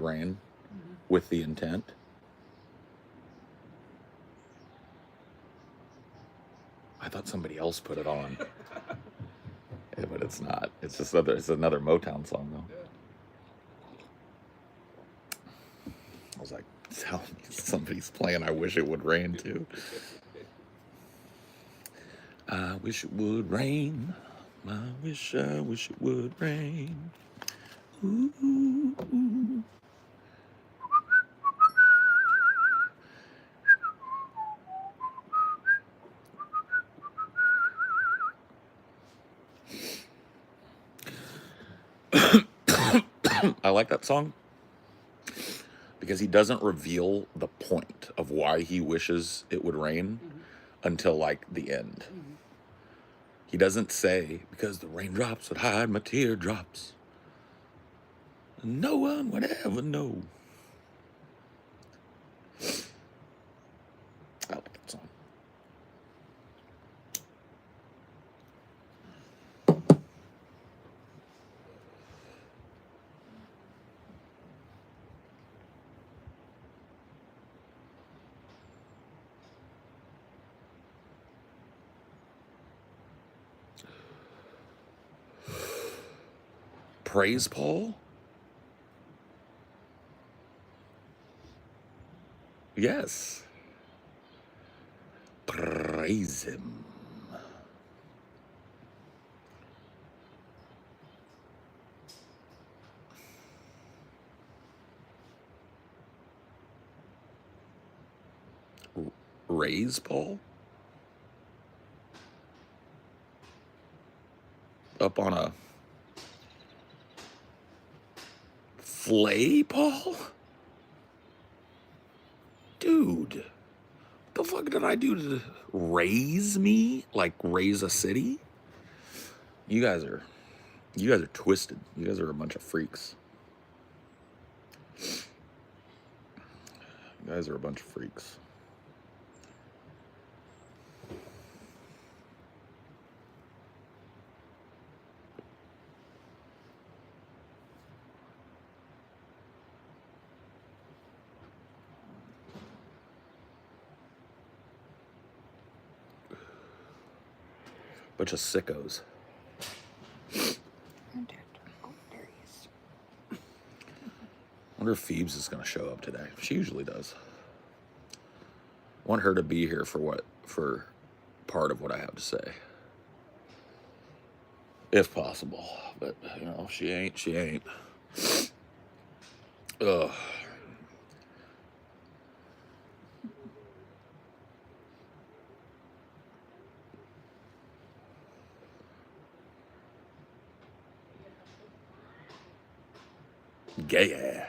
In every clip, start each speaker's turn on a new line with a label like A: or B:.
A: rain with the intent. I thought somebody else put it on. Yeah, but it's not. It's just another Motown song, though. I was like, somebody's playing I Wish It Would Rain, too. I wish it would rain. I wish it would rain. Ooh, ooh, ooh. I like that song because he doesn't reveal the point of why he wishes it would rain until like the end. He doesn't say, because the raindrops would hide my teardrops. And no one would ever know. I like that song. Praise Paul? Yes. Praise him. Raise Paul? Up on a flay Paul? Dude, what the fuck did I do to raise me? Like raise a city? You guys are twisted. You guys are a bunch of freaks. You guys are a bunch of freaks. Bunch of sickos. I wonder if Phoebes is going to show up today. She usually does. I want her to be here for part of what I have to say. If possible. But, you know, if she ain't, she ain't. Ugh. Gay.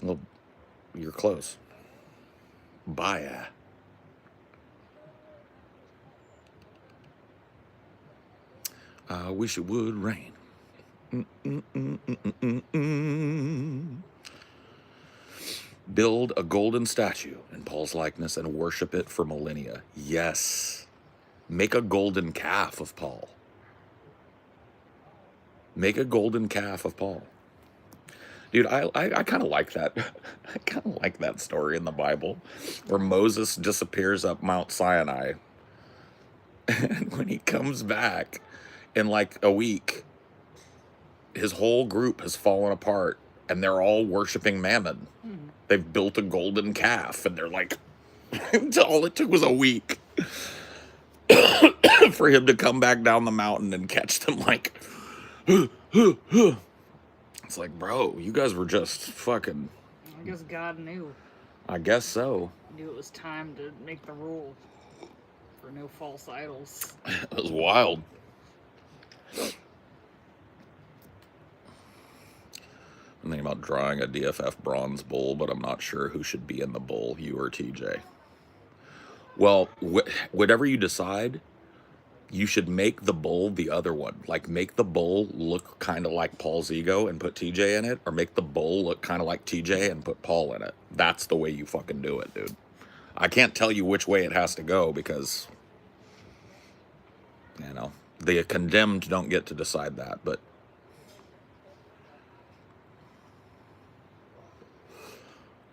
A: Well, you're close. Bye. I wish it would rain. Build a golden statue in Paul's likeness and worship it for millennia. Yes. Make a golden calf of Paul. Make a golden calf of Paul. Dude, I kind of like that. I kind of like that story in the Bible where Moses disappears up Mount Sinai. And when he comes back in like a week, his whole group has fallen apart and they're all worshiping Mammon. They've built a golden calf and they're like, all it took was a week for him to come back down the mountain and catch them like... It's like, bro, you guys were just fucking...
B: I guess God knew.
A: I guess so.
B: Knew it was time to make the rule for no false idols.
A: It was wild. I'm thinking about drawing a DFF bronze bull, but I'm not sure who should be in the bull, you or TJ. Well, whatever you decide... You should make the bull the other one. Like, make the bull look kind of like Paul's ego and put TJ in it, or make the bull look kind of like TJ and put Paul in it. That's the way you fucking do it, dude. I can't tell you which way it has to go because, you know, The condemned don't get to decide that, but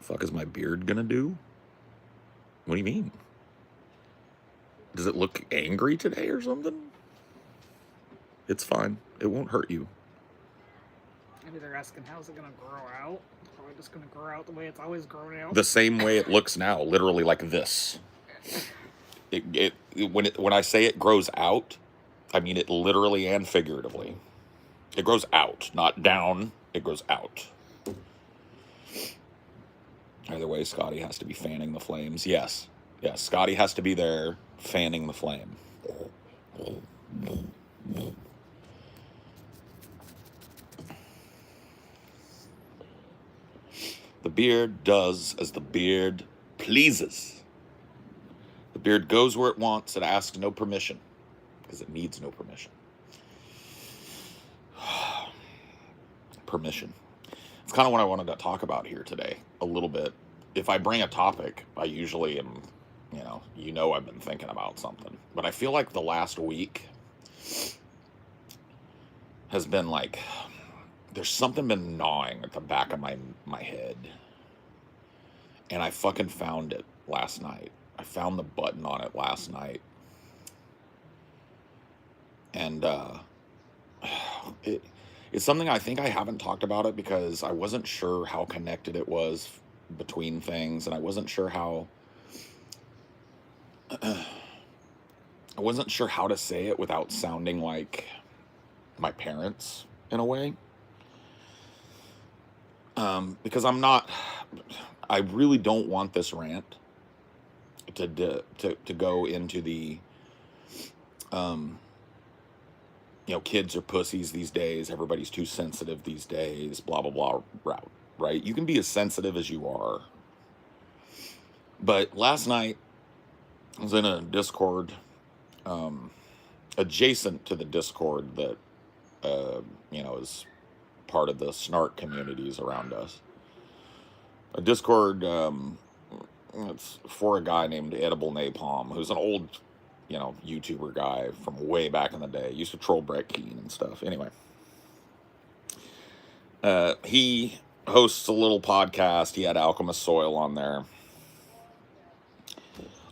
A: fuck is my beard gonna do? What do you mean? Does it look angry today or something? It's fine. It won't hurt you.
B: Maybe they're asking, how's it gonna grow out? Probably just gonna grow out the way it's always grown out.
A: The same way it looks now, literally like this. When I say it grows out, I mean it literally and figuratively. It grows out, not down. It grows out. Either way, Scotty has to be fanning the flames. Yes. Yes, Scotty has to be there fanning the flame. The beard does as the beard pleases. The beard goes where it wants. It asks no permission because it needs no permission. Permission. It's kind of what I wanted to talk about here today a little bit. If I bring a topic, I usually am, I've been thinking about something. But I feel like the last week has been like, there's something been gnawing at the back of my head. And I fucking found it last night. I found the button on it last night. And it's something I think I haven't talked about it because I wasn't sure how connected it was between things, and I wasn't sure how to say it without sounding like my parents in a way. Because I really don't want this rant to go into the kids are pussies these days, everybody's too sensitive these days, blah blah blah route, right? You can be as sensitive as you are. But last night I was in a Discord adjacent to the Discord that is part of the snark communities around us. A Discord it's for a guy named Edible Napalm, who's an old YouTuber guy from way back in the day. Used to troll Brett Keane and stuff. Anyway, he hosts a little podcast. He had Alchemist Soil on there.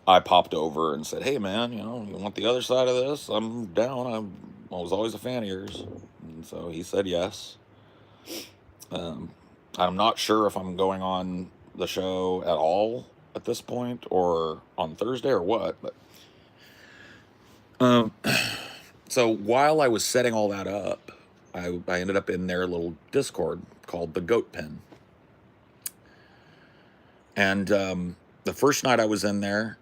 A: I popped over and said, "Hey man, you want the other side of this? I'm down. I was always a fan of yours." And so he said yes. I'm not sure if I'm going on the show at all at this point, or on Thursday, or what, but so while I was setting all that up, I ended up in their little Discord called the Goat Pen. And the first night I was in there,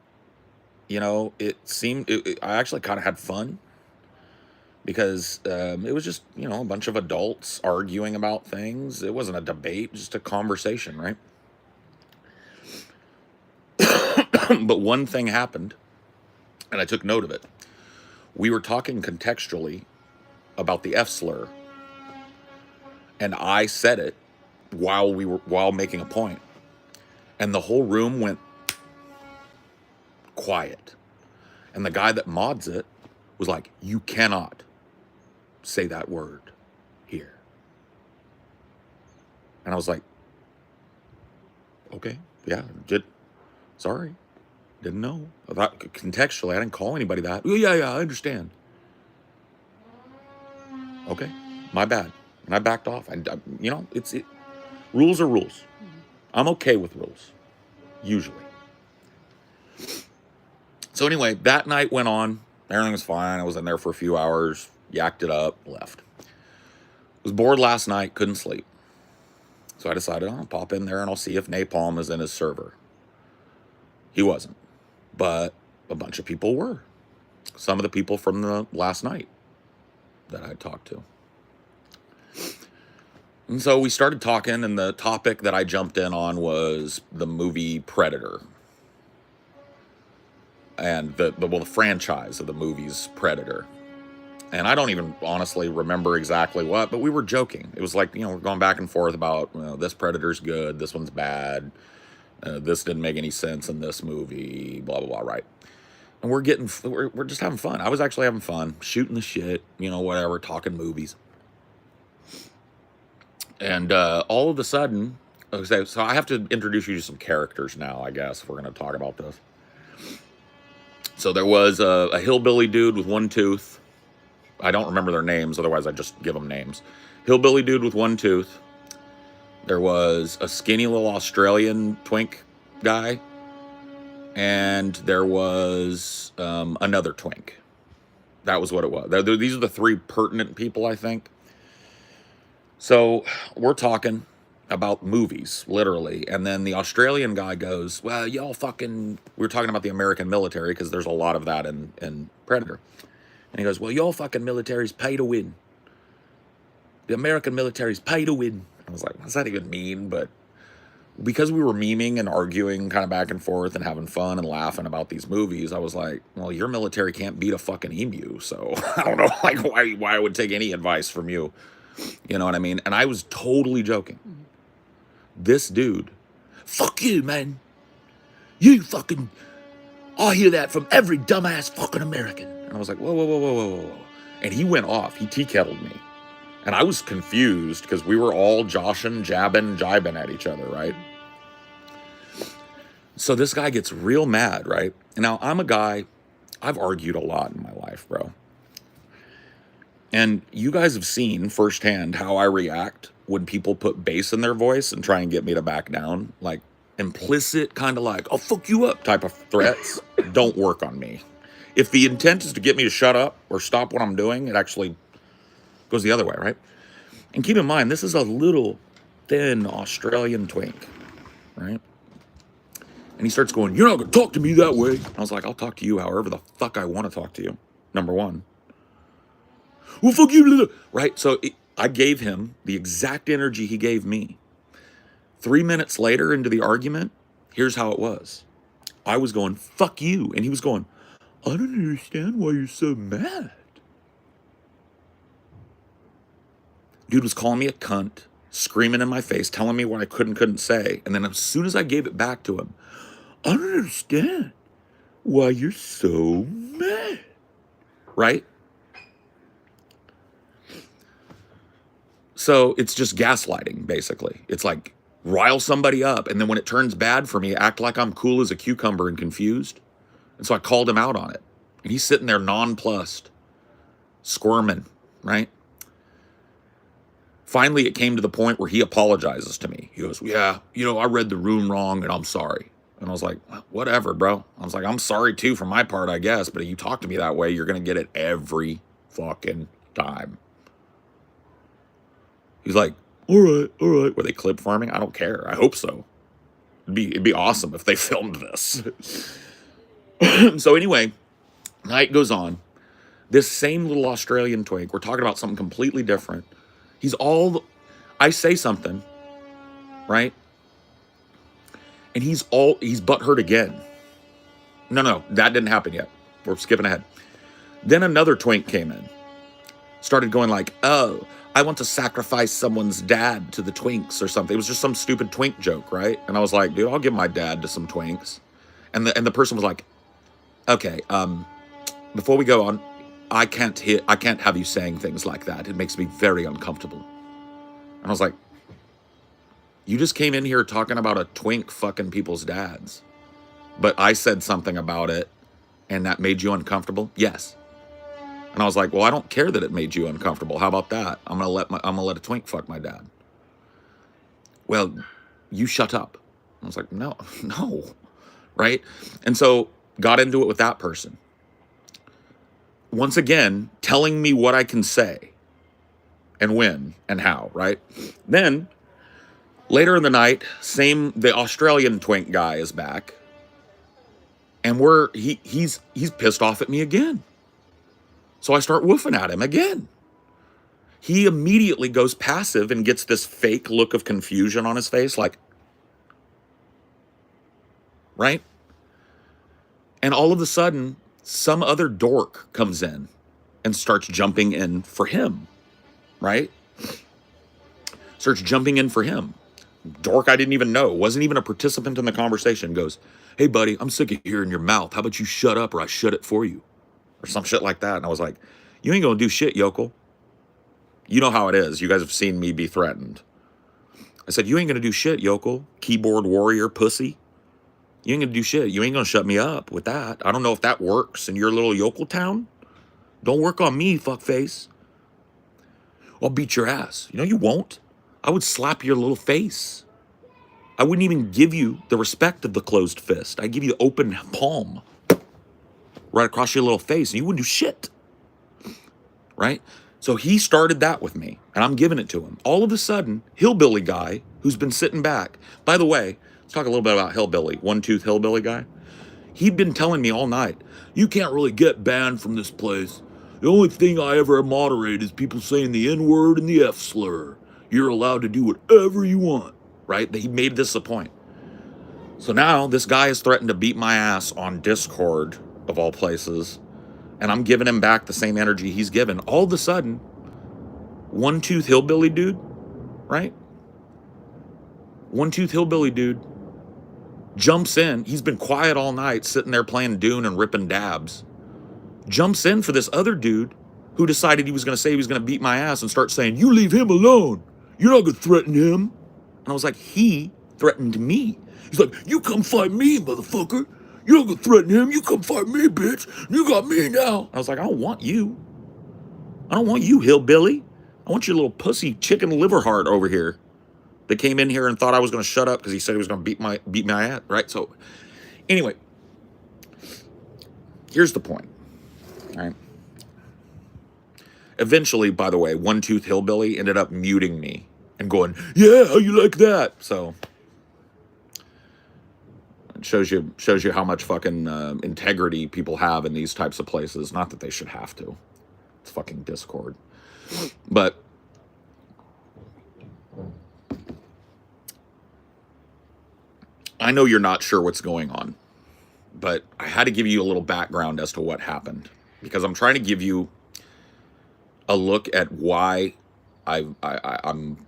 A: it seemed I actually kind of had fun because it was just a bunch of adults arguing about things. It wasn't a debate, just a conversation, right? But one thing happened, and I took note of it. We were talking contextually about the F slur, and I said it while making a point, and the whole room went quiet. And the guy that mods it was like, "You cannot say that word here." And I was like, "Okay, yeah, sorry, didn't know." I thought contextually, I didn't call anybody that. Yeah, I understand. Okay, my bad. And I backed off. Rules are rules. I'm okay with rules, usually. So anyway, that night went on. Everything was fine. I was in there for a few hours, yacked it up, left. Was bored last night, couldn't sleep. So I decided I'll pop in there and I'll see if Napalm is in his server. He wasn't, but a bunch of people were. Some of the people from the last night that I talked to. And so we started talking, and the topic that I jumped in on was the movie Predator. And the franchise of the movies Predator. And I don't even honestly remember exactly what, but we were joking. It was like, we're going back and forth about, this Predator's good, this one's bad, this didn't make any sense in this movie, blah, blah, blah, right? And we're just having fun. I was actually having fun, shooting the shit, whatever, talking movies. And all of a sudden, okay, so I have to introduce you to some characters now, I guess, if we're going to talk about this. So there was a hillbilly dude with one tooth. I don't remember their names, otherwise I just give them names. Hillbilly dude with one tooth. There was a skinny little Australian twink guy. And there was another twink. That was what it was. These are the three pertinent people, I think. So we're talking about movies, literally. And then the Australian guy goes, well, y'all fucking... We were talking about the American military, because there's a lot of that in Predator. And he goes, well, y'all fucking military's pay to win. The American military's pay to win. I was like, what does that even mean? But because we were memeing and arguing kind of back and forth and having fun and laughing about these movies, I was like, well, your military can't beat a fucking emu. So I don't know, like, why I would take any advice from you. You know what I mean? And I was totally joking. This dude, fuck you, man. You fucking... I hear that from every dumbass fucking American. And I was like, whoa, whoa, whoa, whoa, whoa, whoa. And he went off. He tea-kettled me. And I was confused because we were all joshing, jabbing, jibing at each other, right? So this guy gets real mad, right? And now I'm a guy, I've argued a lot in my life, bro. And you guys have seen firsthand how I react when people put bass in their voice and try and get me to back down. Like implicit, kind of like, I'll fuck you up type of threats don't work on me. If the intent is to get me to shut up or stop what I'm doing, it actually goes the other way, right? And keep in mind, this is a little thin Australian twink, right? And he starts going, you're not going to talk to me that way. I was like, I'll talk to you however the fuck I want to talk to you, number one. Well, fuck you, right? So I gave him the exact energy he gave me. 3 minutes later into the argument, here's how it was. I was going, fuck you. And he was going, I don't understand why you're so mad. Dude was calling me a cunt, screaming in my face, telling me what I couldn't say. And then as soon as I gave it back to him, I don't understand why you're so mad. Right? So it's just gaslighting, basically. It's like, rile somebody up, and then when it turns bad for me, act like I'm cool as a cucumber and confused. And so I called him out on it. And he's sitting there nonplussed, squirming, right? Finally, it came to the point where he apologizes to me. He goes, yeah, I read the room wrong, and I'm sorry. And I was like, whatever, bro. I was like, I'm sorry, too, for my part, I guess. But if you talk to me that way, you're going to get it every fucking time. He's like, all right. Were they clip farming? I don't care. I hope so. It'd be awesome if they filmed this. So anyway, night goes on. This same little Australian twink, we're talking about something completely different. I say something, right? And he's butthurt again. No, that didn't happen yet. We're skipping ahead. Then another twink came in. Started going like, oh, I want to sacrifice someone's dad to the twinks or something. It was just some stupid twink joke, right? And I was like, dude, I'll give my dad to some twinks. And the person was like, okay, before we go on, I can't have you saying things like that. It makes me very uncomfortable. And I was like, you just came in here talking about a twink fucking people's dads. But I said something about it and that made you uncomfortable? Yes. And I was like, well, I don't care that it made you uncomfortable. How about that? I'm gonna let a twink fuck my dad. Well, you shut up. I was like, no, right? And so got into it with that person. Once again, telling me what I can say and when and how, right? Then later in the night, the Australian twink guy is back, and he's pissed off at me again. So I start woofing at him again. He immediately goes passive and gets this fake look of confusion on his face, like, right? And all of a sudden, some other dork comes in and starts jumping in for him, right? Starts jumping in for him. Dork I didn't even know, wasn't even a participant in the conversation, goes, hey, buddy, I'm sick of hearing your mouth. How about you shut up or I shut it for you? Or some shit like that. And I was like, you ain't gonna do shit, yokel. You know how it is. You guys have seen me be threatened. I said, you ain't gonna do shit, yokel. Keyboard warrior pussy. You ain't gonna do shit. You ain't gonna shut me up with that. I don't know if that works in your little yokel town. Don't work on me, fuckface. I'll beat your ass. You know you won't. I would slap your little face. I wouldn't even give you the respect of the closed fist. I'd give you the open palm right across your little face, and you wouldn't do shit. Right? So he started that with me, and I'm giving it to him. All of a sudden, hillbilly guy who's been sitting back. By the way, let's talk a little bit about hillbilly, one-tooth hillbilly guy. He'd been telling me all night, you can't really get banned from this place. The only thing I ever moderate is people saying the N-word and the F-slur. You're allowed to do whatever you want, right? He made this a point. So now this guy has threatened to beat my ass on Discord, of all places, and I'm giving him back the same energy he's given. All of a sudden, one-tooth hillbilly dude, right? One-tooth hillbilly dude jumps in. He's been quiet all night, sitting there playing Dune and ripping dabs. Jumps in for this other dude who decided he was going to say he was going to beat my ass and start saying, you leave him alone. You're not going to threaten him. And I was like, he threatened me. He's like, you come fight me, motherfucker. You're not going to threaten him. You come fight me, bitch. You got me now. I was like, I don't want you. I don't want you, hillbilly. I want your little pussy chicken liver heart over here that came in here and thought I was going to shut up because he said he was going to beat my ass, right? So anyway, here's the point. All right. Eventually, by the way, one-tooth hillbilly ended up muting me and going, yeah, how you like that? So it shows you how much fucking integrity people have in these types of places. Not that they should have to. It's fucking Discord. But I know you're not sure what's going on, but I had to give you a little background as to what happened, because I'm trying to give you a look at why I'm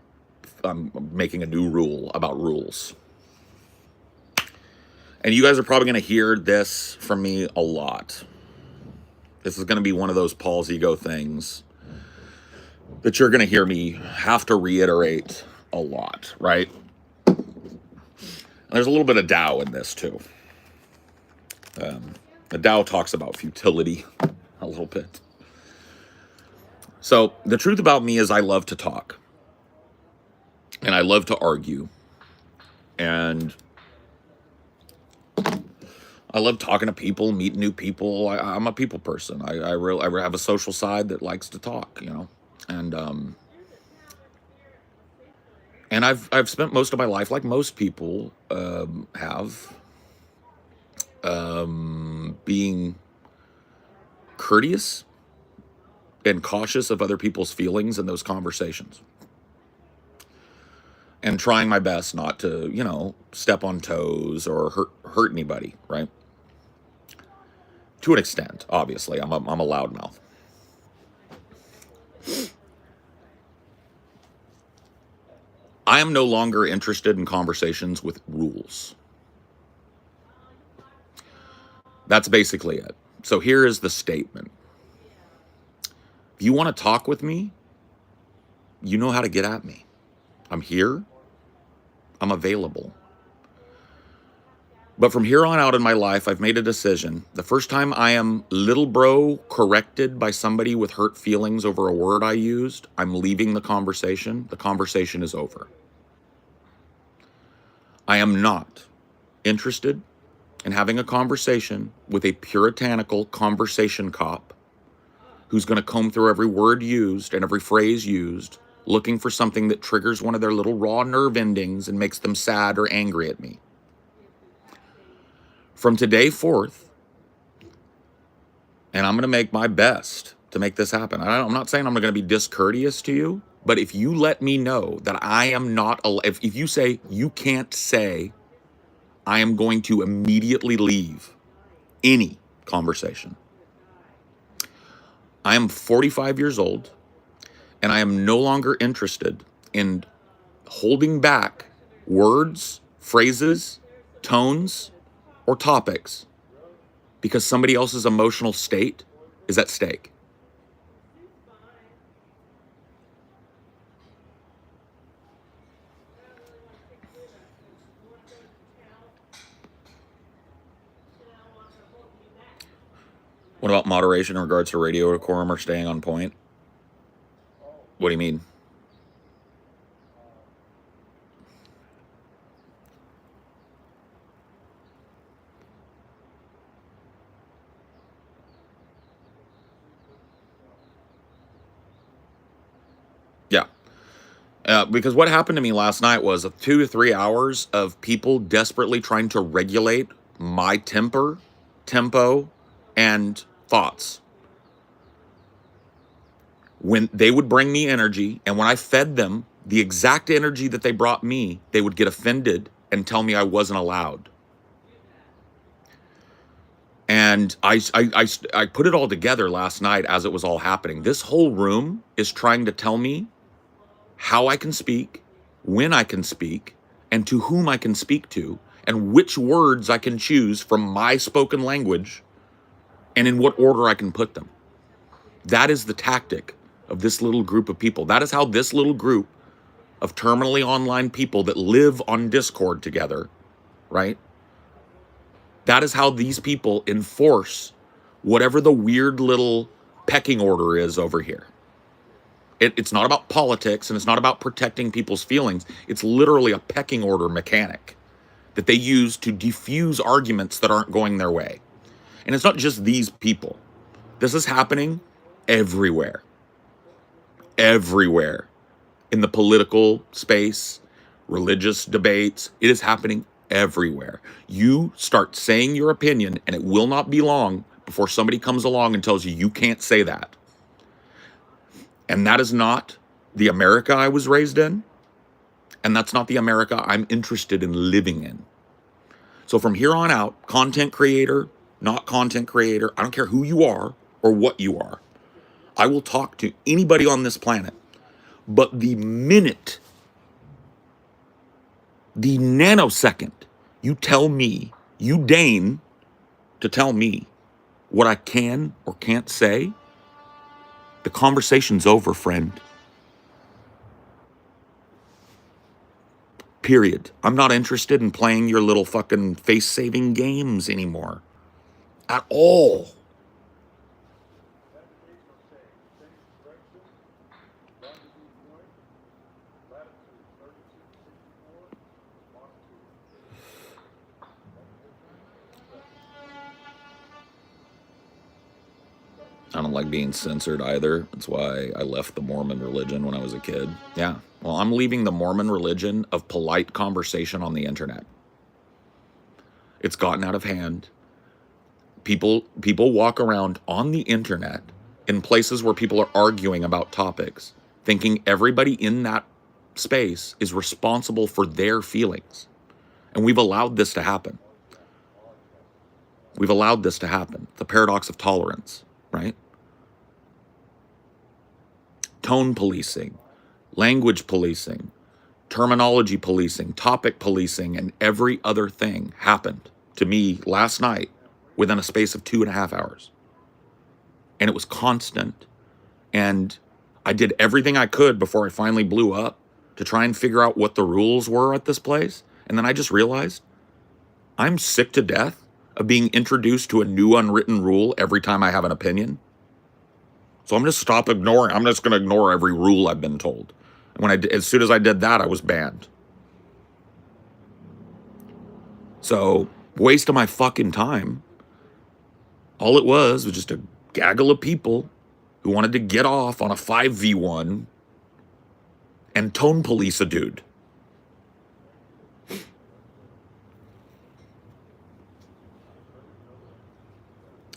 A: making a new rule about rules. And you guys are probably going to hear this from me a lot. This is going to be one of those Paul's ego things that you're going to hear me have to reiterate a lot, right? And there's a little bit of Tao in this too. The Tao talks about futility a little bit. So the truth about me is I love to talk. And I love to argue. And I love talking to people, meeting new people. I'm a people person. I have a social side that likes to talk, you know. And I've spent most of my life, like most people have, being courteous and cautious of other people's feelings in those conversations. And trying my best not to, you know, step on toes or hurt anybody, right? To an extent, obviously. I'm a loudmouth. I am no longer interested in conversations with rules. That's basically it. So here is the statement. If you want to talk with me, you know how to get at me. I'm here. I'm available. But from here on out in my life, I've made a decision. The first time I am little bro corrected by somebody with hurt feelings over a word I used, I'm leaving the conversation. The conversation is over. I am not interested in having a conversation with a puritanical conversation cop who's going to comb through every word used and every phrase used, looking for something that triggers one of their little raw nerve endings and makes them sad or angry at me. From today forth, and I'm going to make my best to make this happen. I'm not saying I'm going to be discourteous to you, but if you let me know that I am not, if you say you can't say, I am going to immediately leave any conversation. I am 45 years old, and I am no longer interested in holding back words, phrases, tones, or topics because somebody else's emotional state is at stake. What about moderation in regards to radio decorum or staying on point? What do you mean? Yeah. Because what happened to me last night was 2 to 3 hours of people desperately trying to regulate my temper, tempo, and thoughts. When they would bring me energy, and when I fed them the exact energy that they brought me, they would get offended and tell me I wasn't allowed. And I put it all together last night as it was all happening. This whole room is trying to tell me how I can speak, when I can speak, and to whom I can speak to, and which words I can choose from my spoken language, and in what order I can put them. That is the tactic of this little group of people. That is how this little group of terminally online people that live on Discord together, right? That is how these people enforce whatever the weird little pecking order is over here. It's not about politics, and it's not about protecting people's feelings. It's literally a pecking order mechanic that they use to diffuse arguments that aren't going their way. And it's not just these people. This is happening everywhere. Everywhere. In the political space, religious debates, it is happening everywhere. You start saying your opinion, and it will not be long before somebody comes along and tells you you can't say that. And that is not the America I was raised in, and that's not the America I'm interested in living in. So from here on out, content creator, not content creator, I don't care who you are or what you are. I will talk to anybody on this planet. But the minute, the nanosecond, you tell me, you deign to tell me what I can or can't say, the conversation's over, friend. Period. I'm not interested in playing your little fucking face-saving games anymore. At all. I don't like being censored either. That's why I left the Mormon religion when I was a kid. Yeah. Well, I'm leaving the Mormon religion of polite conversation on the internet. It's gotten out of hand. People walk around on the internet in places where people are arguing about topics, thinking everybody in that space is responsible for their feelings. And we've allowed this to happen. We've allowed this to happen. The paradox of tolerance, right? Tone policing, language policing, terminology policing, topic policing, and every other thing happened to me last night within a space of 2.5 hours. And it was constant. And I did everything I could before I finally blew up to try and figure out what the rules were at this place. And then I just realized I'm sick to death of being introduced to a new unwritten rule every time I have an opinion. So I'm just I'm just going to ignore every rule I've been told. And as soon as I did that, I was banned. So, waste of my fucking time. All it was just a gaggle of people who wanted to get off on a 5v1 and tone police a dude.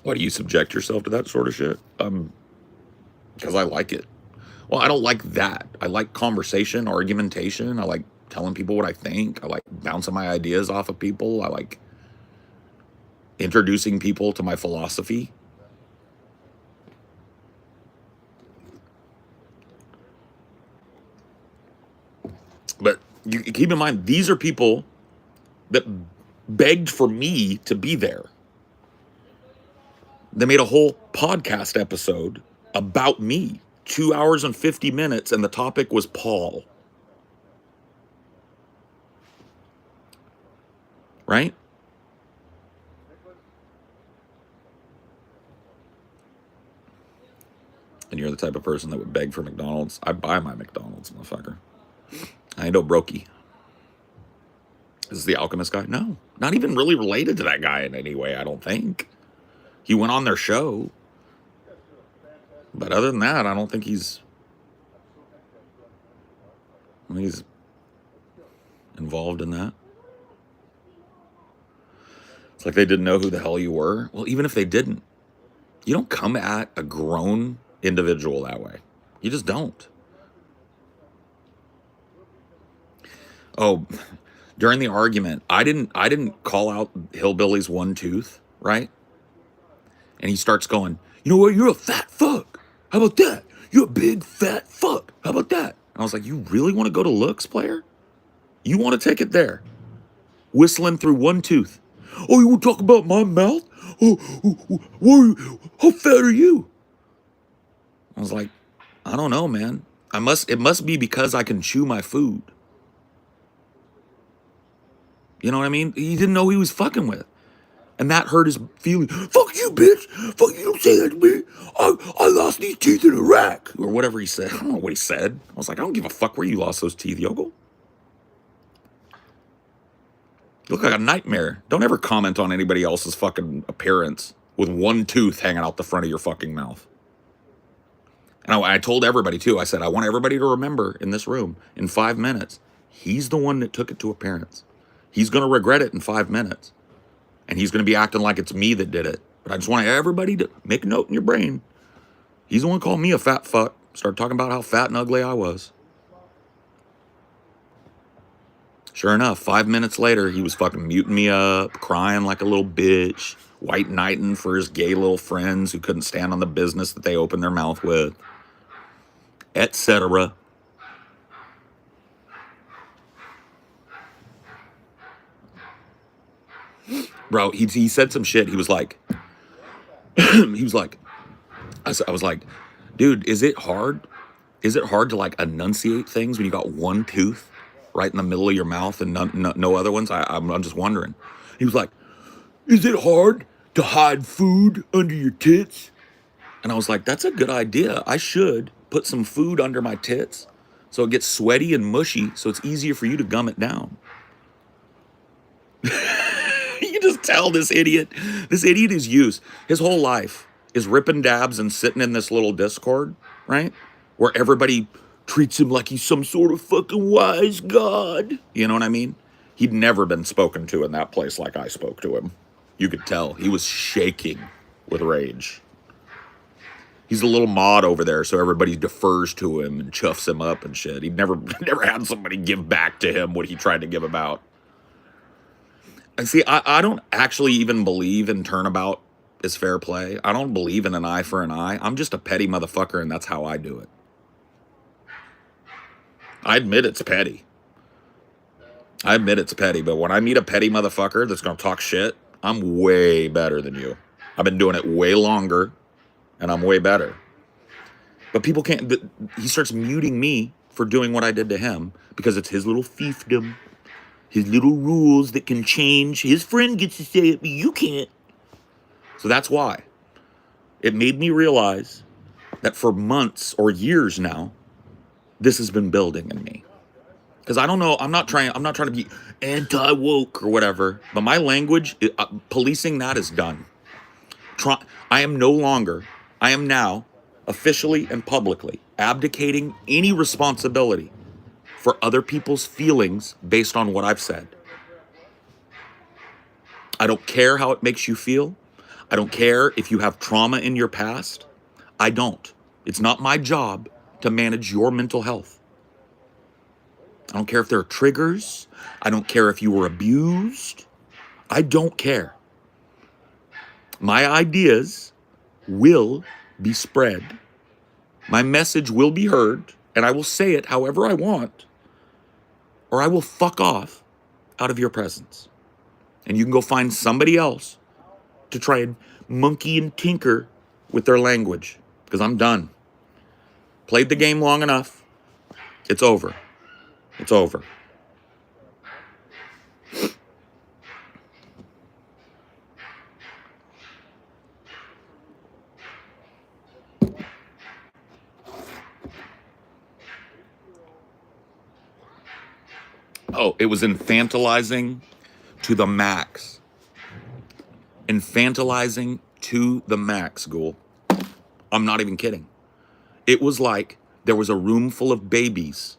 A: Why do you subject yourself to that sort of shit? Because I like it. Well, I don't like that. I like conversation, argumentation. I like telling people what I think. I like bouncing my ideas off of people. I like introducing people to my philosophy. But you keep in mind, these are people that begged for me to be there. They made a whole podcast episode about me, 2 hours and 50 minutes, and the topic was Paul. Right? And you're the type of person that would beg for McDonald's. I buy my McDonald's, motherfucker. I ain't no brokey. Is this the Alchemist guy? No. Not even really related to that guy in any way, I don't think. He went on their show. But other than that, I don't think he's involved in that. It's like they didn't know who the hell you were. Well, even if they didn't, you don't come at a grown individual that way. You just don't. Oh, during the argument, I didn't call out Hillbilly's one tooth, right? And he starts going, you know what? You're a fat fuck. How about that? You're a big fat fuck. How about that? And I was like, you really want to go to looks, player? You want to take it there? Whistling through one tooth. Oh, you want to talk about my mouth? How fat are you? I was like, I don't know, man. It must be because I can chew my food. You know what I mean? He didn't know who he was fucking with. And that hurt his feelings. Fuck you, bitch. Fuck you, don't say that to me. I lost these teeth in Iraq. Or whatever he said. I don't know what he said. I was like, I don't give a fuck where you lost those teeth, Yogo. You look like a nightmare. Don't ever comment on anybody else's fucking appearance with one tooth hanging out the front of your fucking mouth. And I told everybody, too. I said, I want everybody to remember in this room, in 5 minutes, he's the one that took it to appearance. He's going to regret it in 5 minutes. And he's going to be acting like it's me that did it. But I just want everybody to make a note in your brain. He's the one who called me a fat fuck. Started talking about how fat and ugly I was. Sure enough, 5 minutes later, he was fucking muting me up, crying like a little bitch, white knighting for his gay little friends who couldn't stand on the business that they opened their mouth with, etc. Bro, he said some shit. He was like, I was like, dude, is it hard? Is it hard to like enunciate things when you got one tooth right in the middle of your mouth and no other ones? I'm just wondering. He was like, is it hard to hide food under your tits? And I was like, that's a good idea. I should put some food under my tits so it gets sweaty and mushy so it's easier for you to gum it down. You can just tell this idiot is used. His whole life is ripping dabs and sitting in this little Discord, right? Where everybody treats him like he's some sort of fucking wise god. You know what I mean? He'd never been spoken to in that place like I spoke to him. You could tell. He was shaking with rage. He's a little mod over there, so everybody defers to him and chuffs him up and shit. He'd never had somebody give back to him what he tried to give about. See, I don't actually even believe in turnabout is fair play. I don't believe in an eye for an eye. I'm just a petty motherfucker, and that's how I do it. I admit it's petty. But when I meet a petty motherfucker that's going to talk shit, I'm way better than you. I've been doing it way longer, and I'm way better. But people can't... He starts muting me for doing what I did to him because it's his little fiefdom. His little rules that can change. His friend gets to say it, but you can't. So that's why. It made me realize that for months or years now, this has been building in me. Because I don't know, I'm not trying to be anti-woke or whatever, but my language, policing that is done. I am now officially and publicly abdicating any responsibility for other people's feelings based on what I've said. I don't care how it makes you feel. I don't care if you have trauma in your past. I don't. It's not my job to manage your mental health. I don't care if there are triggers. I don't care if you were abused. I don't care. My ideas will be spread. My message will be heard, and I will say it however I want, or I will fuck off out of your presence. And you can go find somebody else to try and monkey and tinker with their language. Because I'm done. Played the game long enough. It's over. It's over. Oh, it was infantilizing to the max. Infantilizing to the max, Ghoul. I'm not even kidding. It was like there was a room full of babies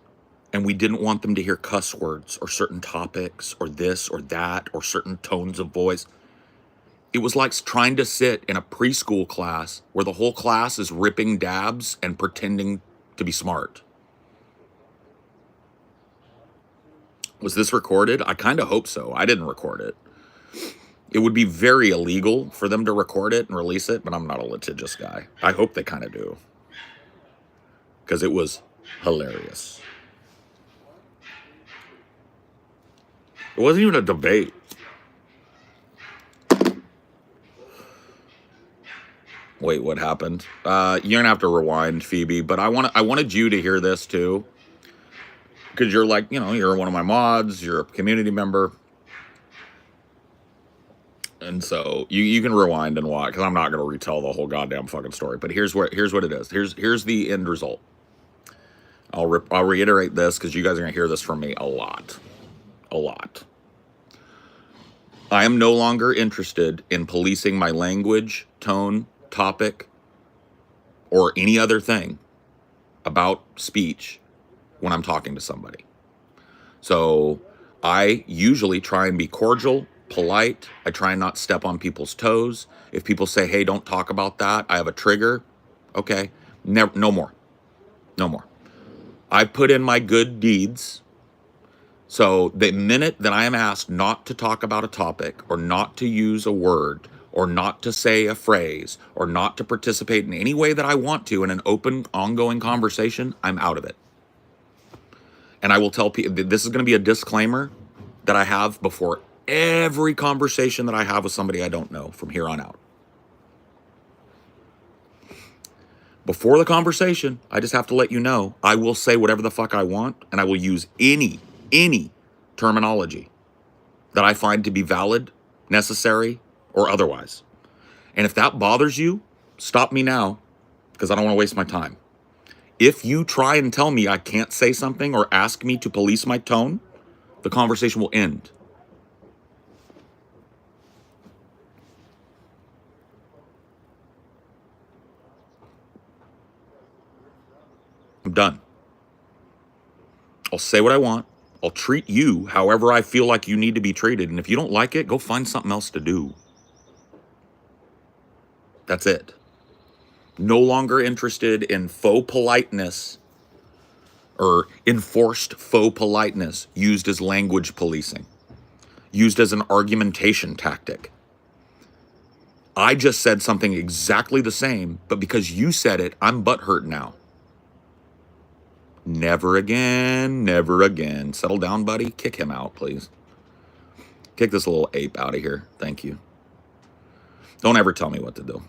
A: and we didn't want them to hear cuss words or certain topics or this or that or certain tones of voice. It was like trying to sit in a preschool class where the whole class is ripping dabs and pretending to be smart. Was this recorded? I kind of hope so. I didn't record it. It would be very illegal for them to record it and release it, but I'm not a litigious guy. I hope they kind of do. Because it was hilarious. It wasn't even a debate. Wait, what happened? You're gonna have to rewind, Phoebe, but I wanted you to hear this too. Because you're like, you're one of my mods, you're a community member. And so you can rewind and watch, because I'm not going to retell the whole goddamn fucking story. But here's what it is. Here's the end result. I'll reiterate this because you guys are going to hear this from me a lot. A lot. I am no longer interested in policing my language, tone, topic, or any other thing about speech when I'm talking to somebody. So I usually try and be cordial, polite. I try and not step on people's toes. If people say, hey, don't talk about that, I have a trigger. Okay, no more. No more. I put in my good deeds. So the minute that I am asked not to talk about a topic or not to use a word or not to say a phrase or not to participate in any way that I want to in an open, ongoing conversation, I'm out of it. And I will tell people, this is going to be a disclaimer that I have before every conversation that I have with somebody I don't know from here on out. Before the conversation, I just have to let you know, I will say whatever the fuck I want, and I will use any terminology that I find to be valid, necessary, or otherwise. And if that bothers you, stop me now, because I don't want to waste my time. If you try and tell me I can't say something or ask me to police my tone, the conversation will end. I'm done. I'll say what I want. I'll treat you however I feel like you need to be treated. And if you don't like it, go find something else to do. That's it. No longer interested in faux politeness or enforced faux politeness used as language policing, used as an argumentation tactic. I just said something exactly the same, but because you said it, I'm butthurt now. Never again, never again. Settle down, buddy. Kick him out, please. Kick this little ape out of here. Thank you. Don't ever tell me what to do.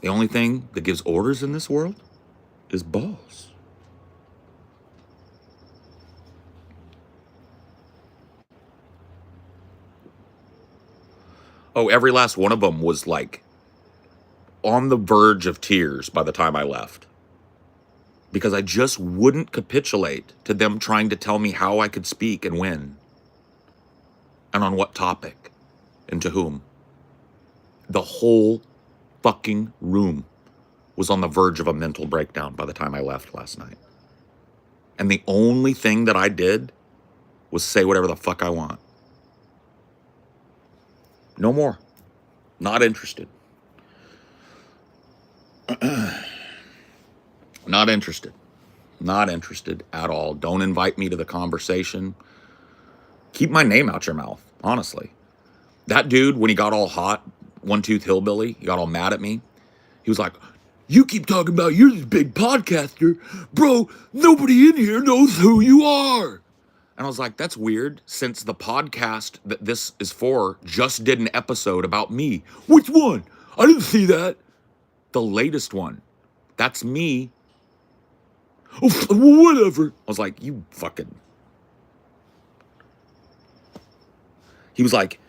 A: The only thing that gives orders in this world is balls. Oh, every last one of them was like on the verge of tears by the time I left. Because I just wouldn't capitulate to them trying to tell me how I could speak and when. And on what topic. And to whom. The whole fucking room was on the verge of a mental breakdown by the time I left last night. And the only thing that I did was say whatever the fuck I want. No more. Not interested. Not interested. Not interested at all. Don't invite me to the conversation. Keep my name out your mouth, honestly. That dude, when he got all hot, one-tooth hillbilly, he got all mad at me. He was like, you keep talking about you're this big podcaster. Bro, nobody in here knows who you are. And I was like, that's weird, since the podcast that this is for just did an episode about me. Which one? I didn't see that. The latest one. That's me. Oh, whatever. I was like, you fucking. He was like,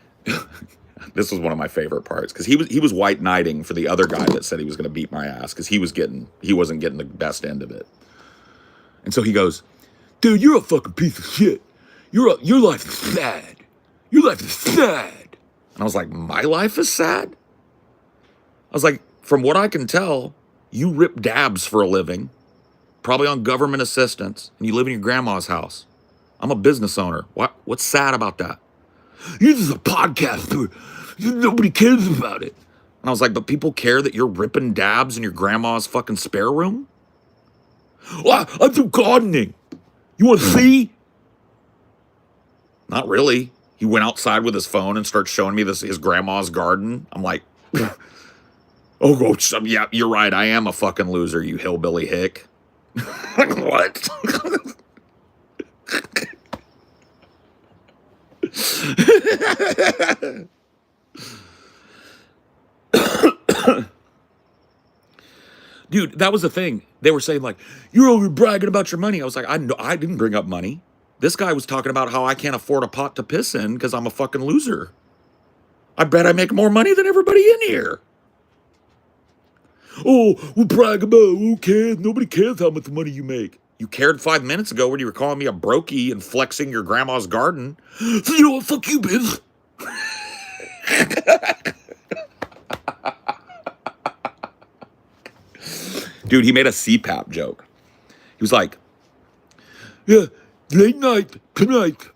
A: this was one of my favorite parts, because he was white knighting for the other guy that said he was going to beat my ass, because he wasn't getting the best end of it. And so he goes, dude, you're a fucking piece of shit. Your life is sad. Your life is sad. And I was like, my life is sad? I was like, from what I can tell, you rip dabs for a living, probably on government assistance, and you live in your grandma's house. I'm a business owner. What's sad about that? You're just a podcaster. Nobody cares about it. And I was like, but people care that you're ripping dabs in your grandma's fucking spare room? Well, I do gardening. You want to see? Not really. He went outside with his phone and started showing me his grandma's garden. I'm like, oh, yeah, you're right. I am a fucking loser, you hillbilly hick. What? Dude, that was the thing. They were saying, like, you're over bragging about your money. I was like, I didn't bring up money. This guy was talking about how I can't afford a pot to piss in because I'm a fucking loser. I bet I make more money than everybody in here. Oh, we'll brag about it. Who cares? Nobody cares how much money you make. You cared 5 minutes ago when you were calling me a brokey and flexing your grandma's garden. So you know what? Fuck you, bitch. Dude, he made a CPAP joke. He was like, yeah, late night, tonight,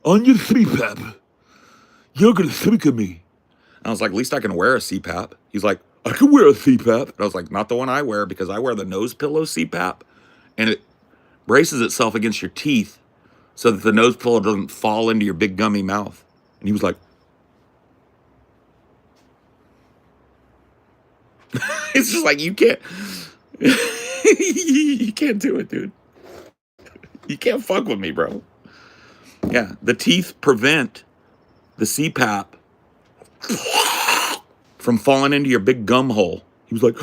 A: on your CPAP, you're going to think of me. And I was like, at least I can wear a CPAP. He's like, I can wear a CPAP. And I was like, not the one I wear, because I wear the nose pillow CPAP. And it braces itself against your teeth so that the nose pillow doesn't fall into your big gummy mouth. And he was like, it's just like, you can't, you can't do it, dude. You can't fuck with me, bro. Yeah, the teeth prevent the CPAP from falling into your big gum hole. He was like,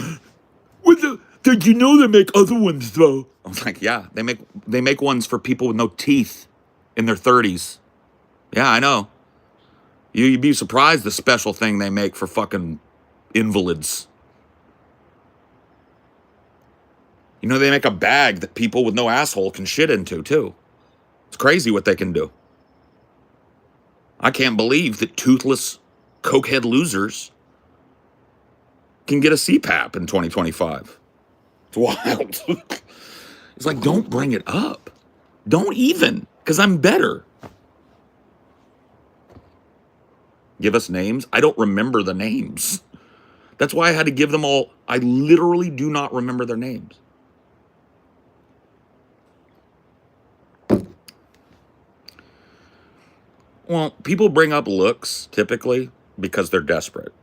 A: did you know they make other ones, though? I was like, yeah, they make ones for people with no teeth in their 30s. Yeah, I know. You'd be surprised the special thing they make for fucking invalids. You know, they make a bag that people with no asshole can shit into, too. It's crazy what they can do. I can't believe that toothless cokehead losers can get a CPAP in 2025. It's wild. It's like, don't bring it up. Don't even, because I'm better. Give us names? I don't remember the names. That's why I had to give them all. I literally do not remember their names. Well, people bring up looks, typically, because they're desperate.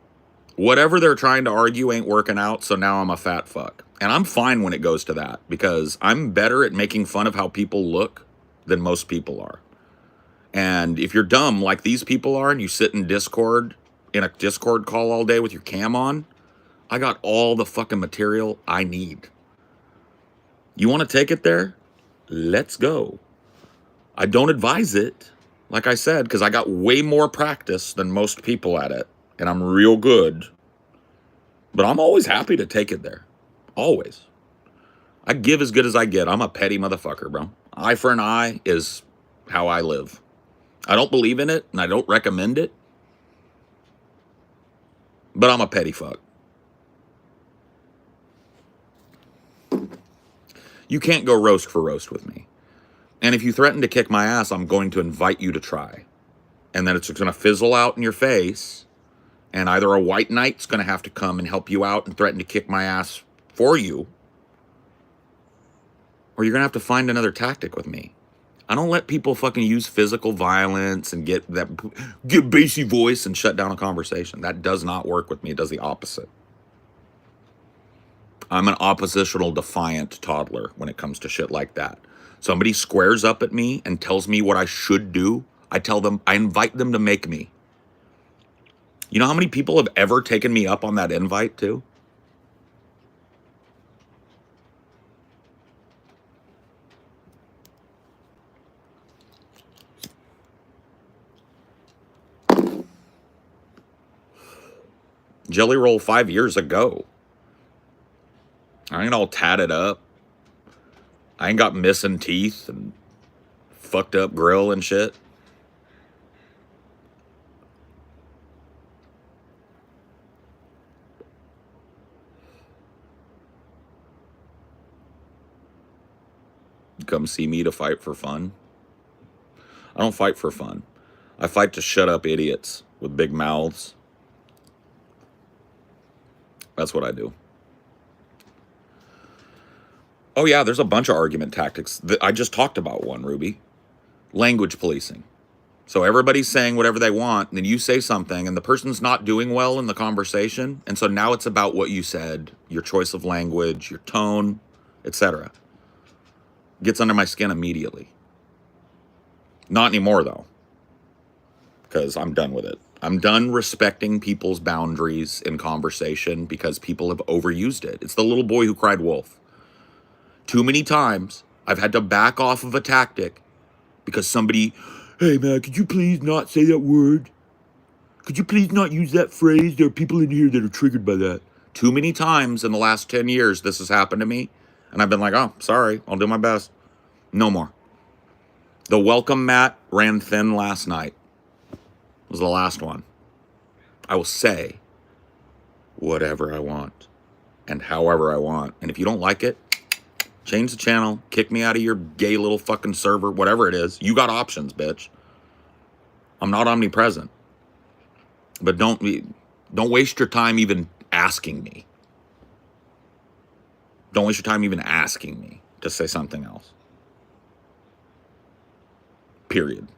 A: Whatever they're trying to argue ain't working out, so now I'm a fat fuck. And I'm fine when it goes to that, because I'm better at making fun of how people look than most people are. And if you're dumb like these people are, and you sit in a Discord call all day with your cam on, I got all the fucking material I need. You want to take it there? Let's go. I don't advise it, like I said, because I got way more practice than most people at it, and I'm real good. But I'm always happy to take it there. Always. I give as good as I get. I'm a petty motherfucker, bro. Eye for an eye is how I live. I don't believe in it, and I don't recommend it. But I'm a petty fuck. You can't go roast for roast with me. And if you threaten to kick my ass, I'm going to invite you to try. And then it's going to fizzle out in your face. And either a white knight's going to have to come and help you out and threaten to kick my ass for you. Or you're going to have to find another tactic with me. I don't let people fucking use physical violence and get bassy voice and shut down a conversation. That does not work with me. It does the opposite. I'm an oppositional defiant toddler when it comes to shit like that. Somebody squares up at me and tells me what I should do. I invite them to make me. You know how many people have ever taken me up on that invite too? Jelly Roll 5 years ago. I ain't all tatted up. I ain't got missing teeth and fucked up grill and shit. You come see me to fight for fun. I don't fight for fun. I fight to shut up idiots with big mouths. That's what I do. Oh yeah, there's a bunch of argument tactics. I just talked about one, Ruby. Language policing. So everybody's saying whatever they want, and then you say something, and the person's not doing well in the conversation, and so now it's about what you said, your choice of language, your tone, etc. Gets under my skin immediately. Not anymore, though, because I'm done with it. I'm done respecting people's boundaries in conversation because people have overused it. It's the little boy who cried wolf. Too many times I've had to back off of a tactic because somebody, hey man, could you please not say that word? Could you please not use that phrase? There are people in here that are triggered by that. Too many times in the last 10 years this has happened to me, and I've been like, oh, sorry, I'll do my best. No more. The welcome mat ran thin last night. It was the last one. I will say whatever I want and however I want. And if you don't like it, change the channel, kick me out of your gay little fucking server, whatever it is. You got options, bitch. I'm not omnipresent. But don't waste your time even asking me. Don't waste your time even asking me to say something else. Period.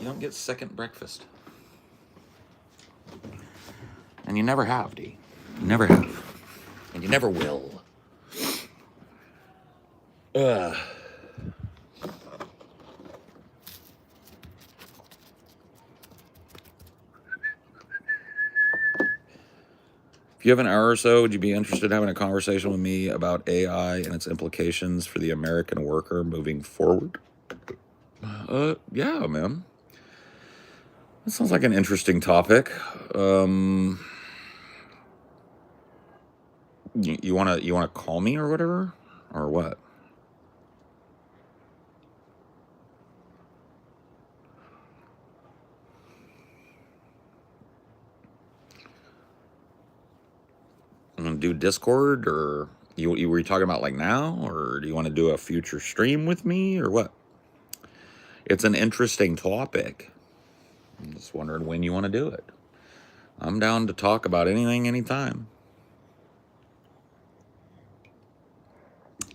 A: You don't get second breakfast. And you never have, D. You never have. And you never will. Ugh. If you have an hour or so, would you be interested in having a conversation with me about AI and its implications for the American worker moving forward? Yeah, man. That sounds like an interesting topic. You wanna call me or whatever, or what? I'm gonna do Discord, or you were you talking about like now, or do you want to do a future stream with me, or what? It's an interesting topic. I'm just wondering when you want to do it. I'm down to talk about anything, anytime.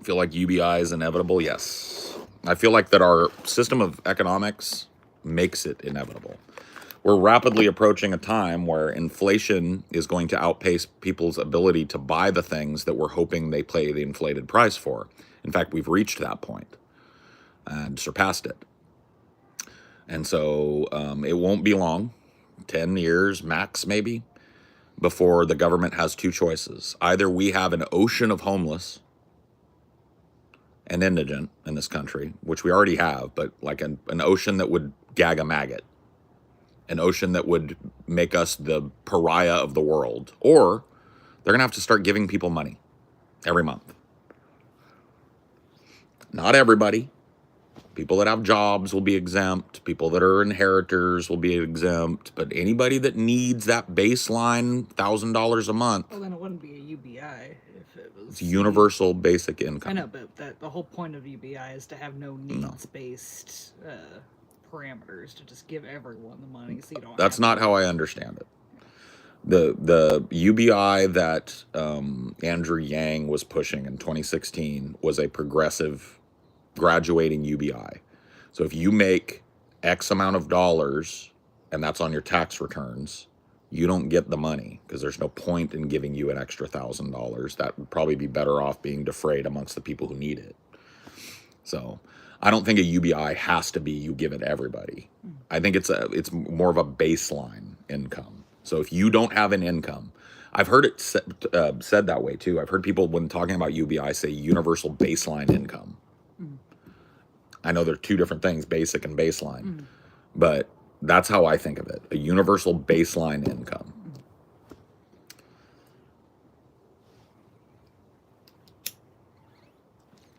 A: Feel like UBI is inevitable? Yes. I feel like that our system of economics makes it inevitable. We're rapidly approaching a time where inflation is going to outpace people's ability to buy the things that we're hoping they pay the inflated price for. In fact, we've reached that point and surpassed it. And so it won't be long, 10 years max maybe, before the government has two choices. Either we have an ocean of homeless and indigent in this country, which we already have, but like an ocean that would gag a maggot, an ocean that would make us the pariah of the world, or they're going to have to start giving people money every month. Not everybody. People that have jobs will be exempt. People that are inheritors will be exempt. But anybody that needs that baseline $1,000 a month,
B: Well, then it wouldn't be a UBI if it was.
A: it's universal basic income.
B: I know, but the whole point of UBI is to have no needs-based parameters, to just give everyone the money, so you don't.
A: That's not how I understand it. The UBI that Andrew Yang was pushing in 2016 was a progressive graduating UBI. So if you make X amount of dollars and that's on your tax returns, you don't get the money because there's no point in giving you an extra $1,000. That would probably be better off being defrayed amongst the people who need it. So I don't think a UBI has to be you give it everybody. I think it's more of a baseline income. So if you don't have an income, I've heard it said that way too. I've heard people when talking about UBI say universal baseline income. I know they're two different things, basic and baseline, but that's how I think of it, a universal baseline income.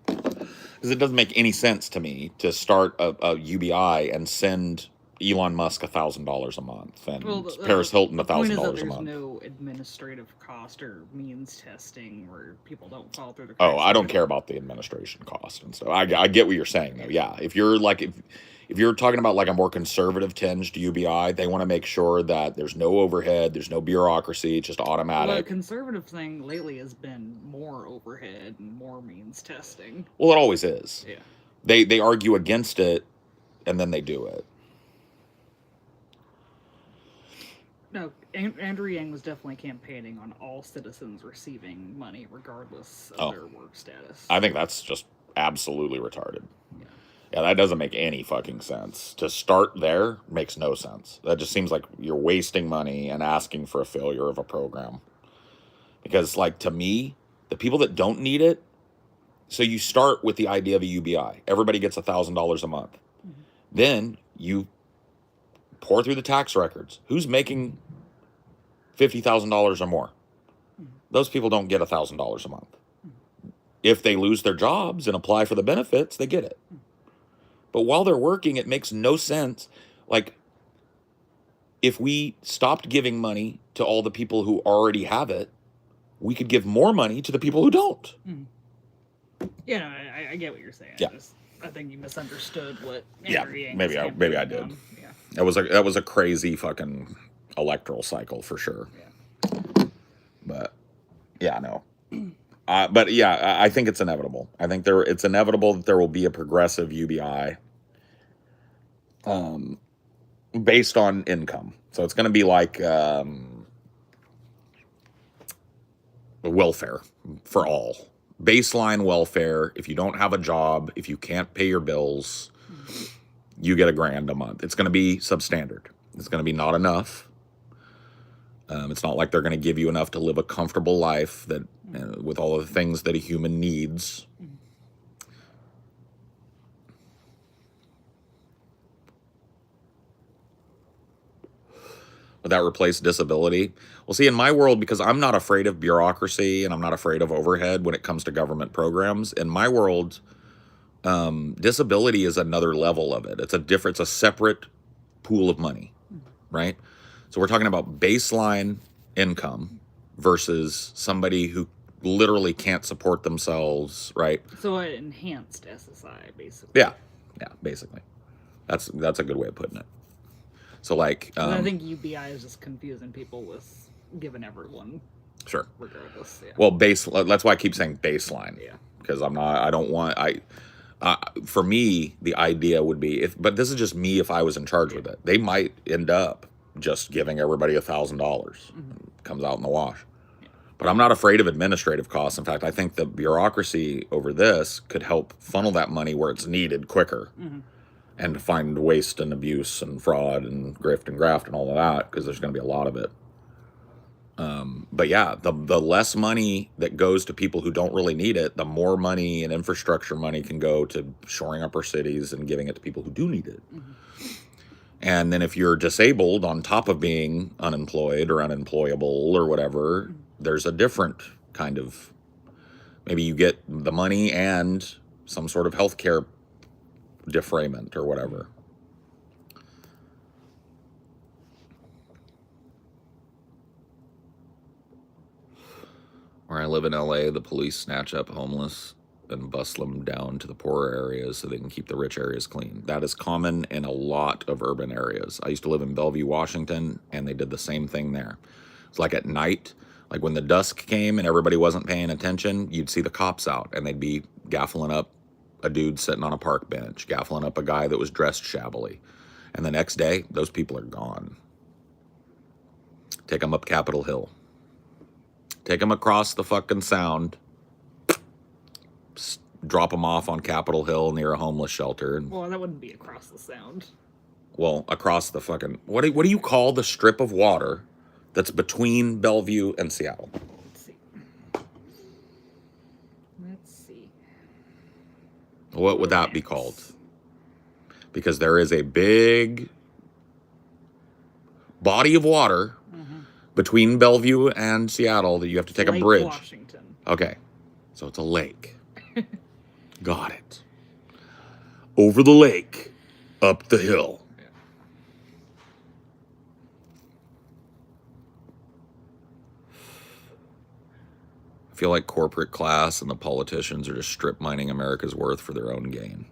A: Because it doesn't make any sense to me to start a UBI and send Elon Musk $1,000 a month and Paris Hilton $1,000 a month.
B: There's no administrative cost or means testing where people don't follow through the.
A: Oh, I don't care about the administration cost and stuff. I get what you're saying though. Yeah, if you're like if you're talking about like a more conservative tinged UBI, they want to make sure that there's no overhead, there's no bureaucracy, it's just automatic.
B: Well, the conservative thing lately has been more overhead and more means testing.
A: Well, it always is.
B: Yeah.
A: They argue against it, and then they do it.
B: No, Andrew Yang was definitely campaigning on all citizens receiving money regardless of their work status.
A: I think that's just absolutely retarded. Yeah, that doesn't make any fucking sense. To start there makes no sense. That just seems like you're wasting money and asking for a failure of a program. Because, like, to me, the people that don't need it, so you start with the idea of a UBI. Everybody gets $1,000 a month. Then you pour through the tax records. Who's making $50,000 or more? Those people don't get $1,000 a month. If they lose their jobs and apply for the benefits, they get it. But while they're working, it makes no sense. Like, if we stopped giving money to all the people who already have it, we could give more money to the people who don't.
B: Yeah, no, I get what you're saying.
A: Yeah.
B: I think you misunderstood what.
A: Maybe I did.
B: Yeah.
A: That was a crazy fucking electoral cycle for sure.
B: Yeah.
A: But yeah, no. But yeah, I think it's inevitable. I think it's inevitable that there will be a progressive UBI based on income. So it's going to be like welfare for all. Baseline welfare. If you don't have a job, if you can't pay your bills, you get $1,000 a month. It's going to be substandard. It's going to be not enough. It's not like they're going to give you enough to live a comfortable life that with all of the things that a human needs. Would that replace disability? Well, see, in my world, because I'm not afraid of bureaucracy and I'm not afraid of overhead when it comes to government programs, in my world, disability is another level of it. It's a separate pool of money, right? So we're talking about baseline income versus somebody who literally can't support themselves, right?
B: So an enhanced SSI, basically.
A: Yeah, basically. That's a good way of putting it. So like,
B: I think UBI is just confusing people with giving everyone.
A: Sure.
B: Regardless. Yeah.
A: Well, that's why I keep saying baseline.
B: Yeah.
A: Because for me, the idea would be but this is just me if I was in charge with it. They might end up just giving everybody $1,000. Comes out in the wash. Yeah. But I'm not afraid of administrative costs. In fact, I think the bureaucracy over this could help funnel that money where it's needed quicker. And to find waste and abuse and fraud and grift and graft and all of that, because there's going to be a lot of it. But yeah, the less money that goes to people who don't really need it, the more money and infrastructure money can go to shoring up our cities and giving it to people who do need it. And then if you're disabled on top of being unemployed or unemployable or whatever, there's a different kind of, maybe you get the money and some sort of health care defrayment or whatever. Where I live in LA, the police snatch up homeless and bus them down to the poorer areas so they can keep the rich areas clean. That is common in a lot of urban areas. I used to live in Bellevue, Washington, and they did the same thing there. It's like at night, like when the dusk came and everybody wasn't paying attention, you'd see the cops out and they'd be gaffling up a dude sitting on a park bench, gaffling up a guy that was dressed shabbily. And the next day, those people are gone. Take them up Capitol Hill. Take them across the fucking Sound. Drop them off on Capitol Hill near a homeless shelter.
B: Well, that wouldn't be across the Sound.
A: Well, across the fucking... What do you call the strip of water that's between Bellevue and Seattle?
B: Let's see.
A: What would that be called? Because there is a big body of water between Bellevue and Seattle that you have to take
B: Lake
A: a bridge.
B: Washington.
A: Okay. So it's a lake. Got it. Over the lake, up the hill.
B: Yeah.
A: I feel like corporate class and the politicians are just strip mining America's worth for their own gain.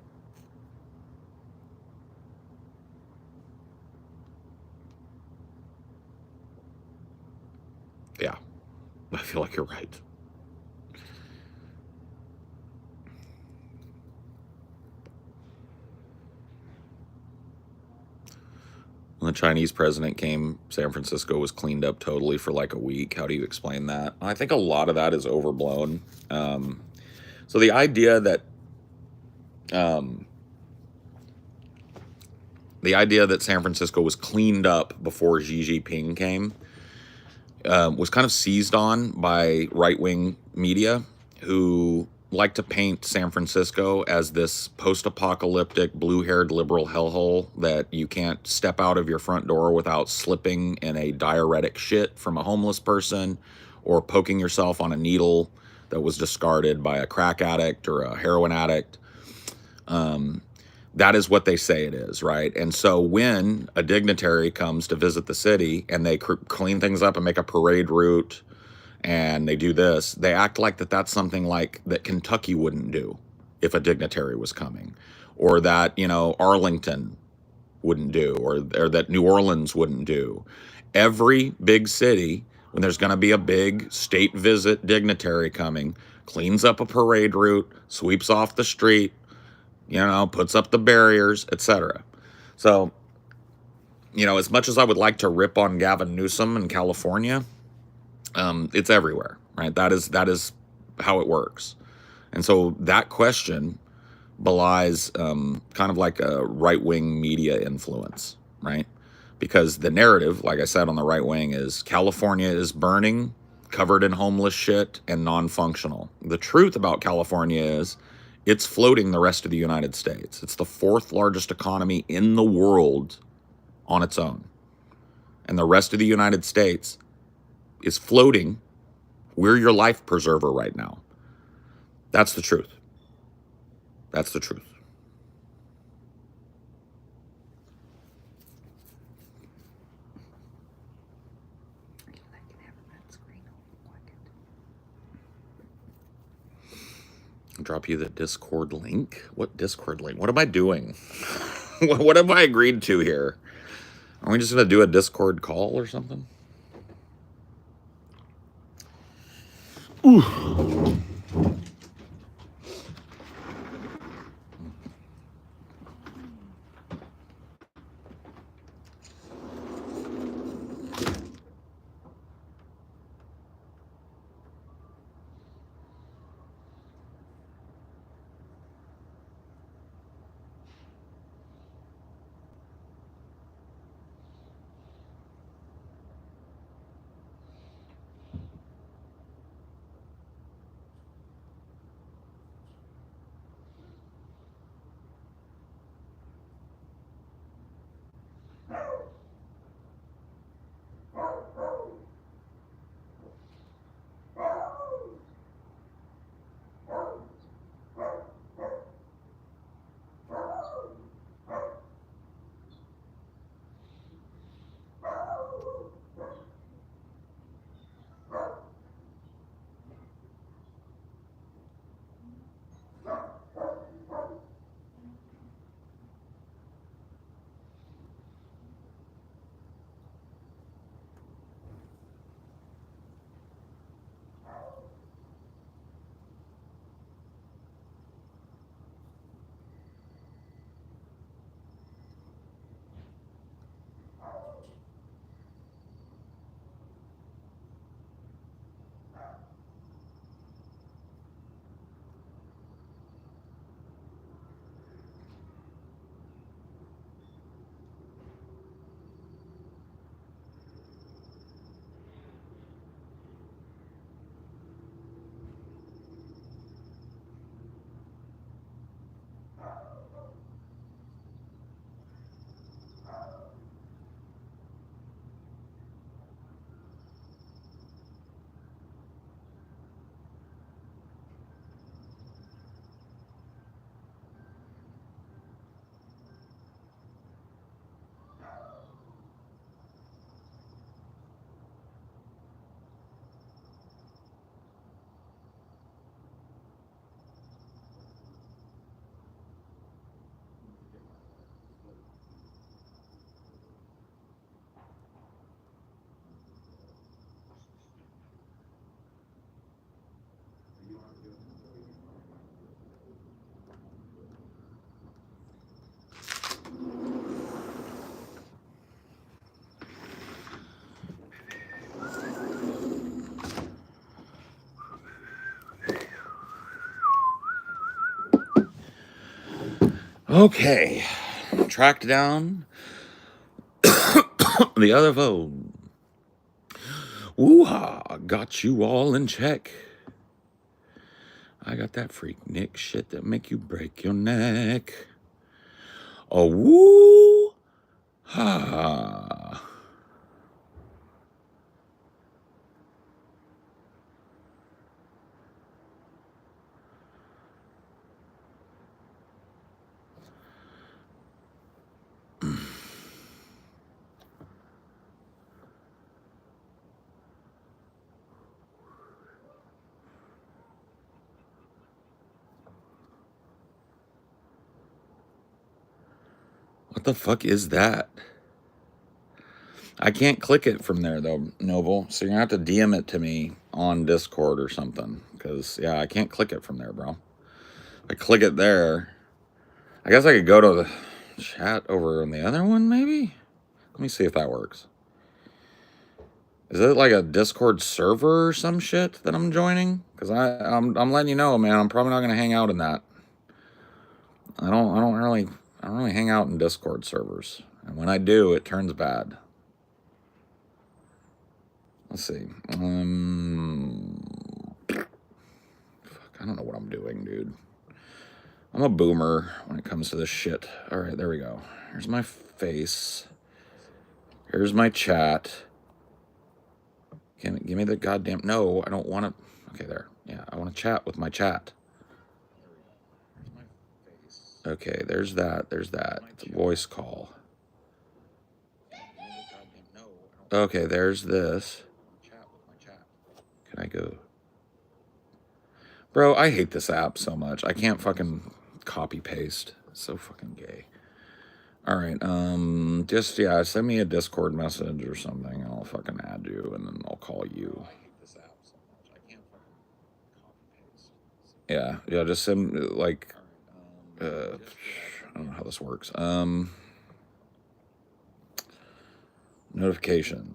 A: Yeah, I feel like you're right. When the Chinese president came, San Francisco was cleaned up totally for like a week. How do you explain that? I think a lot of that is overblown. So the idea that San Francisco was cleaned up before Xi Jinping came was kind of seized on by right-wing media who like to paint San Francisco as this post-apocalyptic, blue-haired liberal hellhole that you can't step out of your front door without slipping in a diuretic shit from a homeless person or poking yourself on a needle that was discarded by a crack addict or a heroin addict. That is what they say it is, right? And so when a dignitary comes to visit the city and they clean things up and make a parade route and they do this, they act like that's something like that Kentucky wouldn't do if a dignitary was coming, or that, Arlington wouldn't do, or that New Orleans wouldn't do. Every big city, when there's going to be a big state visit dignitary coming, cleans up a parade route, sweeps off the street, puts up the barriers, etc. So, as much as I would like to rip on Gavin Newsom in California, it's everywhere, right? That is how it works. And so that question belies kind of like a right-wing media influence, right? Because the narrative, like I said, on the right wing is California is burning, covered in homeless shit, and non-functional. The truth about California is it's floating the rest of the United States. It's the fourth largest economy in the world on its own. And the rest of the United States is floating. We're your life preserver right now. That's the truth. That's the truth. I'll drop you the Discord link. What Discord link? What am I doing? What have I agreed to here? Are we just going to do a Discord call or something? Ooh. Okay. Tracked down the other phone. Woo-ha! Got you all in check. I got that freak shit that make you break your neck. Oh, woo-ha! What the fuck is that? I can't click it from there, though, Noble. So you're going to have to DM it to me on Discord or something. Because, yeah, I can't click it from there, bro. If I click it there, I guess I could go to the chat over on the other one, maybe? Let me see if that works. Is it like a Discord server or some shit that I'm joining? Because I'm letting you know, man, I'm probably not going to hang out in that. I don't really hang out in Discord servers. And when I do, it turns bad. Let's see. Fuck, I don't know what I'm doing, dude. I'm a boomer when it comes to this shit. All right, there we go. Here's my face. Here's my chat. Give me the goddamn... No, I don't want to... Okay, there. Yeah, I want to chat with my chat. Okay, there's that. There's that. It's a voice call. Okay, there's this. Can I go? Bro, I hate this app so much. I can't fucking copy paste. It's so fucking gay. All right, just, yeah, send me a Discord message or something, and I'll fucking add you, and then I'll call you. Yeah, just send, like, I don't know how this works. Notifications.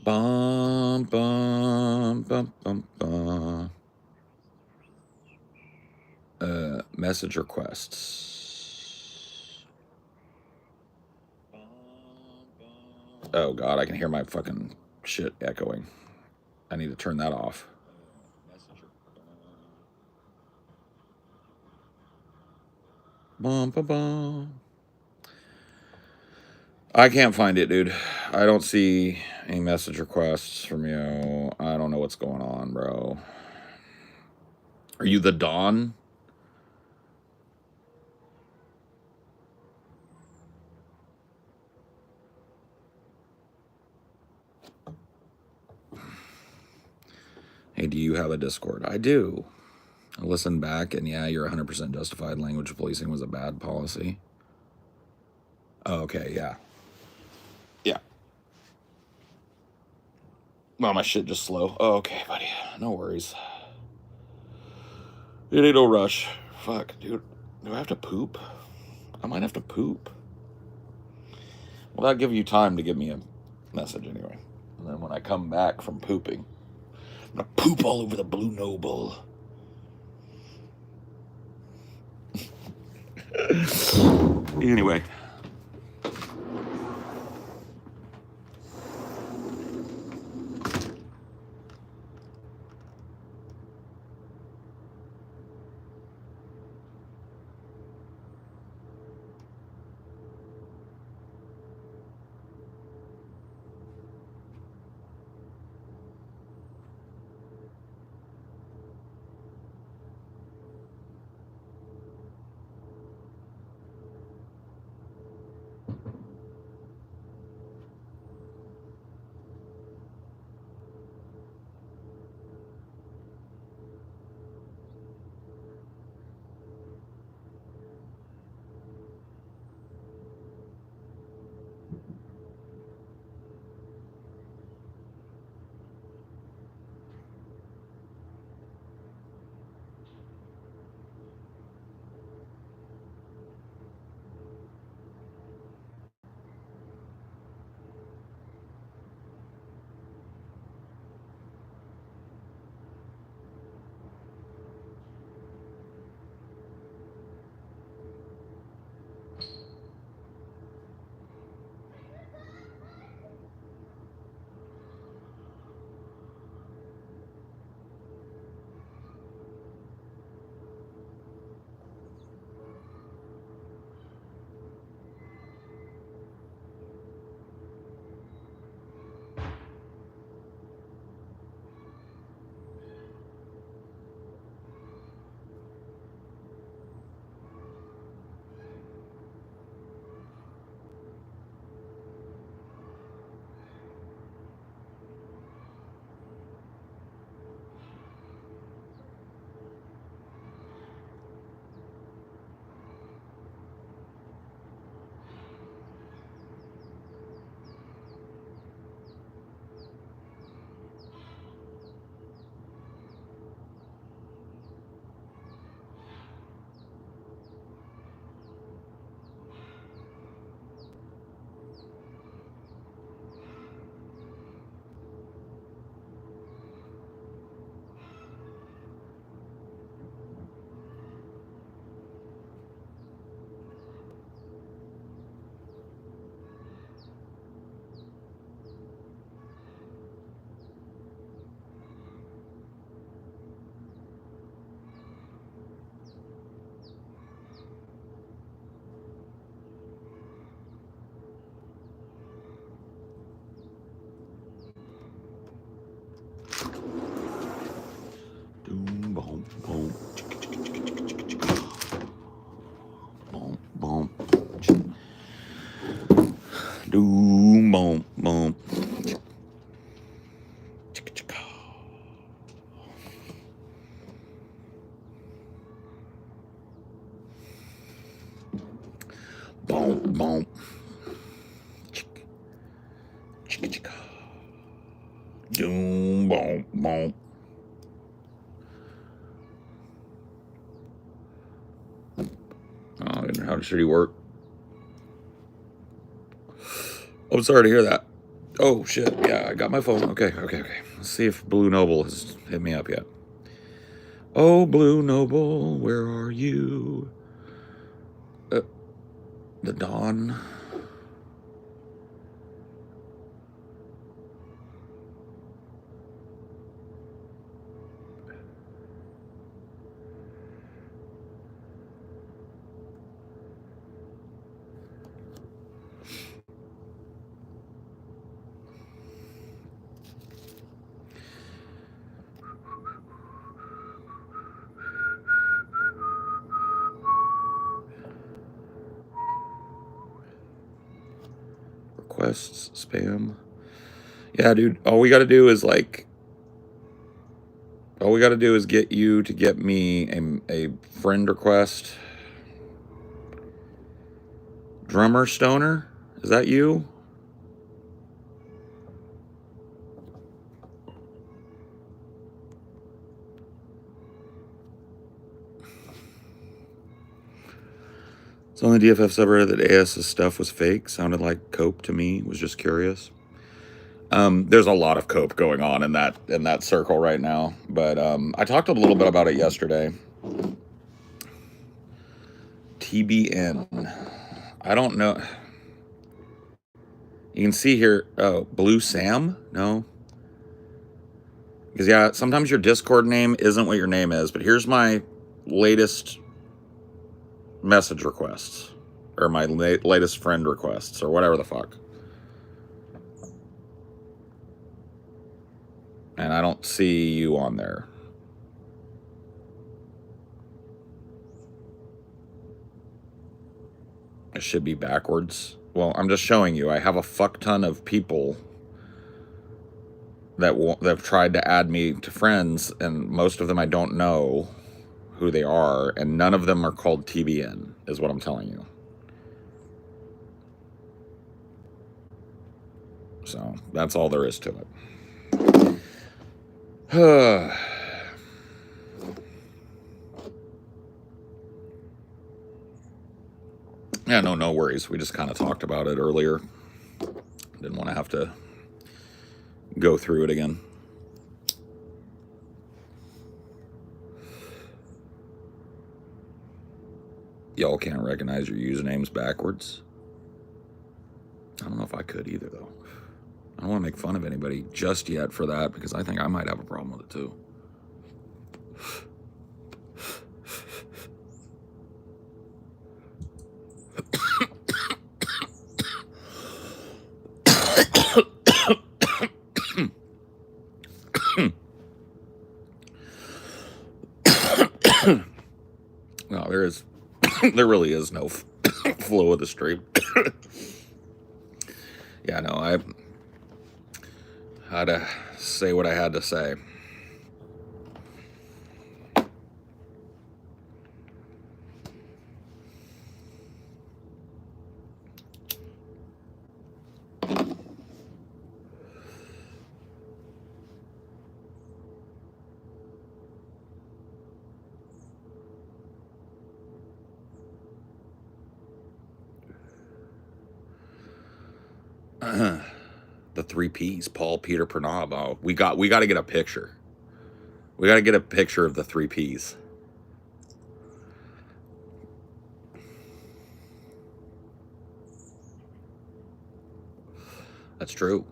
A: Bum, bum, bum, bum, bum. Message requests. Oh god, I can hear my fucking shit echoing. I need to turn that off. Bum, bum, bum. I can't find it, dude. I don't see any message requests from you. I don't know what's going on, bro. Are you the Dawn? Hey, do you have a Discord? I do. I listened back, and yeah, you're 100% justified. Language policing was a bad policy. Oh, okay, yeah. Yeah. Well, my shit just slow. Oh, okay, buddy. No worries. It ain't no rush. Fuck, dude. Do I have to poop? I might have to poop. Well, that'll give you time to give me a message anyway. And then when I come back from pooping, I'm gonna poop all over the Blue Noble. Anyway. Boom, boom. Chicka, chicka. Doom, boom, boom. Oh, how should he work? Oh, I'm sorry to hear that. Oh, shit. Yeah, I got my phone. Okay. Let's see if Blue Noble has hit me up yet. Oh, Blue Noble, where are you? The dawn. Requests, spam. Yeah, dude. All we got to do is get you to get me a friend request. Drummer Stoner? Is that you? It's only DFF subreddit that AS's stuff was fake. Sounded like cope to me. Was just curious. There's a lot of cope going on in that circle right now. But I talked a little bit about it yesterday. TBN. I don't know. You can see here, Blue Sam? No. Because, yeah, sometimes your Discord name isn't what your name is. But here's my latest message requests. Or my latest friend requests. Or whatever the fuck. And I don't see you on there. It should be backwards. Well, I'm just showing you. I have a fuck ton of people that have tried to add me to friends, and most of them I don't know who they are, and none of them are called TBN, is what I'm telling you. So, that's all there is to it. Yeah, no worries. We just kind of talked about it earlier. Didn't want to have to go through it again. Y'all can't recognize your usernames backwards. I don't know if I could either, though. I don't want to make fun of anybody just yet for that, because I think I might have a problem with it, too. No, there really is no flow of the stream. Yeah, no, I had to say what I had to say. The 3 Ps, Paul, Peter, Pranav. Oh, we got to get a picture. We got to get a picture of the 3 Ps. That's true.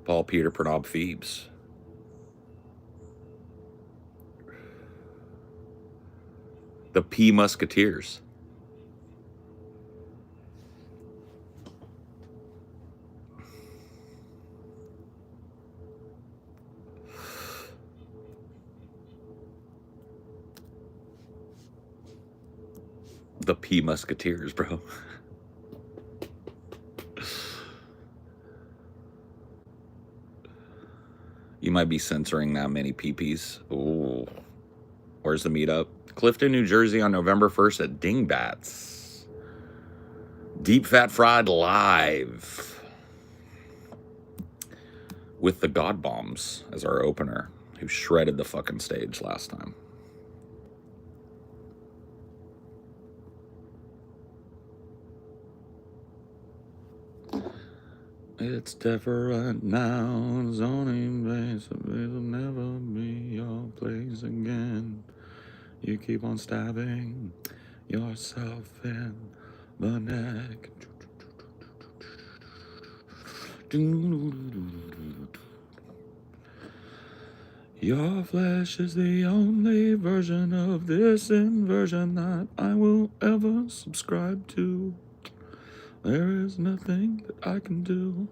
A: Paul, Peter, Pranav, Phoebes. The P Musketeers. The P Musketeers, bro. You might be censoring that many PPs. Ooh. Where's the meetup? Clifton, New Jersey on November 1st at Dingbats. Deep Fat Fried live with the God Bombs as our opener, who shredded the fucking stage last time. It's different now, zoning base, it'll never be your place again. You keep on stabbing yourself in the neck. Your flesh is the only version of this inversion that I will ever subscribe to. There is nothing that I can do.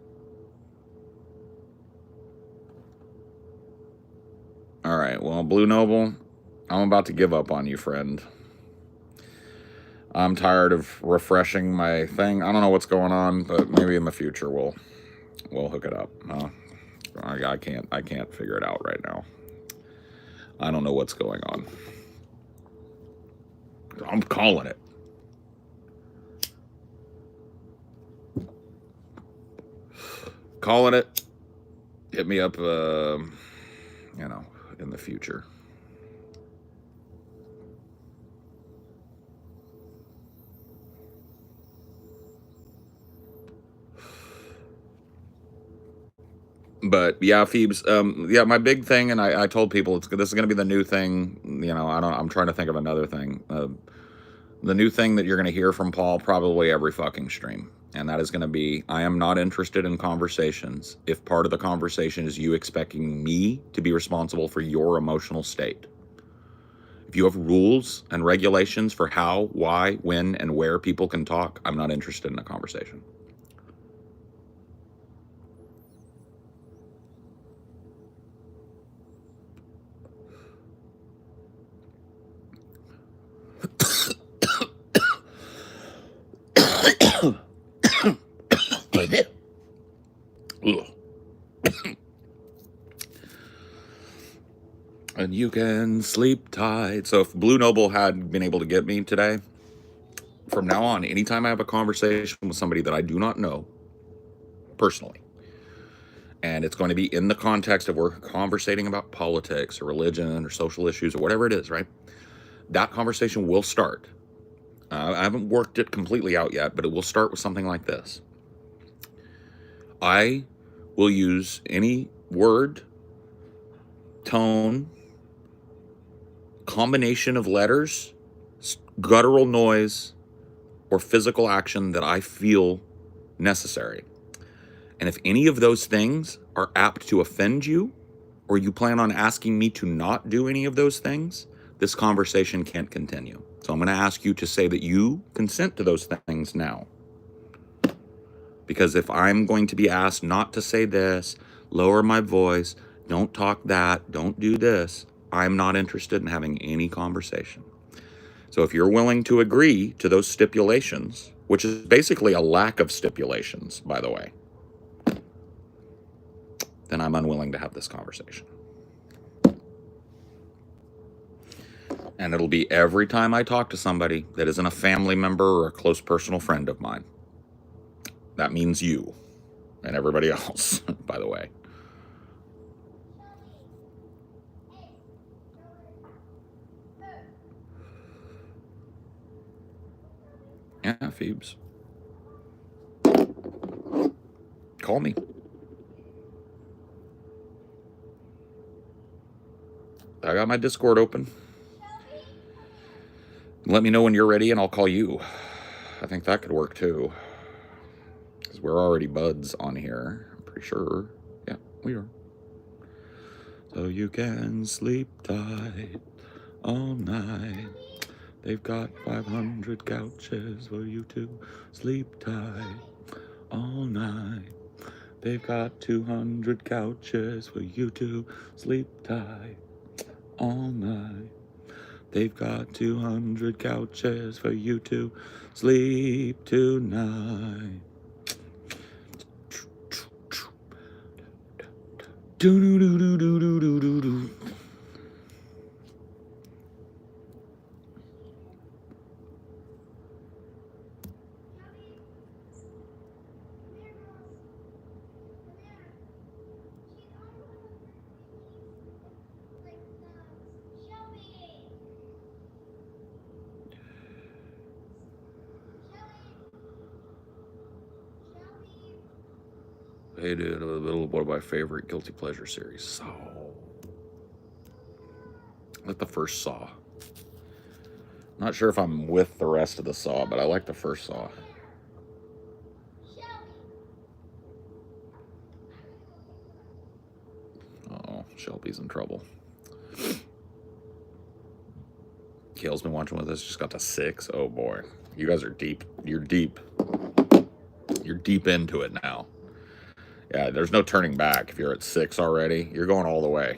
A: All right, well, Blue Noble, I'm about to give up on you, friend. I'm tired of refreshing my thing. I don't know what's going on, but maybe in the future we'll hook it up. I can't figure it out right now. I don't know what's going on. I'm calling it. Calling it. Hit me up, in the future. But yeah, Phoebes, my big thing, and I told people this is going to be the new thing. I'm trying to think of another thing. The new thing that you're going to hear from Paul probably every fucking stream. And that is going to be, I am not interested in conversations if part of the conversation is you expecting me to be responsible for your emotional state. If you have rules and regulations for how, why, when, and where people can talk, I'm not interested in a conversation. And you can sleep tight. So if Blue Noble had been able to get me today, from now on, anytime I have a conversation with somebody that I do not know personally, and it's going to be in the context of we're conversating about politics or religion or social issues or whatever it is, right? That conversation will start. I haven't worked it completely out yet, but it will start with something like this. I will use any word, tone, combination of letters, guttural noise, or physical action that I feel necessary. And if any of those things are apt to offend you, or you plan on asking me to not do any of those things, this conversation can't continue. So I'm going to ask you to say that you consent to those things now. Because if I'm going to be asked not to say this, lower my voice, don't talk that, don't do this, I'm not interested in having any conversation. So if you're willing to agree to those stipulations, which is basically a lack of stipulations, by the way, then I'm unwilling to have this conversation. And it'll be every time I talk to somebody that isn't a family member or a close personal friend of mine. That means you and everybody else, by the way. Yeah, Phoebes. Call me. I got my Discord open. Let me know when you're ready and I'll call you. I think that could work too. Because we're already buds on here. I'm pretty sure. Yeah, we are. So you can sleep tight all night. They've got 500 couches for you to sleep tight all night. They've got 200 couches for you to sleep tight all night. They've got 200 couches for you to sleep tonight. Do-do-do-do-do-do-do-do. Hey, dude, one of my favorite guilty pleasure series. Saw. Like the first Saw. Not sure if I'm with the rest of the Saw, but I like the first Saw. Uh-oh, Shelby's in trouble. Kale's been watching with us. Just got to 6. Oh boy, you guys are deep. You're deep. You're deep into it now. Yeah, there's no turning back. If you're at 6 already, you're going all the way.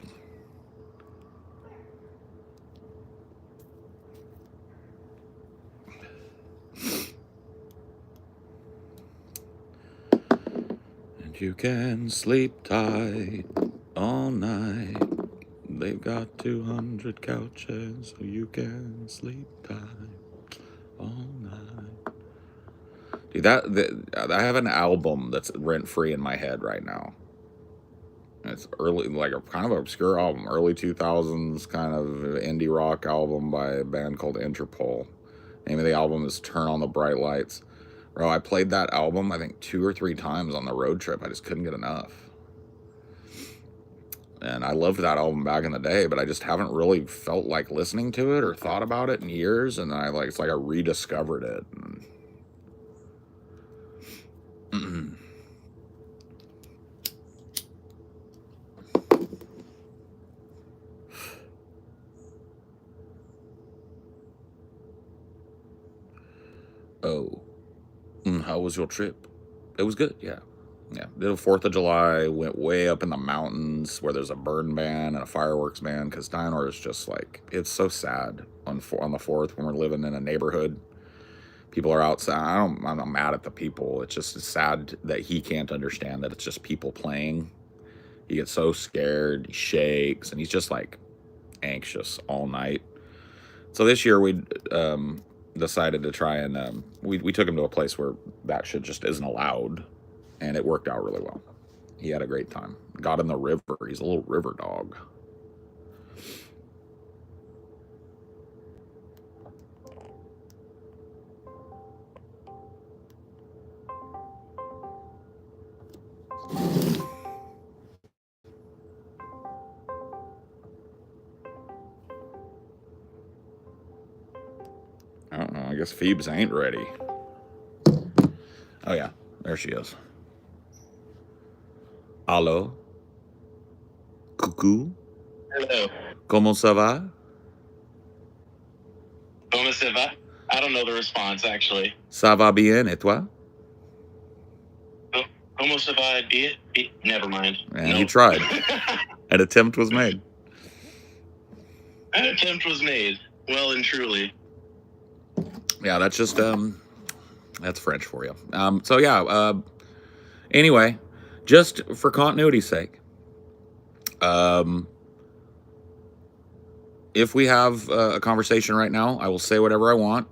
A: And you can sleep tight all night. They've got 200 couches, so you can sleep tight all night. Dude, I have an album that's rent free in my head right now. It's early, like a kind of obscure album, early 2000s kind of indie rock album by a band called Interpol. Name of the album is Turn on the Bright Lights. Bro, I played that album I think 2 or 3 times on the road trip. I just couldn't get enough. And I loved that album back in the day, but I just haven't really felt like listening to it or thought about it in years. And it's like I rediscovered it. Oh, how was your trip? It was good, yeah. Yeah, did a 4th of July, went way up in the mountains where there's a burn ban and a fireworks ban, because Dynor is just like, it's so sad on the 4th when we're living in a neighborhood. People are outside. I'm not mad at the people. It's just sad that he can't understand that it's just people playing. He gets so scared, he shakes, and he's just like anxious all night. So this year we decided to try and we took him to a place where that shit just isn't allowed, and it worked out really well. He had a great time. Got in the river. He's a little river dog. I don't know. I guess Phoebes ain't ready. Oh, yeah. There she is. Allo? Coucou?
C: Hello.
A: Comment ça va?
C: Comment ça va? I don't know the response, actually.
A: Ça va bien, et toi?
C: Comment ça va? Never mind.
A: And you tried. An attempt was made.
C: An attempt was made. Well and truly.
A: Yeah, that's just, that's French for you. So, yeah, anyway, just for continuity's sake, if we have a conversation right now, I will say whatever I want.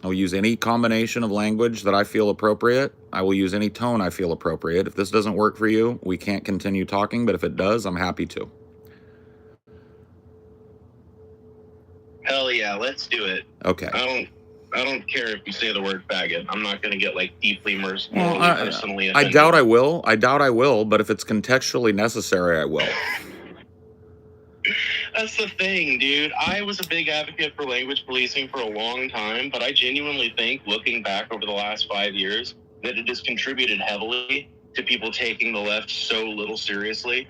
A: I will use any combination of language that I feel appropriate. I will use any tone I feel appropriate. If this doesn't work for you, we can't continue talking, but if it does, I'm happy to.
C: Hell yeah, let's do it.
A: Okay.
C: I don't care if you say the word faggot. I'm not going to get like deeply immersed.
A: Well,
C: personally
A: I doubt I will. I doubt I will, but if it's contextually necessary, I will.
C: That's the thing, dude. I was a big advocate for language policing for a long time, but I genuinely think, looking back over the last 5 years, that it has contributed heavily to people taking the left so little seriously.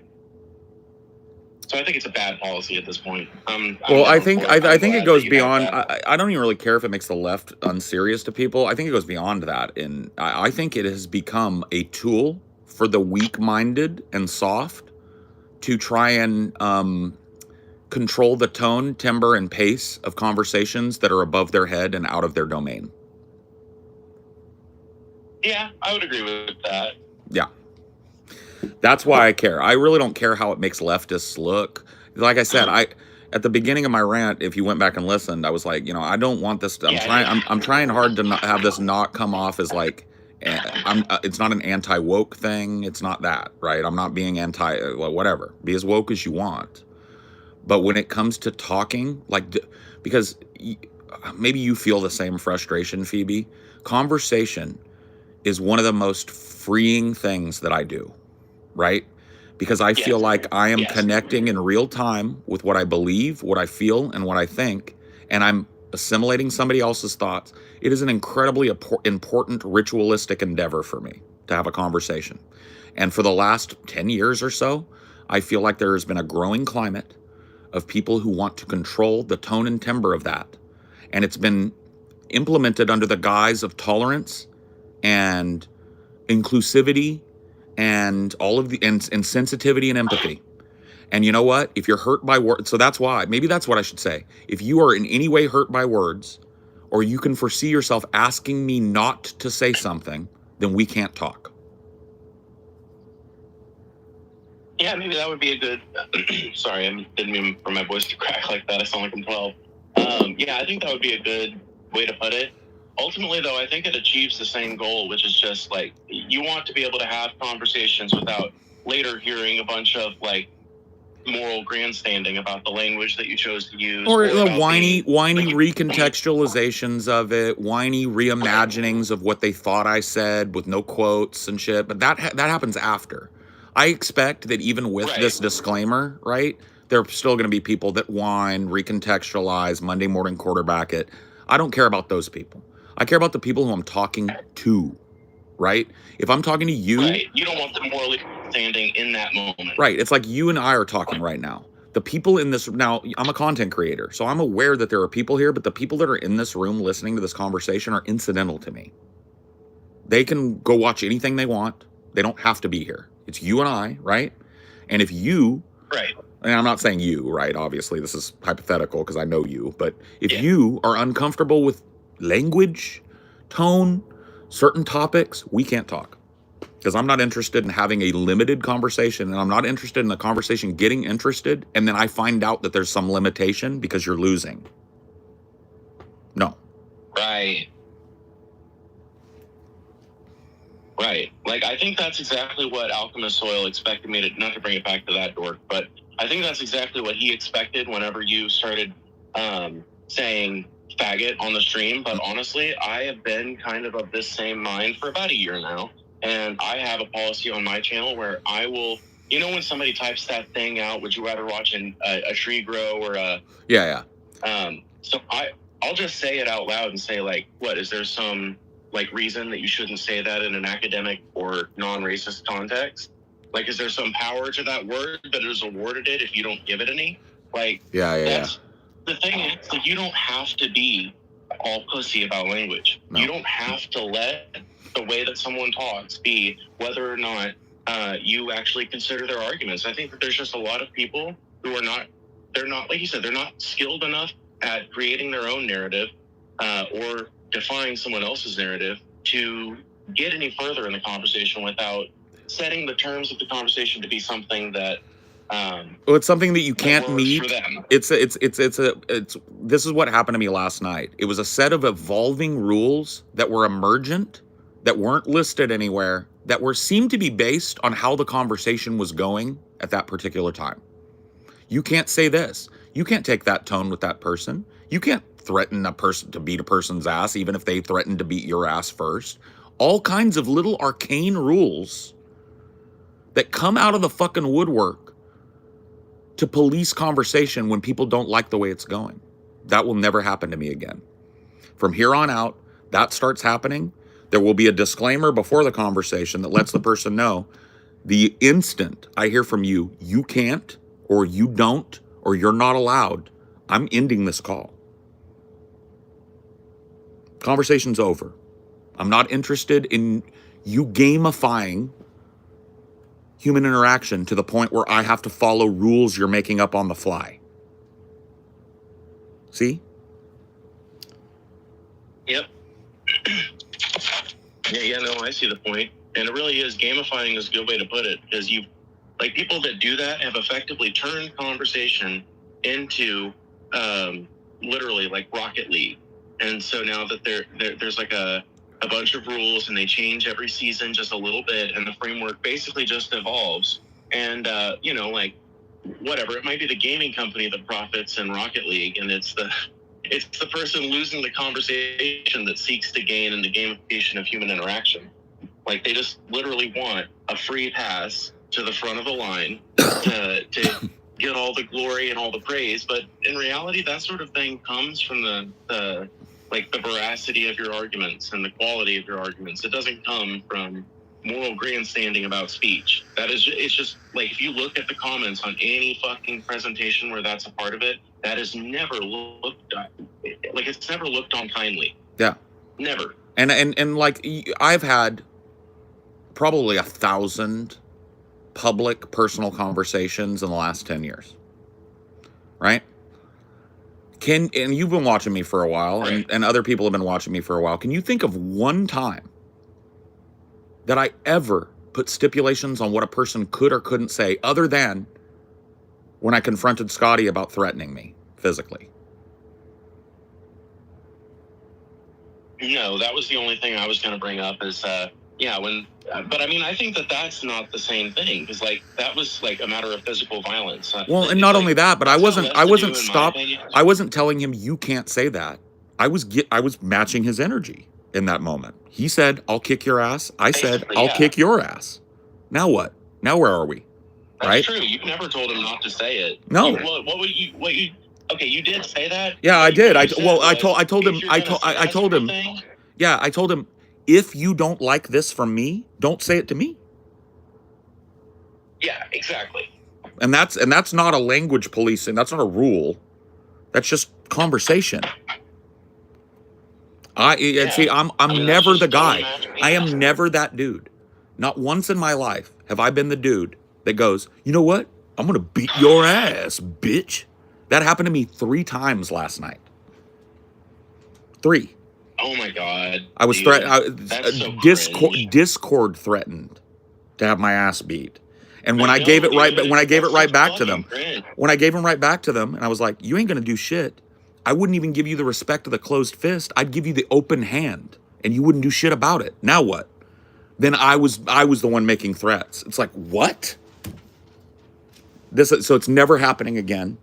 C: So I think it's a bad policy at this point.
A: I think it goes beyond. I don't even really care if it makes the left unserious to people. I think it goes beyond that. And I think it has become a tool for the weak-minded and soft to try and control the tone, timbre, and pace of conversations that are above their head and out of their domain.
C: Yeah, I would agree with that.
A: Yeah. That's why I care. I really don't care how it makes leftists look. Like I said, at the beginning of my rant, if you went back and listened, I was like, I don't want this. I'm trying hard to not have this not come off as like, it's not an anti-woke thing. It's not that, right? I'm not being whatever. Be as woke as you want. But when it comes to talking, because maybe you feel the same frustration, Phoebe, conversation is one of the most freeing things that I do. right? Because I feel
C: Yes.
A: like I am
C: Yes.
A: connecting in real time with what I believe, what I feel, and what I think, and I'm assimilating somebody else's thoughts. It is an incredibly important ritualistic endeavor for me to have a conversation. And for the last 10 years or so, I feel like there has been a growing climate of people who want to control the tone and timbre of that. And it's been implemented under the guise of tolerance and inclusivity and all of the and sensitivity and empathy. And you know what? If you're hurt by words, so that's why, maybe that's what I should say. If you are in any way hurt by words, or you can foresee yourself asking me not to say something, then we can't talk.
C: Yeah, maybe that would be a good. Sorry, I didn't mean for my voice to crack like that. I sound like I'm 12. Yeah, I think that would be a good way to put it. Ultimately, though, I think it achieves the same goal, which is just like you want to be able to have conversations without later hearing a bunch of like moral grandstanding about the language that you chose to use,
A: Or the
C: about
A: whiny
C: being,
A: recontextualizations of it, whiny reimaginings of what they thought I said with no quotes and shit. But that happens after. I expect that even with
C: Right.
A: this disclaimer, right, there are still going to be people that whine, recontextualize, Monday morning quarterback it. I don't care about those people. I care about the people who I'm talking to, right? If I'm talking to you,
C: right. You don't want them morally standing in that moment.
A: right? It's like you and I are talking right now. The people in this, now I'm a content creator, so I'm aware that there are people here, but the people that are in this room listening to this conversation are incidental to me. They can go watch anything they want. They don't have to be here. It's you and I, right? And if you,
C: Right.
A: and I'm not saying you, right? Obviously, this is hypothetical because I know you, but if
C: Yeah.
A: you are uncomfortable with language, tone, certain topics, we can't talk. Because I'm not interested in having a limited conversation, and I'm not interested in the conversation getting interested, and then I find out that there's some limitation because you're losing. No.
C: Right. Right. Like, I think that's exactly what Alchemist Soil expected me to, not to bring it back to that dork, but I think that's exactly what he expected whenever you started saying faggot on the stream. But honestly, I have been kind of this same mind for about a year now. And I have a policy on my channel where I will, you know, when somebody types that thing out, would you rather watch a tree grow or a...
A: Yeah.
C: So I'll just say it out loud and say, like, what, is there some like reason that you shouldn't say that in an academic or non-racist context? Like, is there some power to that word that is awarded it if you don't give it any? Like, that's the thing is that you don't have to be all pussy about language. No. You don't have to let the way that someone talks be whether or not you actually consider their arguments. I think that there's just a lot of people who are not, they're not, like you said, they're not skilled enough at creating their own narrative or defying someone else's narrative to get any further in the conversation without setting the terms of the conversation to be something that
A: well, it's something that you can't meet.
C: For them.
A: It's this is what happened to me last night. It was a set of evolving rules that were emergent, that weren't listed anywhere, that seemed to be based on how the conversation was going at that particular time. You can't say this. You can't take that tone with that person. You can't threaten a person to beat a person's ass, even if they threaten to beat your ass first. All kinds of little arcane rules that come out of the fucking woodwork to police conversation when people don't like the way it's going. That will never happen to me again. From here on out, that starts happening. There will be a disclaimer before the conversation that lets the person know the instant I hear from you, you can't, or you don't, or you're not allowed, I'm ending this call. Conversation's over. I'm not interested in you gamifying human interaction to the point where I have to follow rules you're making up on the fly. See?
C: Yep. Yeah, no, I see the point. And it really is, gamifying is a good way to put it, because you, like, people that do that have effectively turned conversation into literally like Rocket League. And so now that there's like a bunch of rules and they change every season just a little bit, and the framework basically just evolves. And, you know, like, whatever, it might be the gaming company that profits in Rocket League, and it's the person losing the conversation that seeks to gain in the gamification of human interaction. Like, they just literally want a free pass to the front of the line to get all the glory and all the praise. But in reality, that sort of thing comes from the veracity of your arguments and the quality of your arguments. It doesn't come from moral grandstanding about speech. It's just like, if you look at the comments on any fucking presentation where that's a part of it, that is never looked at. Like, it's never looked on kindly.
A: Yeah.
C: Never.
A: And like, I've had probably 1,000 public personal conversations in the last 10 years. Right? And you've been watching me for a while,
C: right.
A: and other people have been watching me for a while. Can you think of one time that I ever put stipulations on what a person could or couldn't say, other than when I confronted Scotty about threatening me physically?
C: No, that was the only thing I was going to bring up is, but I mean, I think that that's not the same thing, because like, that was like a matter of physical violence.
A: Well, and not only that, but I wasn't telling him you can't say that. I was matching his energy in that moment. He said, "I'll kick your ass." I said, "I'll kick your ass." Now what? Now where are we?
C: That's
A: right?
C: True. You never told him not to say it.
A: No.
C: Okay, you did say that?
A: Yeah, I did. I told him, yeah, I told him, if you don't like this from me, don't say it to me.
C: Yeah, exactly.
A: And that's not a language policing. That's not a rule. That's just conversation. See, I'm never the guy. I am never that dude. Not once in my life have I been the dude that goes, you know what? I'm going to beat your ass, bitch. That happened to me 3 times last night. 3.
C: Oh my God.
A: I was threatened. Discord threatened to have my ass beat. And when I gave it right back to them, and I was like, you ain't going to do shit. I wouldn't even give you the respect of the closed fist. I'd give you the open hand, and you wouldn't do shit about it. Now what? Then I was the one making threats. It's like, what? So it's never happening again.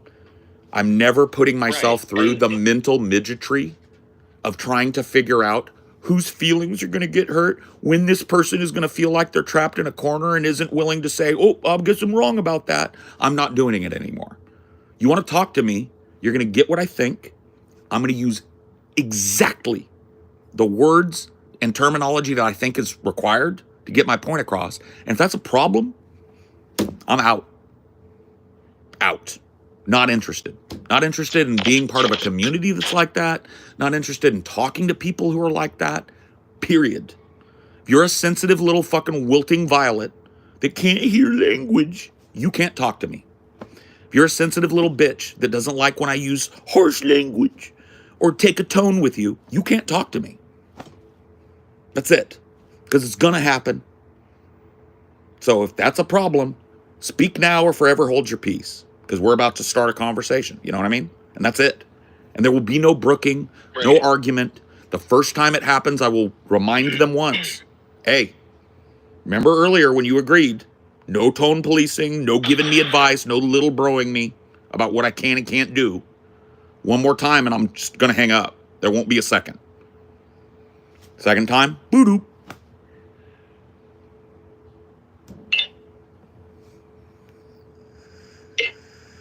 A: I'm never putting myself through the mental midgetry of trying to figure out whose feelings are going to get hurt, when this person is going to feel like they're trapped in a corner and isn't willing to say, oh, I guess I'm wrong about that. I'm not doing it anymore. You want to talk to me, you're going to get what I think. I'm going to use exactly the words and terminology that I think is required to get my point across. And if that's a problem, I'm out. Out. Not interested. Not interested in being part of a community that's like that. Not interested in talking to people who are like that. Period. If you're a sensitive little fucking wilting violet that can't hear language, you can't talk to me. If you're a sensitive little bitch that doesn't like when I use harsh language or take a tone with you, you can't talk to me. That's it. Because it's gonna happen. So if that's a problem, speak now or forever hold your peace. Because we're about to start a conversation. You know what I mean? And that's it. And there will be no brooking, no argument. The first time it happens, I will remind them once. Hey, remember earlier when you agreed, no tone policing, no giving me advice, no little broing me about what I can and can't do. One more time and I'm just going to hang up. There won't be a second. Second time, boo-doo.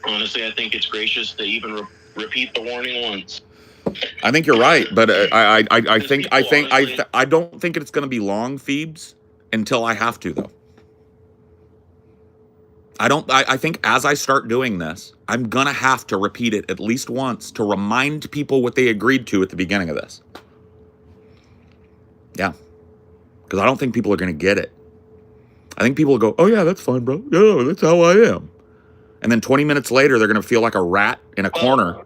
C: Honestly, I think it's gracious to even repeat the warning once.
A: I think you're right, but I don't think it's going to be long, Phoebes, until I have to, though. I think as I start doing this, I'm going to have to repeat it at least once to remind people what they agreed to at the beginning of this. Yeah. Because I don't think people are going to get it. I think people will go, oh yeah, that's fine, bro. Yeah, that's how I am. And then 20 minutes later, they're going to feel like a rat in a corner.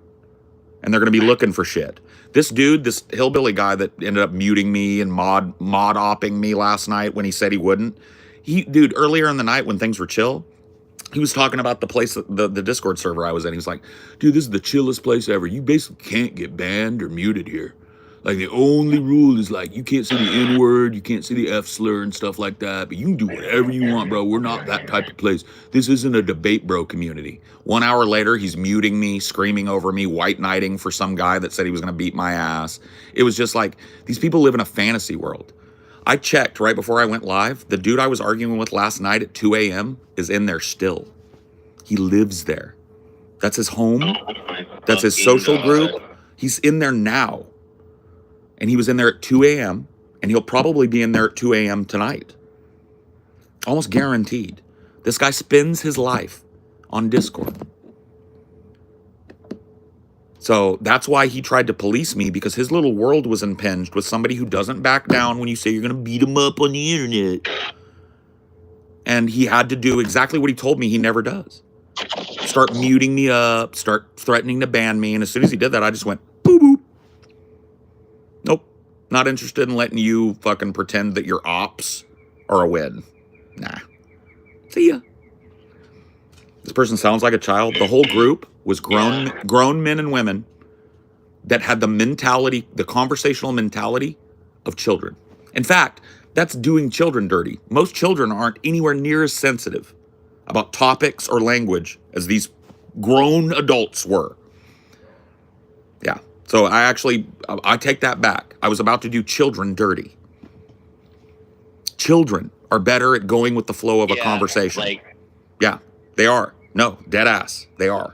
A: And they're going to be looking for shit. This dude, this hillbilly guy that ended up muting me and mod-opping me last night when he said he wouldn't. Dude, earlier in the night when things were chill, he was talking about the place, the Discord server I was in. He was like, dude, this is the chillest place ever. You basically can't get banned or muted here. Like, the only rule is, like, you can't say the N-word, you can't say the F-slur and stuff like that, but you can do whatever you want, bro. We're not that type of place. This isn't a debate bro community. 1 hour later, he's muting me, screaming over me, white knighting for some guy that said he was going to beat my ass. It was just like, these people live in a fantasy world. I checked right before I went live. The dude I was arguing with last night at 2 a.m. is in there still. He lives there. That's his home.
C: Oh my
A: That's his
C: fucking
A: social group.
C: God.
A: He's in there now. And he was in there at 2 a.m. And he'll probably be in there at 2 a.m. tonight. Almost guaranteed. This guy spends his life on Discord. So that's why he tried to police me, because his little world was impinged with somebody who doesn't back down when you say you're going to beat him up on the internet. And he had to do exactly what he told me he never does. Start muting me up, start threatening to ban me. And as soon as he did that, I just went, boop, boop. Nope. Not interested in letting you fucking pretend that your ops are a win. Nah. See ya. This person sounds like a child. The whole group was grown men and women that had the mentality, the conversational mentality of children. In fact, that's doing children dirty. Most children aren't anywhere near as sensitive about topics or language as these grown adults were. Yeah. So I take that back. I was about to do children dirty. Children are better at going with the flow of a conversation. Yeah, they are. No, dead ass. They are.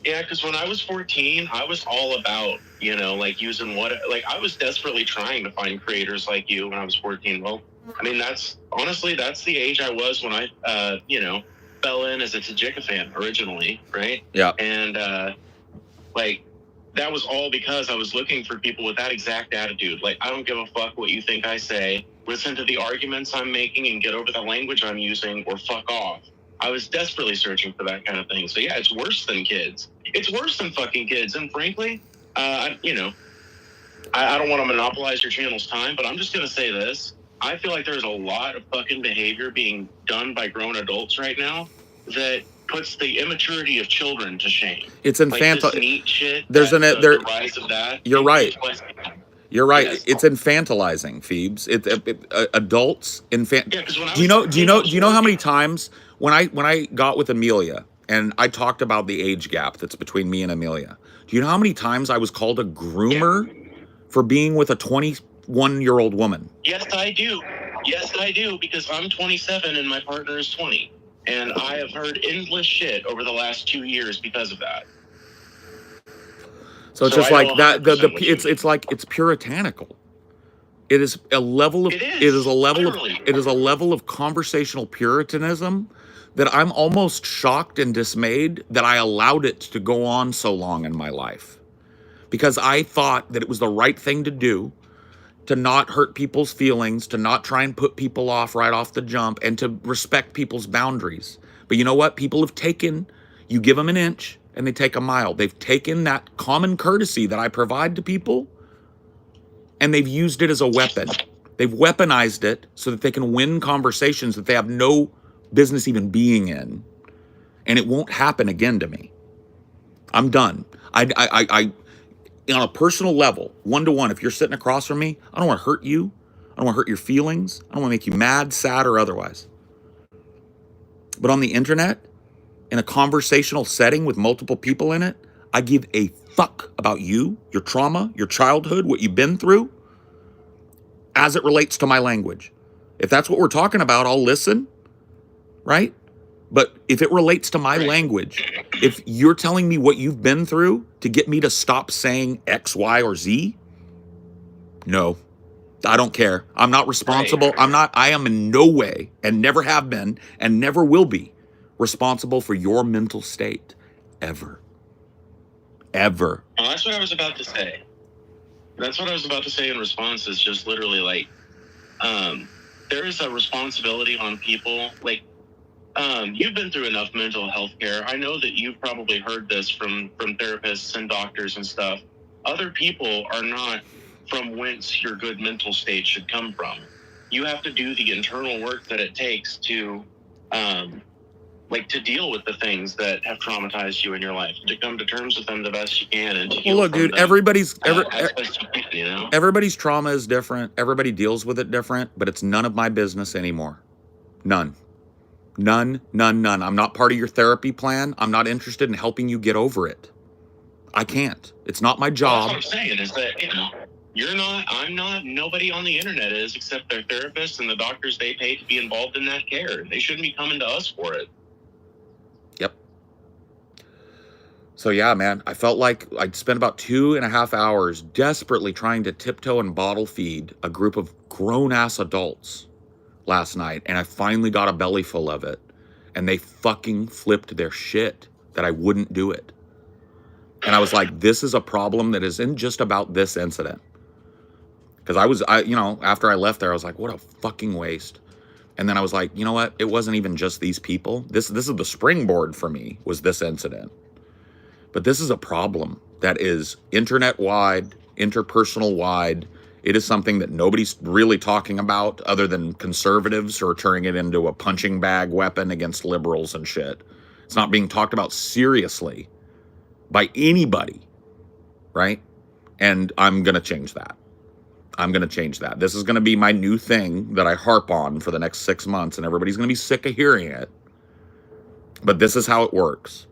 C: Yeah, because when I was 14, I was all about, using I was desperately trying to find creators like you when I was 14. Well, I mean, that's the age I was when I, fell in as a Tajika fan originally, right?
A: Yeah.
C: And, that was all because I was looking for people with that exact attitude. Like, I don't give a fuck what you think I say. Listen to the arguments I'm making and get over the language I'm using, or fuck off. I was desperately searching for that kind of thing. So yeah, it's worse than kids. It's worse than fucking kids. And frankly, I don't want to monopolize your channel's time, but I'm just going to say this. I feel like there's a lot of fucking behavior being done by grown adults right now that puts the immaturity of children to shame.
A: It's infantile.
C: Like this neat shit.
A: The
C: rise of that.
A: You're right. You're right.
C: Yes.
A: It's infantilizing, Phoebes. Adults
C: Yeah, 'cause when I
A: Do you
C: was
A: know how many times when I got with Amelia and I talked about the age gap that's between me and Amelia? Do you know how many times I was called a groomer for being with a 21-year-old woman?
C: Yes, I do. Yes, I do, because I'm 27 and my partner is 20. And I have heard endless shit over the last 2 years because of that.
A: So it's just like that. It's puritanical. It is a level of a level of conversational puritanism that I'm almost shocked and dismayed that I allowed it to go on so long in my life, because I thought that it was the right thing to do, to not hurt people's feelings, to not try and put people off right off the jump, and to respect people's boundaries. But you know what? People have taken, you give them an inch and they take a mile. They've taken that common courtesy that I provide to people and they've used it as a weapon. They've weaponized it so that they can win conversations that they have no business even being in. And it won't happen again to me. I'm done. I on a personal level, one-to-one, if you're sitting across from me, I don't want to hurt you. I don't want to hurt your feelings. I don't want to make you mad, sad, or otherwise. But on the internet, in a conversational setting with multiple people in it, I give a fuck about you, your trauma, your childhood, what you've been through, as it relates to my language. If that's what we're talking about, I'll listen, right? But if it relates to my language, if you're telling me what you've been through to get me to stop saying X, Y, or Z, no, I don't care. I'm not responsible. I am in no way, and never have been, and never will be, responsible for your mental state. Ever. Ever.
C: Well, that's what I was about to say. That's what I was about to say in response, is just literally like, there is a responsibility on people. Like, you've been through enough mental health care. I know that you've probably heard this from therapists and doctors and stuff. Other people are not from whence your good mental state should come from. You have to do the internal work that it takes to deal with the things that have traumatized you in your life, to come to terms with them the best you can, and to heal
A: look,
C: from
A: dude,
C: them,
A: everybody's trauma is different. Everybody deals with it different, but it's none of my business anymore. None. I'm not part of your therapy plan. I'm not interested in helping you get over it. I can't. It's not my job.
C: Well, that's what I'm saying, is that, You're not, I'm not, nobody on the internet is except their therapists and the doctors they pay to be involved in that care. They shouldn't be coming to us for it.
A: Yep. So yeah, man, I felt like I'd spent about 2.5 hours desperately trying to tiptoe and bottle feed a group of grown-ass adults last night, and I finally got a belly full of it, and they fucking flipped their shit that I wouldn't do it. And I was like, this is a problem that isn't just about this incident. Because you know, after I left there, I was like, what a fucking waste. And then I was like, you know what? It wasn't even just these people. This is the springboard for me, was this incident. But this is a problem that is internet-wide, interpersonal-wide. It is something that nobody's really talking about other than conservatives who are turning it into a punching bag weapon against liberals and shit. It's not being talked about seriously by anybody, right? And I'm going to change that. I'm going to change that. This is going to be my new thing that I harp on for the next 6 months, and everybody's going to be sick of hearing it. But this is how it works,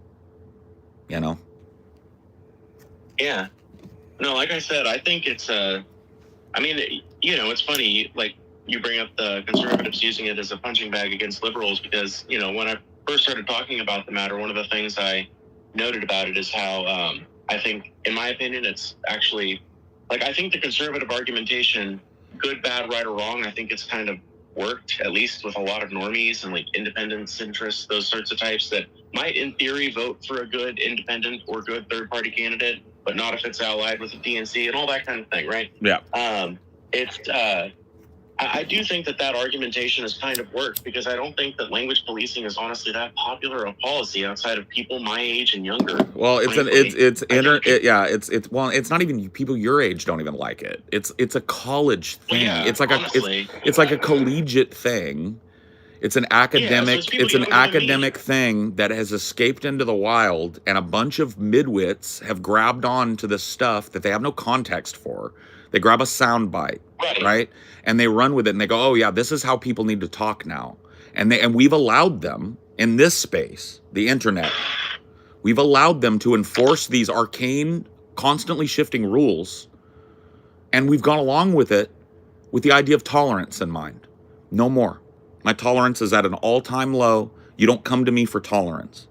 A: you know?
C: Yeah. No, like I said, I think it's I mean, you know, it's funny, like, you bring up the conservatives using it as a punching bag against liberals because, you know, when I first started talking about the matter, one of the things I noted about it is how I think, in my opinion, it's actually, like, I think the conservative argumentation, good, bad, right, or wrong, I think it's kind of worked, at least with a lot of normies and, like, independence interests, those sorts of types that might, in theory, vote for a good independent or good third-party candidate, but not if it's allied with the DNC and all that kind of thing, right?
A: Yeah.
C: I do think that argumentation has kind of worked because I don't think that language policing is honestly that popular a policy outside of people my age and younger.
A: Well, it's not even people your age don't even like it. It's a college thing.
C: Well, yeah,
A: it's like
C: honestly,
A: it's like a collegiate thing. It's an academic thing that has escaped into the wild, and a bunch of midwits have grabbed on to this stuff that they have no context for. They grab a soundbite, right? And they run with it and they go, oh yeah, this is how people need to talk now. And we've allowed them in this space, the internet, we've allowed them to enforce these arcane, constantly shifting rules. And we've gone along with it with the idea of tolerance in mind. No more. My tolerance is at an all-time low. You don't come to me for tolerance.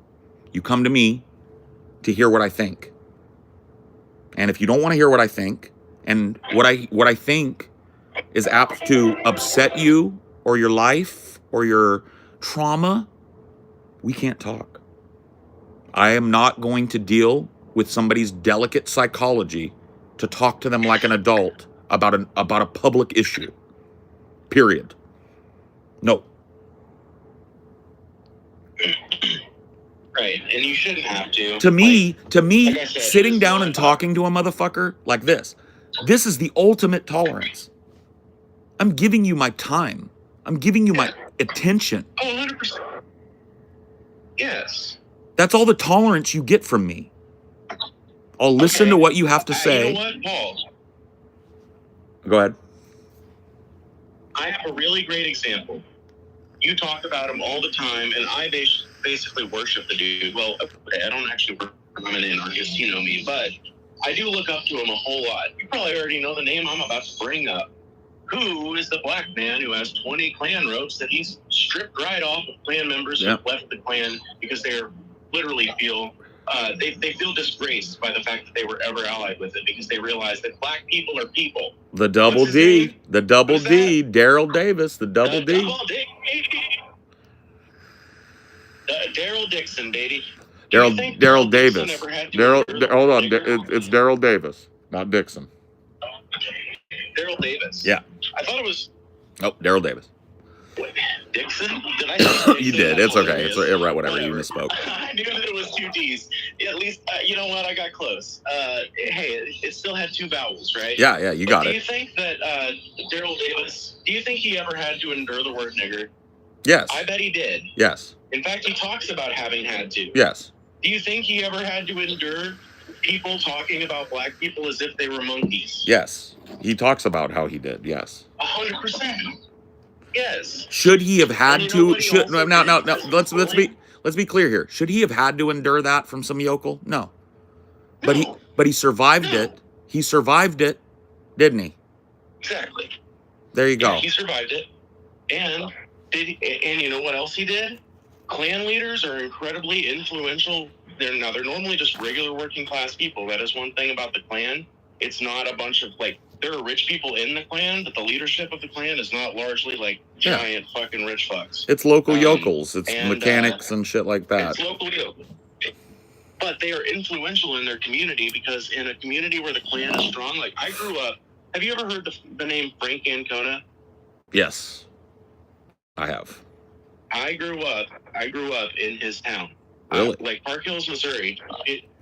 A: You come to me to hear what I think. And if you don't want to hear what I think, and what I think is apt to upset you or your life or your trauma, we can't talk. I am not going to deal with somebody's delicate psychology to talk to them like an adult about a public issue. Period. No.
C: Right, and you shouldn't have to.
A: To me,
C: like I said,
A: sitting down and talking to a motherfucker like this is the ultimate tolerance. I'm giving you my time. I'm giving you my attention.
C: Oh, 100%. Yes.
A: That's all the tolerance you get from me. I'll listen to what you have to say.
C: You know what, Paul?
A: Go ahead.
C: I have a really great example. You talk about him all the time, and I basically worship the dude. Well, okay, I don't actually worship him in anarchist, you know me, but I do look up to him a whole lot. You probably already know the name I'm about to bring up. Who is the black man who has 20 Klan ropes that he's stripped right off of Klan members who have left the Klan because they literally feel they feel disgraced by the fact that they were ever allied with it because they realize that black people are people.
A: The double D, Daryl Davis, the double D.
C: Daryl Dixon, baby.
A: Daryl Davis. Hold on, it's Daryl Davis, not Dixon.
C: Daryl Davis.
A: Yeah.
C: I thought it was.
A: Oh, Daryl Davis.
C: Wait, Dixon? Did I say Dixon?
A: You did. It's okay. It's right. Whatever. You misspoke.
C: I knew that it was 2 D's. Yeah, at least, you know what? I got close. Hey, it still had 2 vowels, right?
A: Yeah. You got it.
C: Do you think that Daryl Davis? Do you think he ever had to endure the word nigger?
A: Yes.
C: I bet he did.
A: Yes.
C: In fact, he talks about having had to.
A: Yes.
C: Do you think he ever had to endure people talking about black people as if they were monkeys?
A: Yes. He talks about how he did. Yes.
C: 100%. Yes.
A: Should he have had to? Now. Let's be clear here. Should he have had to endure that from some yokel? No. But he survived it. He survived it, didn't he?
C: Exactly.
A: There you
C: Yeah,
A: go.
C: he survived it. And and you know what else he did? Clan leaders are incredibly influential. They're normally just regular working class people. That is one thing about the clan. It's not a bunch of like, there are rich people in the clan, but the leadership of the clan is not largely like giant fucking rich fucks.
A: It's local yokels. It's
C: and,
A: mechanics and shit like that.
C: It's local yokels. But they are influential in their community because in a community where the clan is strong, like I grew up. Have you ever heard the name Frank Ancona?
A: Yes, I have.
C: I grew up in his town.
A: Really?
C: Like Park Hills, Missouri.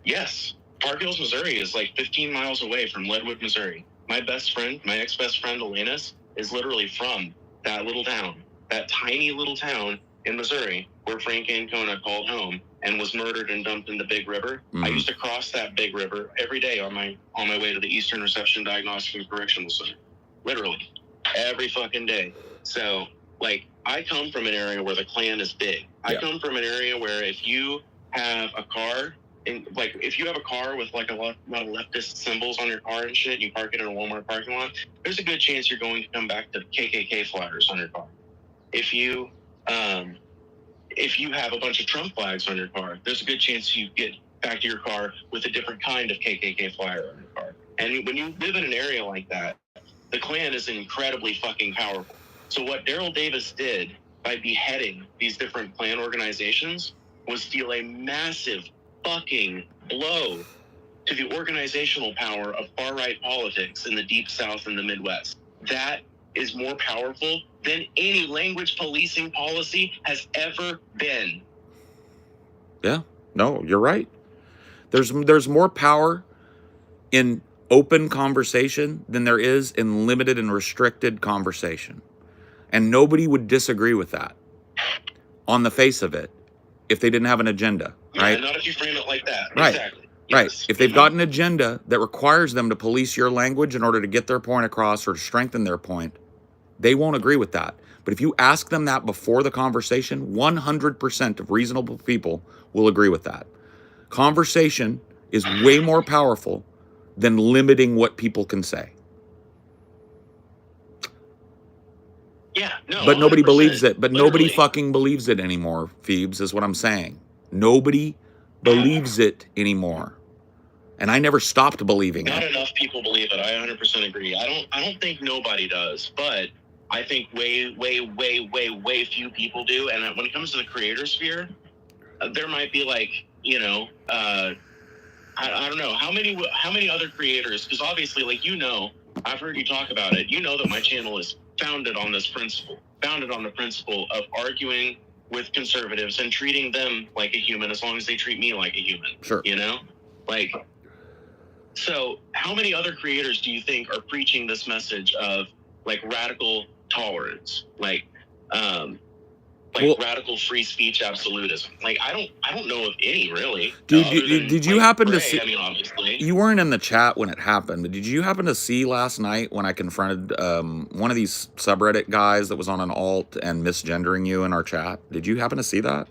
C: Yes. Park Hills, Missouri is like 15 miles away from Leadwood, Missouri. My ex-best friend, Elena's, is literally from that little town. That tiny little town in Missouri where Frank Ancona called home and was murdered and dumped in the Big River. I used to cross that Big River every day on my way to the Eastern Reception Diagnostic and Correctional Center. Literally. Every fucking day. So, like, I come from an area where the clan is big. I come from an area where if you have a car, if you have a car with like a lot of leftist symbols on your car and shit, you park it in a Walmart parking lot, there's a good chance you're going to come back to KKK flyers on your car. If you have a bunch of Trump flags on your car, there's a good chance you get back to your car with a different kind of KKK flyer on your car. And when you live in an area like that, the Klan is incredibly fucking powerful. So what Daryl Davis did by beheading these different Klan organizations was deal a massive fucking blow to the organizational power of far-right politics in the Deep South and the Midwest. That is more powerful than any language policing policy has ever been.
A: Yeah, no, you're right. There's more power in open conversation than there is in limited and restricted conversation. And nobody would disagree with that on the face of it if they didn't have an agenda, right?
C: Yeah, not if you frame it like that.
A: Right.
C: Exactly.
A: Right.
C: Yes.
A: If they've got an agenda that requires them to police your language in order to get their point across or to strengthen their point, they won't agree with that. But if you ask them that before the conversation, 100% of reasonable people will agree with that. Conversation is way more powerful than limiting what people can say.
C: Yeah, no.
A: But nobody
C: 100%,
A: believes it. But nobody
C: literally.
A: fucking believes it anymore, Phoebes, is what I'm saying. Nobody believes it anymore. And I never stopped believing
C: Not
A: it.
C: enough people believe it. I 100% agree. I don't think nobody does, but I think way few people do. And when it comes to the creator sphere, there might be like, I don't know how many other creators, because obviously, like, I've heard you talk about it. You know that my channel is founded on the principle of arguing with conservatives and treating them like a human as long as they treat me like a human.
A: Sure.
C: Like, so how many other creators do you think are preaching this message of like radical tolerance, like radical free speech absolutism? Like, I don't know of any, really.
A: Dude, did you happen to see?
C: I mean, obviously,
A: you weren't in the chat when it happened, but did you happen to see last night when I confronted one of these subreddit guys that was on an alt and misgendering you in our chat? Did you happen to see that?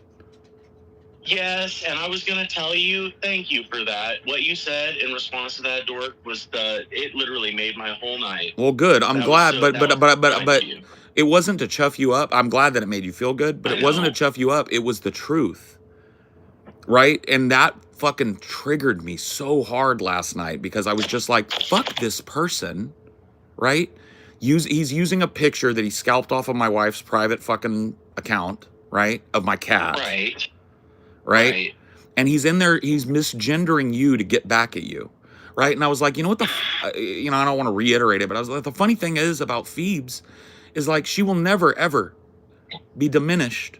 C: Yes, and I was gonna tell you, thank you for that. What you said in response to that, Dork, was it literally made my whole night.
A: Well, good. I'm glad, but
C: You.
A: it wasn't to chuff you up. I'm glad that it made you feel good, but it wasn't to chuff you up. It was the truth, right? And that fucking triggered me so hard last night because I was just like, fuck this person, right? He's using a picture that he scalped off of my wife's private fucking account, right? Of my cat. Right? And he's in there, he's misgendering you to get back at you, right? And I was like, you know what I don't want to reiterate it, but I was like, the funny thing is about Phoebes is like, she will never, ever be diminished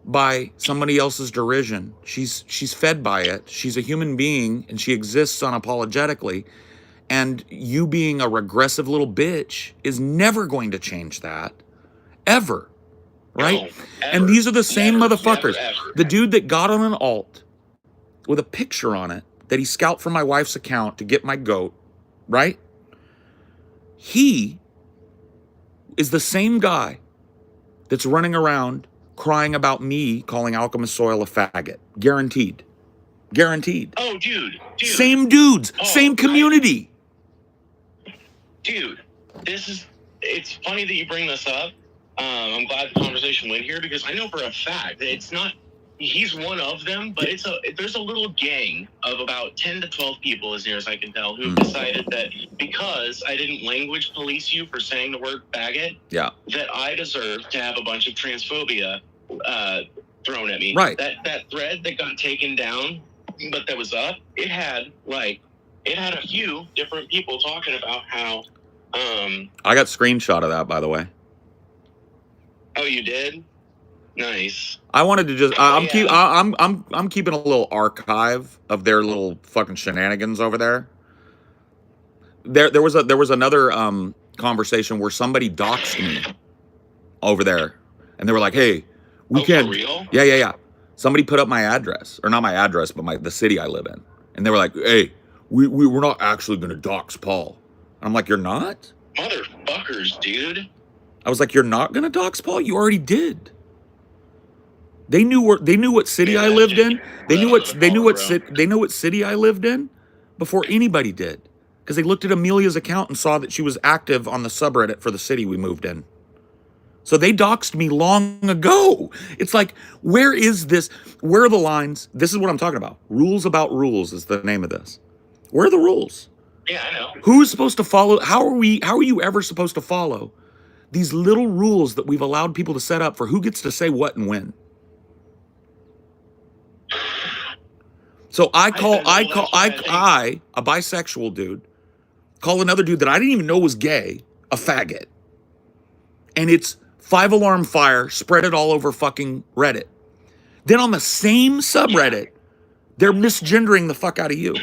A: by somebody else's derision. She's fed by it. She's a human being and she exists unapologetically. And you being a regressive little bitch is never going to change that. Ever. Right?
C: No,
A: and these are the same motherfuckers.
C: Ever.
A: The dude that got on an alt with a picture on it that he scalped from my wife's account to get my goat, right? He is the same guy that's running around crying about me calling Alchemist Soil a faggot. Guaranteed. Guaranteed.
C: Oh, dude.
A: Same dudes, same community.
C: dude, it's funny that you bring this up. I'm glad the conversation went here because I know for a fact that it's not, he's one of them, but there's a little gang of about 10 to 12 people, as near as I can tell, who have decided that because I didn't language police you for saying the word faggot, that I deserve to have a bunch of transphobia thrown at me.
A: Right.
C: That thread that got taken down, but that was up, it had a few different people talking about how
A: I got screenshot of that, by the way.
C: Oh, you did? Nice.
A: I wanted to just I'm keeping a little archive of their little fucking shenanigans over there. There was another conversation where somebody doxed me over there, and they were like, "Hey, we can't."
C: For real?
A: Yeah. Somebody put up my address, or not my address, but the city I live in, and they were like, "Hey, we're not actually going to dox Paul." And I'm like, "You're not?"
C: Motherfuckers, dude.
A: I was like, "You're not going to dox Paul? You already did." They knew what city I lived in. They knew what city I lived in before anybody did, because they looked at Amelia's account and saw that she was active on the subreddit for the city we moved in. So they doxed me long ago. It's like, where is this? Where are the lines? This is what I'm talking about. Rules about rules is the name of this. Where are the rules?
C: Yeah, I know.
A: Who's supposed to follow? How are you ever supposed to follow these little rules that we've allowed people to set up for who gets to say what and when? So I, a bisexual dude, call another dude that I didn't even know was gay a faggot. And it's 5 alarm fire, spread it all over fucking Reddit. Then on the same subreddit, they're misgendering the fuck out of you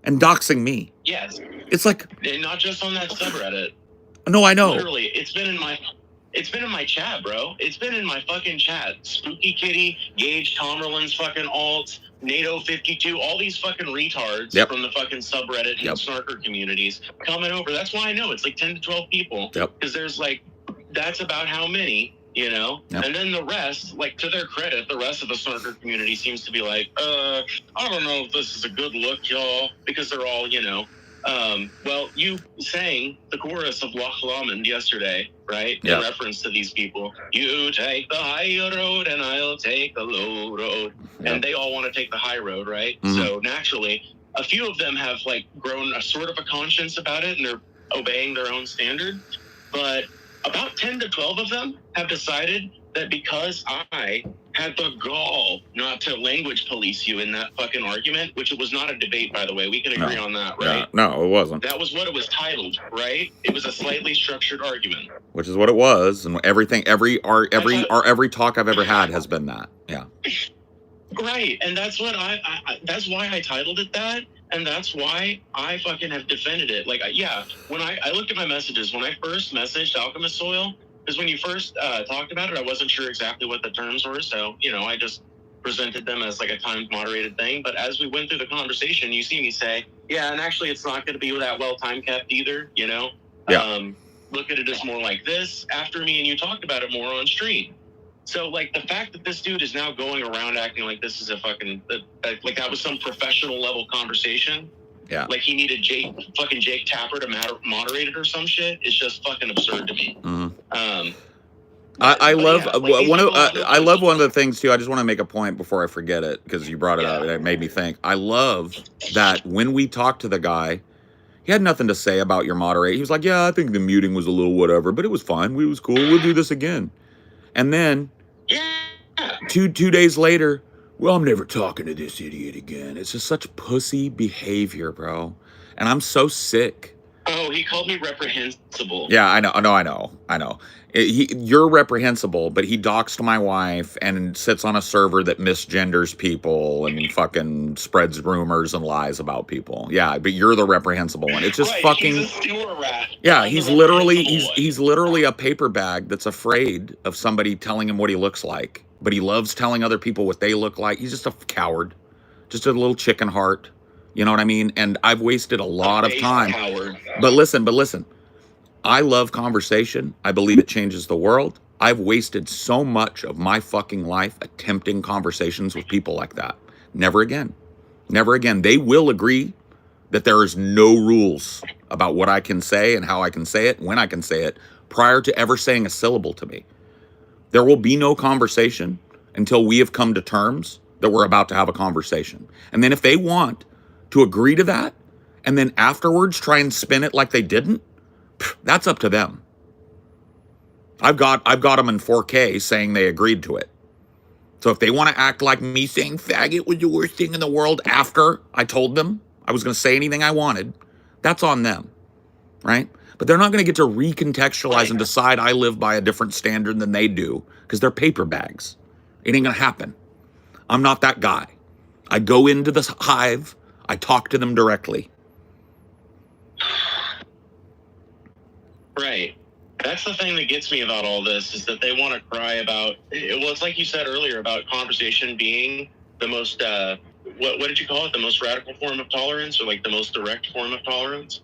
A: and doxing me.
C: Yes.
A: It's like,
C: and not just on that subreddit.
A: No, I know.
C: Literally, it's been in my chat, bro. It's been in my fucking chat. Spooky Kitty, Gage Tomerlin's fucking alt, NATO 52, all these fucking retards from the fucking subreddit and snarker communities coming over. That's why I know it's like 10 to 12 people. Because there's like, that's about how many, you know? And then the rest, like, to their credit, the rest of the snarker community seems to be like, I don't know if this is a good look, y'all. Because they're all, you know, well, you sang the chorus of Loch Lomond yesterday, right? In reference to these people. You take the high road and I'll take the low road. And they all want to take the high road, right? So naturally, a few of them have like grown a sort of a conscience about it and they're obeying their own standard. But about 10 to 12 of them have decided that because I had the gall not to language police you in that fucking argument, which it was not a debate, by the way. We can agree on that, right?
A: No, it wasn't.
C: That was what it was titled, right? It was a slightly structured argument.
A: Which is what it was, and every talk I've ever had has been that. Yeah.
C: Right, and that's what that's why I titled it that, and that's why I fucking have defended it. Like, when I looked at my messages, when I first messaged Alchemist Soil, because when you first talked about it, I wasn't sure exactly what the terms were, so, you know, I just presented them as like a timed moderated thing. But as we went through the conversation, you see me say, and actually it's not going to be that well time kept either, you know? Look at it as more like this after me and you talked about it more on stream. So, like, the fact that this dude is now going around acting like this is a fucking, like that was some professional level conversation. Yeah. Like he needed Jake Tapper to moderate it or some shit. It's just fucking absurd to me.
A: I love one of the things too. I just want to make a point before I forget it because you brought it up. It made me think. I love that when we talked to the guy, he had nothing to say about your moderate. He was like, "Yeah, I think the muting was a little whatever, but it was fine. It was cool. We'll do this again." And then two days later, well, I'm never talking to this idiot again. It's just such pussy behavior, bro. And I'm so sick.
C: Oh, he called me reprehensible.
A: Yeah, I know. You're reprehensible, but he doxed my wife and sits on a server that misgenders people and fucking spreads rumors and lies about people. Yeah, but you're the reprehensible one. It's just fucking.
C: He's a sewer rat.
A: Yeah, he's literally a paper bag that's afraid of somebody telling him what he looks like, but he loves telling other people what they look like. He's just a coward, just a little chicken heart. You know what I mean? And I've wasted a lot of time. But listen. I love conversation. I believe it changes the world. I've wasted so much of my fucking life attempting conversations with people like that. Never again. Never again. They will agree that there is no rules about what I can say and how I can say it, when I can say it, prior to ever saying a syllable to me. There will be no conversation until we have come to terms that we're about to have a conversation. And then if they want to agree to that and then afterwards try and spin it like they didn't, that's up to them. I've got them in 4K saying they agreed to it. So if they want to act like me saying faggot was the worst thing in the world after I told them I was going to say anything I wanted, that's on them, right? But they're not going to get to recontextualize and decide I live by a different standard than they do because they're paper bags. It ain't going to happen. I'm not that guy. I go into the hive. I talk to them directly.
C: Right. That's the thing that gets me about all this is that they want to cry about, well, it's like you said earlier about conversation being the most, what did you call it? The most radical form of tolerance, or like the most direct form of tolerance.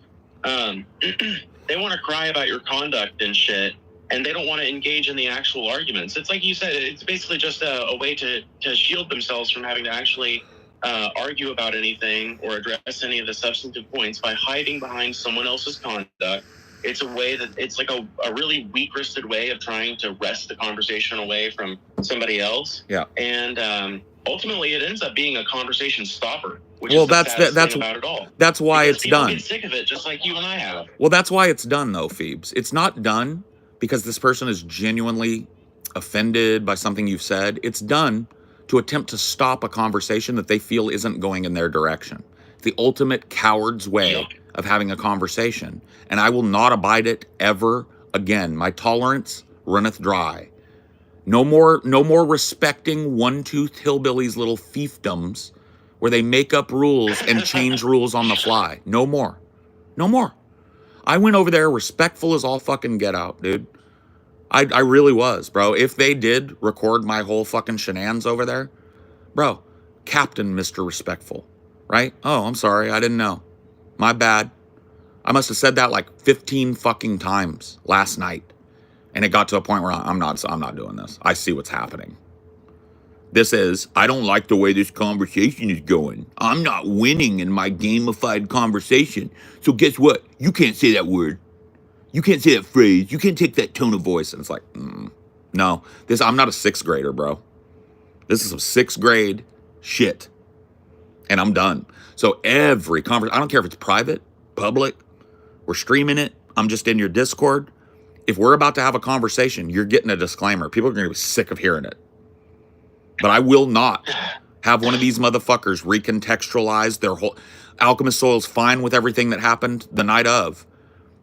C: They want to cry about your conduct and shit, and they don't want to engage in the actual arguments. It's like you said, it's basically just a way to shield themselves from having to actually argue about anything or address any of the substantive points by hiding behind someone else's conduct. It's a way that it's like a really weak-wristed way of trying to wrest the conversation away from somebody else.
A: Yeah.
C: And ultimately, it ends up being a conversation stopper. Which is the saddest thing about it all.
A: That's why
C: because
A: it's
C: people
A: done.
C: Get sick of it, just like you and I have.
A: Well, that's why it's done, though, Phoebes. It's not done because this person is genuinely offended by something you've said. It's done to attempt to stop a conversation that they feel isn't going in their direction. The ultimate coward's way of having a conversation. And I will not abide it ever again. My tolerance runneth dry. No more respecting one-toothed hillbillies' little fiefdoms where they make up rules and change rules on the fly. No more. No more. I went over there respectful as all fucking get out, dude. I really was, bro. If they did record my whole fucking shenanigans over there, bro, Captain Mr. Respectful, right? Oh, I'm sorry. I didn't know. My bad. I must have said that like 15 fucking times last night. And it got to a point where I'm not doing this. I see what's happening. I don't like the way this conversation is going. I'm not winning in my gamified conversation. So guess what? You can't say that word. You can't say that phrase. You can't take that tone of voice. And it's like, no. I'm not a sixth grader, bro. This is some sixth grade shit. And I'm done. So every conversation, I don't care if it's private, public, we're streaming it, I'm just in your Discord. If we're about to have a conversation, you're getting a disclaimer. People are going to be sick of hearing it. But I will not have one of these motherfuckers recontextualize their whole... Alchemist Soil's fine with everything that happened the night of.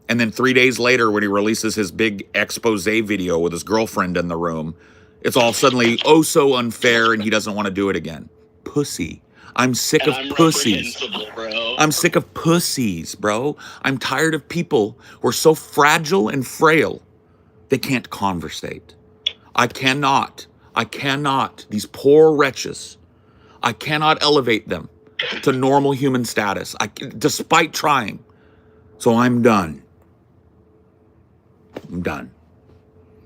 A: And then 3 days later, when he releases his big expose video with his girlfriend in the room, it's all suddenly oh so unfair and he doesn't want to do it again. Pussy. I'm sick of pussies. I'm sick of pussies, bro. I'm tired of people who are so fragile and frail they can't conversate. I cannot. These poor wretches, I cannot elevate them to normal human status, despite trying. So I'm done. I'm done.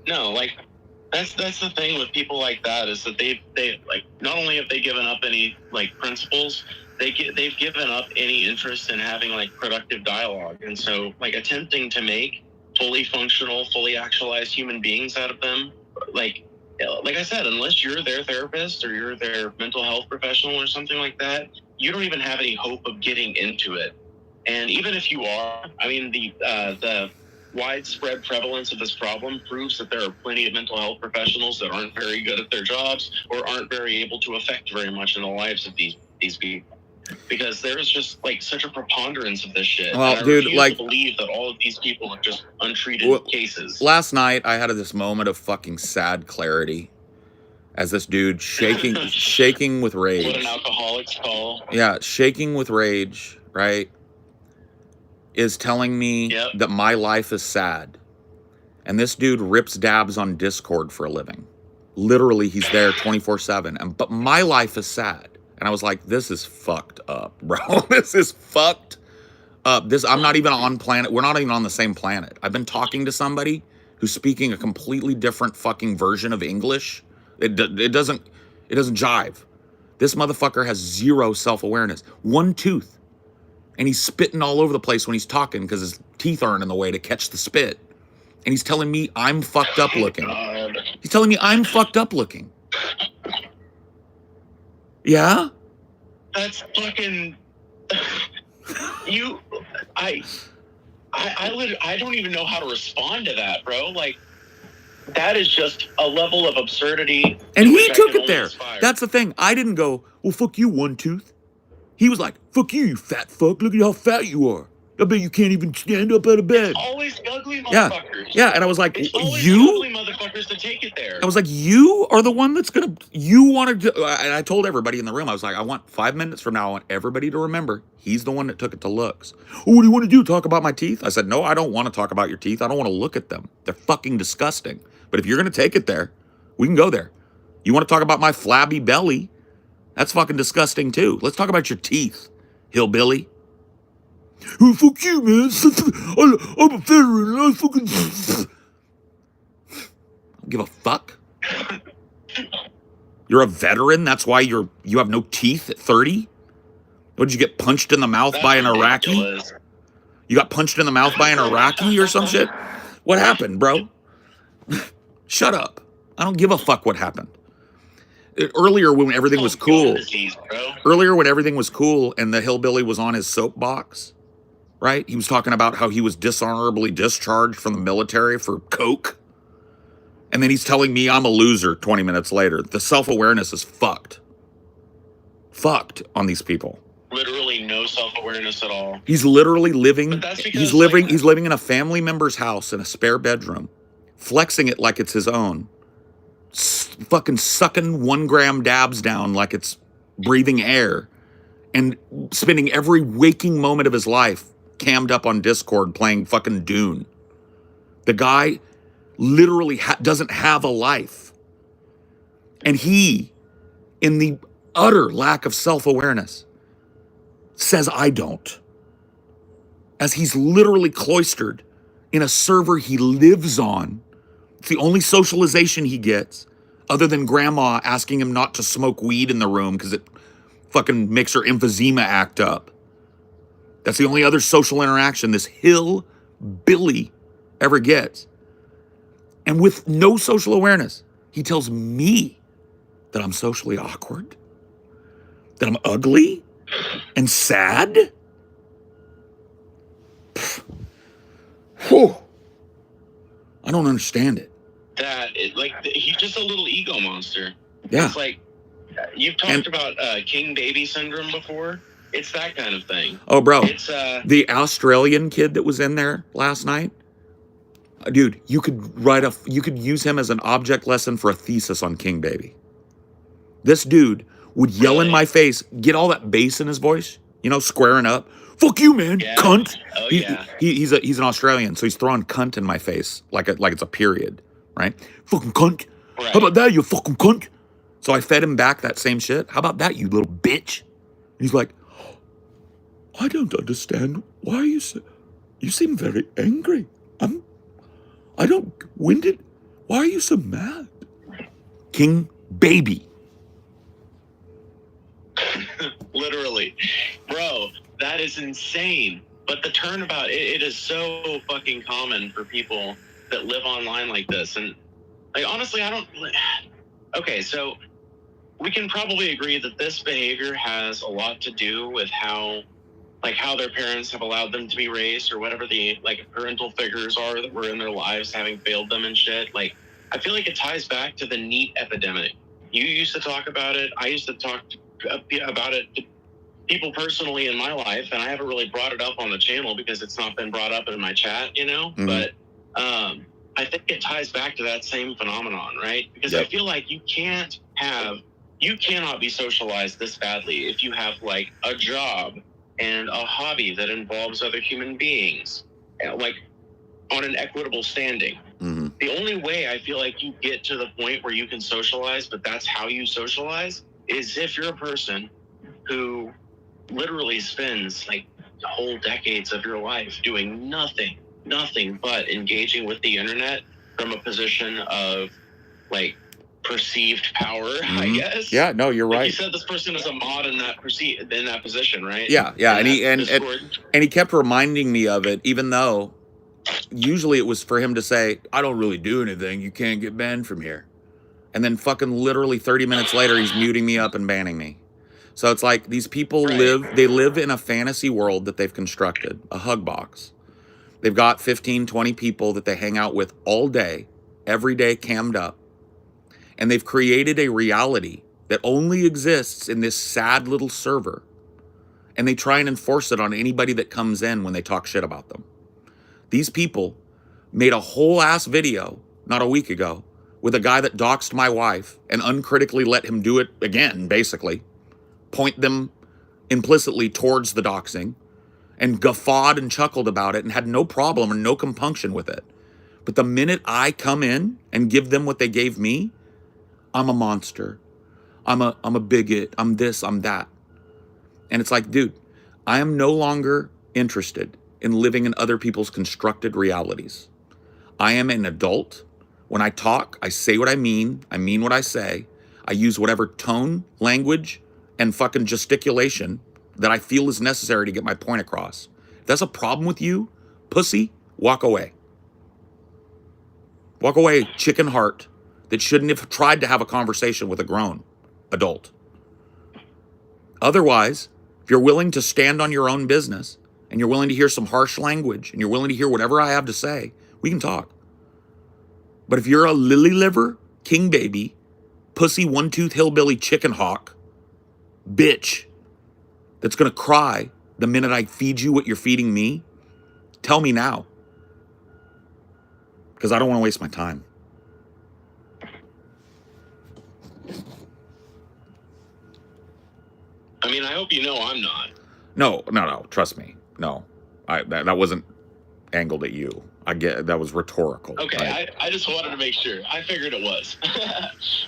C: No, like, that's the thing with people like that is that they like, not only have they given up any like principles, they've given up any interest in having like productive dialogue. And so like attempting to make fully functional, fully actualized human beings out of them, like I said, unless you're their therapist or you're their mental health professional or something like that, you don't even have any hope of getting into it. And even if you are, I mean, the widespread prevalence of this problem proves that there are plenty of mental health professionals that aren't very good at their jobs or aren't very able to affect very much in the lives of these people. Because there's just like such a preponderance of this shit.
A: Well,
C: and I
A: dude, like,
C: to believe that all of these people are just untreated cases.
A: Last night, I had this moment of fucking sad clarity as this dude shaking with rage.
C: What an alcoholic's call.
A: Yeah, shaking with rage, right, is telling me that my life is sad. And this dude rips dabs on Discord for a living. Literally, he's there 24/7. But my life is sad. And I was like, this is fucked up, bro. This is fucked up. I'm not even on planet. We're not even on the same planet. I've been talking to somebody who's speaking a completely different fucking version of English. It doesn't jive. This motherfucker has zero self-awareness. One tooth. and he's spitting all over the place when he's talking because his teeth aren't in the way to catch the spit. And he's telling me I'm fucked up looking. He's telling me I'm fucked up looking. Yeah?
C: That's fucking you. I don't even know how to respond to that, bro. Like, that is just a level of absurdity.
A: And he took it there. That's the thing. I didn't go, well, fuck you, one tooth. He was like, fuck you, you fat fuck. Look at how fat you are. I bet you can't even stand up out of bed.
C: It's always ugly motherfuckers.
A: Yeah, and I was like,
C: it's always
A: you?
C: ugly motherfuckers that take it there.
A: I was like, you are the one that's going to, you want to, and I told everybody in the room, I was like, I want 5 minutes from now, I want everybody to remember, he's the one that took it to looks. Oh, what do you want to do, talk about my teeth? I said, no, I don't want to talk about your teeth. I don't want to look at them. They're fucking disgusting. But if you're going to take it there, we can go there. You want to talk about my flabby belly? That's fucking disgusting too. Let's talk about your teeth, hillbilly. Oh, fuck you, man. I'm a veteran. I fucking don't give a fuck. You're a veteran. That's why you have no teeth at 30. What, did you get punched in the mouth by an Iraqi? You got punched in the mouth by an Iraqi or some shit? What happened, bro? Shut up. I don't give a fuck what happened. Earlier when everything was cool. Earlier when everything was cool and the hillbilly was on his soapbox, right? He was talking about how he was dishonorably discharged from the military for coke. And then he's telling me I'm a loser 20 minutes later. The self-awareness is fucked. Fucked on these people.
C: Literally no self-awareness at all.
A: He's literally living,
C: he's living
A: in a family member's house in a spare bedroom, flexing it like it's his own. Fucking sucking 1 gram dabs down like it's breathing air, and spending every waking moment of his life cammed up on Discord playing fucking Dune. The guy literally doesn't have a life. And he, in the utter lack of self-awareness, says I don't. As he's literally cloistered in a server he lives on. It's the only socialization he gets, other than grandma asking him not to smoke weed in the room because it fucking makes her emphysema act up. That's the only other social interaction this hillbilly ever gets. And with no social awareness, he tells me that I'm socially awkward, that I'm ugly and sad. Whew. I don't understand it.
C: He's just a little ego monster.
A: Yeah.
C: It's like, you've talked about king baby syndrome before. It's that kind of thing.
A: Oh, bro.
C: It's
A: the Australian kid that was in there last night. Dude, you could use him as an object lesson for a thesis on King Baby. This dude would yell in my face, get all that bass in his voice, squaring up. Fuck you, man, cunt.
C: Oh,
A: He's an Australian, so he's throwing cunt in my face like it's a period, right? Fucking cunt. Right. How about that, you fucking cunt? So I fed him back that same shit. How about that, you little bitch? And he's like, I don't understand. Why are you seem very angry. Why are you so mad? King Baby.
C: Literally. Bro, that is insane. But the turnabout, it is so fucking common for people that live online like this. And, honestly, okay, so we can probably agree that this behavior has a lot to do with how their parents have allowed them to be raised, or whatever the, parental figures are that were in their lives having failed them and shit. I feel like it ties back to the NEAT epidemic. You used to talk about it. I used to talk about it to people personally in my life, and I haven't really brought it up on the channel because it's not been brought up in my chat, Mm-hmm. But I think it ties back to that same phenomenon, right? Because I feel like you cannot be socialized this badly if you have a job and a hobby that involves other human beings, on an equitable standing.
A: Mm-hmm.
C: The only way I feel like you get to the point where you can socialize, but that's how you socialize, is if you're a person who literally spends whole decades of your life doing nothing but engaging with the internet from a position of perceived power, I guess.
A: Yeah, no, you're
C: Like
A: right.
C: you said, this person is a mod in that position, right?
A: Yeah,
C: In
A: and
C: Discord.
A: he kept reminding me of it, even though usually it was for him to say, "I don't really do anything. You can't get banned from here," and then fucking literally 30 minutes later, he's muting me up and banning me. So it's like these people
C: Right.
A: live in a fantasy world that they've constructed, a hug box. They've got 15, 20 people that they hang out with all day, every day cammed up. And they've created a reality that only exists in this sad little server. And they try and enforce it on anybody that comes in when they talk shit about them. These people made a whole ass video not a week ago with a guy that doxed my wife and uncritically let him do it again, basically. Point them implicitly towards the doxing and guffawed and chuckled about it and had no problem or no compunction with it. But the minute I come in and give them what they gave me, I'm a monster. I'm a bigot. I'm this, I'm that. And it's like, dude, I am no longer interested in living in other people's constructed realities. I am an adult. When I talk, I say what I mean what I say. I use whatever tone, language, and fucking gesticulation that I feel is necessary to get my point across. If that's a problem with you, pussy, walk away. Walk away, chicken heart, that shouldn't have tried to have a conversation with a grown adult. Otherwise, if you're willing to stand on your own business and you're willing to hear some harsh language and you're willing to hear whatever I have to say, we can talk. But if you're a lily liver, king baby, pussy, one-tooth hillbilly chicken hawk, bitch, that's going to cry the minute I feed you what you're feeding me, tell me now. Because I don't want to waste my time.
C: I mean, I hope you know I'm not.
A: No, trust me. No, that wasn't angled at you. I get that was rhetorical.
C: Okay,
A: right?
C: I just wanted to make sure. I figured it was.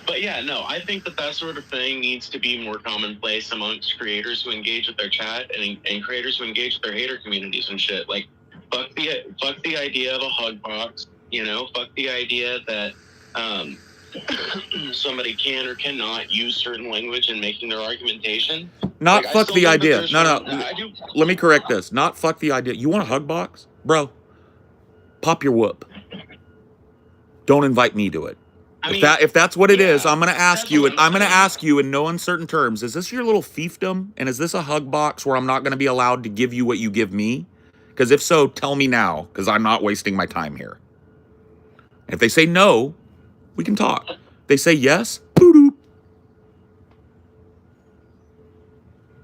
C: But yeah, no, I think that sort of thing needs to be more commonplace amongst creators who engage with their chat and creators who engage with their hater communities and shit. Like, fuck the idea of a hug box. You know, fuck the idea that somebody can or cannot use certain language in making their argumentation.
A: Not
C: like,
A: fuck the idea. No.
C: I do.
A: Let me correct this. Not fuck the idea. You want a hug box, bro? Pop your whoop. Don't invite me to it. If that's what it is, I'm gonna ask you, and I'm gonna ask you in no uncertain terms: is this your little fiefdom, and is this a hug box where I'm not gonna be allowed to give you what you give me? Because if so, tell me now, because I'm not wasting my time here. And if they say no, we can talk. They say yes, boo-doo.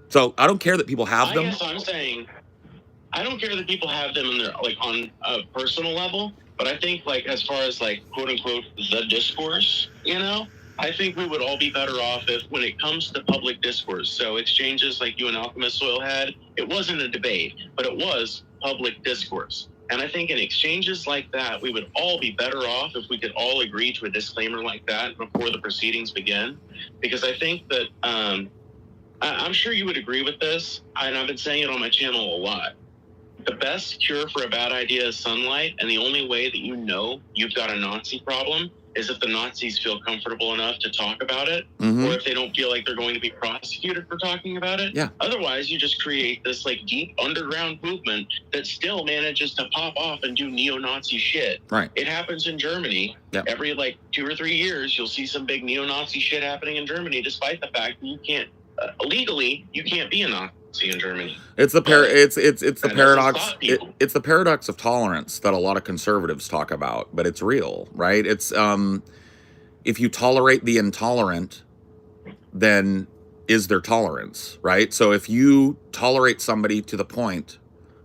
A: So I don't care that people have them.
C: I guess I'm saying I don't care that people have them in their like on a personal level, but I think like as far as like quote unquote the discourse, you know, I think we would all be better off if when it comes to public discourse. So exchanges like you and Alchemist Soil had, it wasn't a debate, but it was public discourse. And I think in exchanges like that, we would all be better off if we could all agree to a disclaimer like that before the proceedings begin. Because I think that I'm sure you would agree with this, and I've been saying it on my channel a lot. The best cure for a bad idea is sunlight, and the only way that you know you've got a Nazi problem is if the Nazis feel comfortable enough to talk about it, or if they don't feel like they're going to be prosecuted for talking about it.
A: Yeah.
C: Otherwise, you just create this like deep underground movement that still manages to pop off and do neo-Nazi shit.
A: Right.
C: It happens in Germany.
A: Yep.
C: Every like 2 or 3 years, you'll see some big neo-Nazi shit happening in Germany, despite the fact that you can't legally you can't be a Nazi in Germany.
A: It's the paradox. It's the paradox of tolerance that a lot of conservatives talk about, but it's real, right? It's if you tolerate the intolerant, then is there tolerance, right? So if you tolerate somebody to the point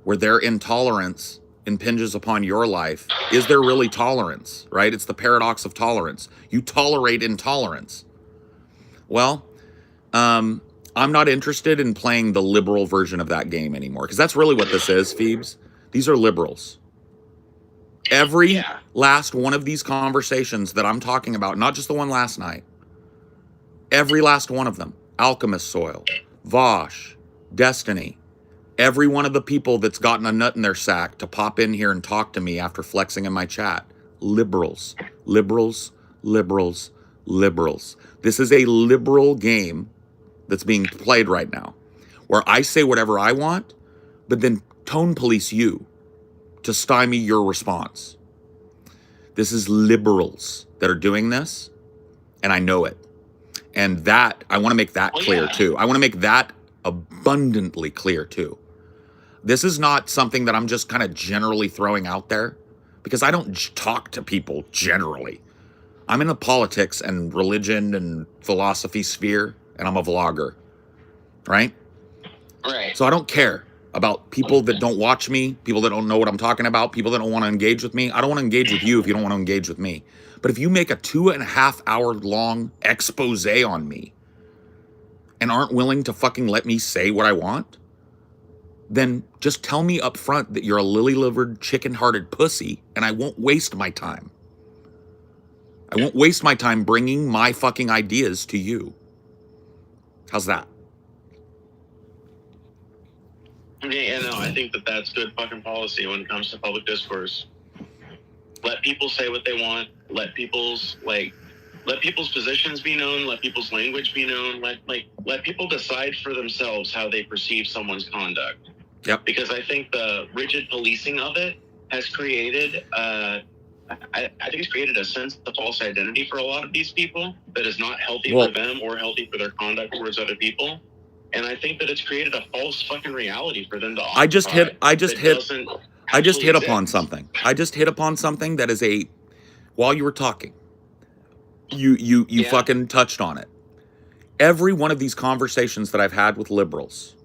A: where their intolerance impinges upon your life, is there really tolerance, right? It's the paradox of tolerance. You tolerate intolerance. Well, I'm not interested in playing the liberal version of that game anymore, because that's really what this is, Phoebes. These are liberals. Every last one of these conversations that I'm talking about, not just the one last night, every last one of them, Alchemist Soil, Vosh, Destiny, every one of the people that's gotten a nut in their sack to pop in here and talk to me after flexing in my chat, liberals, liberals, liberals, liberals. This is a liberal game that's being played right now, where I say whatever I want, but then tone police you to stymie your response. This is liberals that are doing this, and I know it. And that, I want to make that clear too. I want to make that abundantly clear too. This is not something that I'm just kind of generally throwing out there, because I don't talk to people generally. I'm in the politics and religion and philosophy sphere, and I'm a vlogger, right?
C: Right.
A: So I don't care about people that don't watch me, people that don't know what I'm talking about, people that don't want to engage with me. I don't want to engage with you if you don't want to engage with me. But if you make a 2.5 hour long expose on me and aren't willing to fucking let me say what I want, then just tell me up front that you're a lily-livered, chicken-hearted pussy, and I won't waste my time. I won't waste my time bringing my fucking ideas to you. How's that?
C: Yeah, no, I think that that's good fucking policy when it comes to public discourse. Let people say what they want. Let people's positions be known. Let people's language be known. Let people decide for themselves how they perceive someone's conduct.
A: Yep.
C: Because I think the rigid policing of it has created, I think it's created a sense of false identity for a lot of these people that is not healthy for them or healthy for their conduct towards other people. And I think that it's created a false fucking reality for them to
A: I just hit upon something. I just hit upon something that is while you were talking, you fucking touched on it. Every one of these conversations that I've had with liberals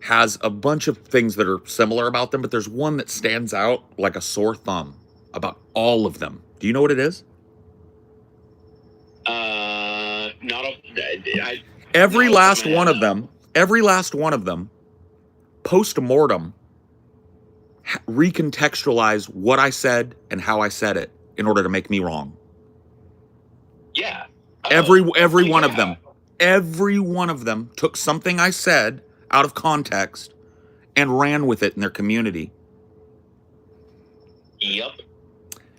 A: has a bunch of things that are similar about them, but there's one that stands out like a sore thumb about all of them. Do you know what it is? Every last one of them, post-mortem, recontextualize what I said and how I said it in order to make me wrong.
C: Yeah.
A: Every one of them. Every one of them took something I said out of context and ran with it in their community.
C: Yep.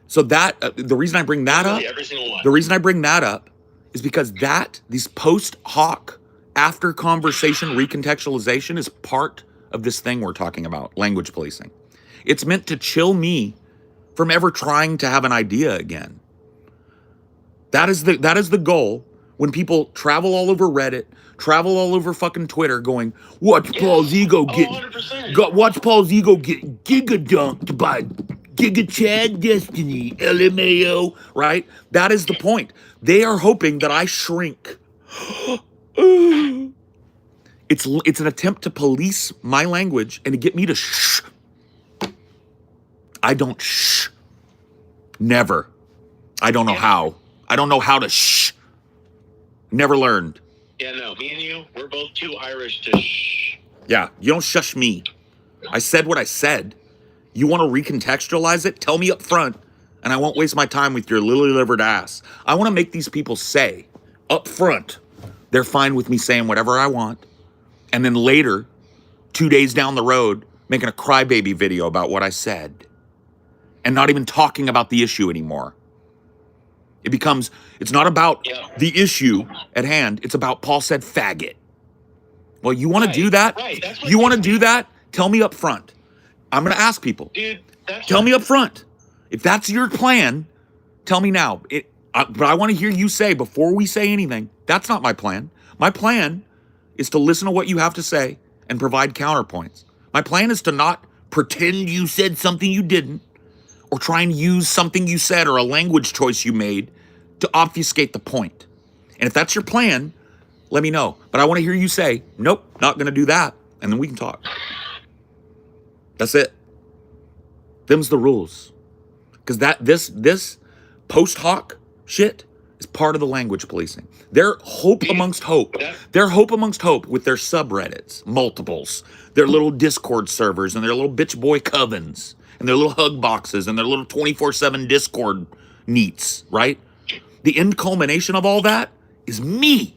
A: So that the reason I bring that up,
C: every single one.
A: the reason I bring that up is because these post hoc after conversation recontextualization is part of this thing we're talking about, language policing. It's meant to chill me from ever trying to have an idea again. That is the goal when people travel all over Reddit, travel all over fucking Twitter going, watch Paul's ego get giga dunked by Giga Chad Destiny, LMAO, right? That is the point. They are hoping that I shrink. It's an attempt to police my language and to get me to shh. I don't shh. Never. I don't know how. I don't know how to shh. Never learned.
C: Yeah, no, me and you, we're both too Irish to shh.
A: Yeah, you don't shush me. I said what I said. You want to recontextualize it? Tell me up front, and I won't waste my time with your lily-livered ass. I want to make these people say up front they're fine with me saying whatever I want, and then later, 2 days down the road, making a crybaby video about what I said and not even talking about the issue anymore. It's not about the issue at hand. It's about Paul said faggot. Well, you want to do that?
C: Right.
A: You want to do that? Tell me up front. I'm going to ask people.
C: Dude,
A: tell me up front. If that's your plan, tell me now. But I want to hear you say before we say anything, that's not my plan. My plan is to listen to what you have to say and provide counterpoints. My plan is to not pretend you said something you didn't or try and use something you said or a language choice you made to obfuscate the point. And if that's your plan, let me know. But I want to hear you say, nope, not going to do that. And then we can talk. That's it. Them's the rules. Because this post hoc shit is part of the language policing. Their hope amongst hope. Their hope amongst hope with their subreddits, multiples, their little Discord servers and their little bitch boy covens and their little hug boxes and their little 24/7 Discord neats, right? The end culmination of all that is me.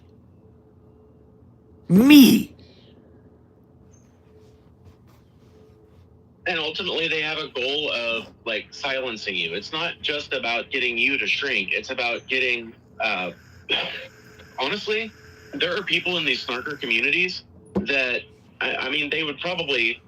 A: Me.
C: And ultimately, they have a goal of silencing you. It's not just about getting you to shrink. It's about getting honestly, there are people in these snarker communities that, I mean, they would probably,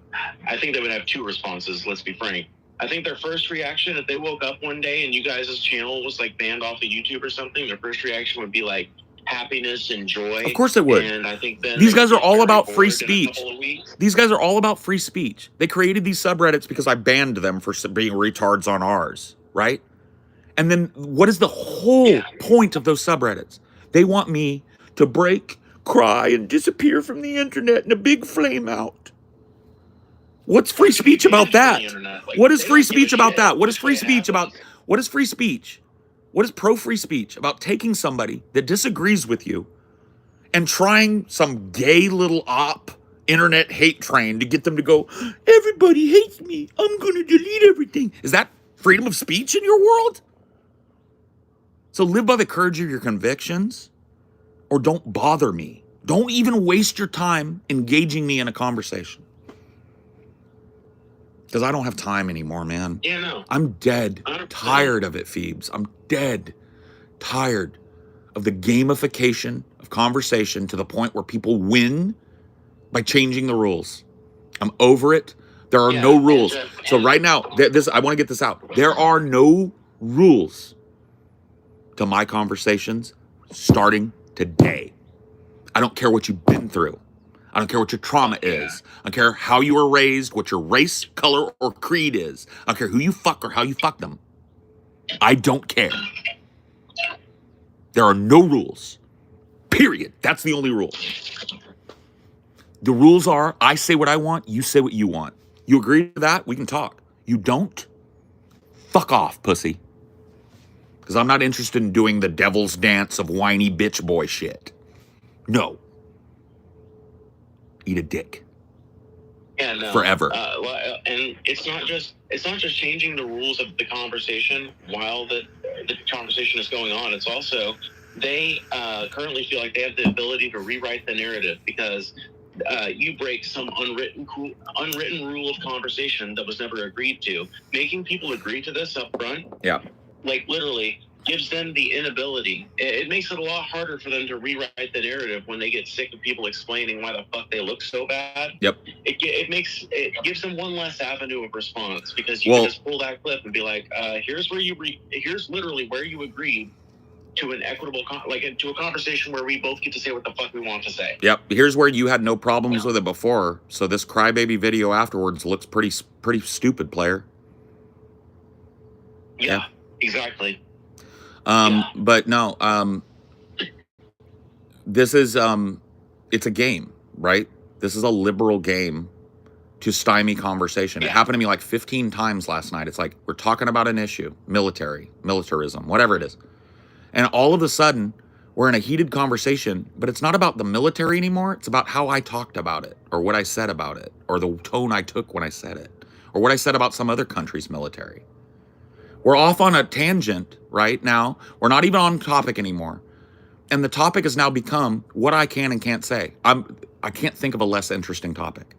C: I think they would have two responses, let's be frank. I think their first reaction, if they woke up one day and you guys' channel was like banned off of YouTube or something, their first reaction would be like happiness and joy.
A: Of course it would.
C: And I think then
A: these guys are all about free
C: bored in a
A: speech.
C: couple of weeks.
A: These guys are all about free speech. They created these subreddits because I banned them for being retards on ours, right? And then what is the whole point of those subreddits? They want me to break, cry, and disappear from the internet in a big flame out. What's free speech about that?
C: Like,
A: What is
C: they
A: free
C: don't give a
A: speech about
C: shit.
A: that? What is
C: This
A: free
C: way it
A: speech about?
C: happens.
A: What is free speech? What is pro-free speech about taking somebody that disagrees with you and trying some gay little op internet hate train to get them to go, everybody hates me, I'm gonna delete everything? Is that freedom of speech in your world? So live by the courage of your convictions, or don't bother me. Don't even waste your time engaging me in a conversation. Because I don't have time anymore, man.
C: Yeah, no.
A: I'm dead.
C: 100%.
A: Tired of it, Phoebes. I'm dead. Tired of the gamification of conversation to the point where people win by changing the rules. I'm over it. There are no rules. So right now, I want to get this out. There are no rules to my conversations starting today. I don't care what you've been through. I don't care what your trauma is. I don't care how you were raised, what your race, color, or creed is. I don't care who you fuck or how you fuck them. I don't care. There are no rules. Period. That's the only rule. The rules are, I say what I want, you say what you want. You agree to that? We can talk. You don't? Fuck off, pussy. Because I'm not interested in doing the devil's dance of whiny bitch boy shit. No. Eat a dick.
C: Yeah, no.
A: Forever.
C: And it's not just changing the rules of the conversation while the conversation is going on. It's also they currently feel like they have the ability to rewrite the narrative because you break some unwritten rule of conversation that was never agreed to. Making people agree to this up front, like literally gives them the inability. It makes it a lot harder for them to rewrite the narrative when they get sick of people explaining why the fuck they look so bad. It gives them one less avenue of response because you can just pull that clip and be like, here's literally where you agreed to an equitable, to a conversation where we both get to say what the fuck we want to say.
A: Yep. Here's where you had no problems with it before. So this crybaby video afterwards looks pretty stupid, player.
C: Yeah. Exactly.
A: But no, this is, it's a game, right? This is a liberal game to stymie conversation. It happened to me like 15 times last night. It's like, we're talking about an issue, militarism, whatever it is. And all of a sudden we're in a heated conversation, but it's not about the military anymore. It's about how I talked about it or what I said about it or the tone I took when I said it or what I said about some other country's military. We're off on a tangent right now. We're not even on topic anymore. And the topic has now become what I can and can't say. I can't think of a less interesting topic.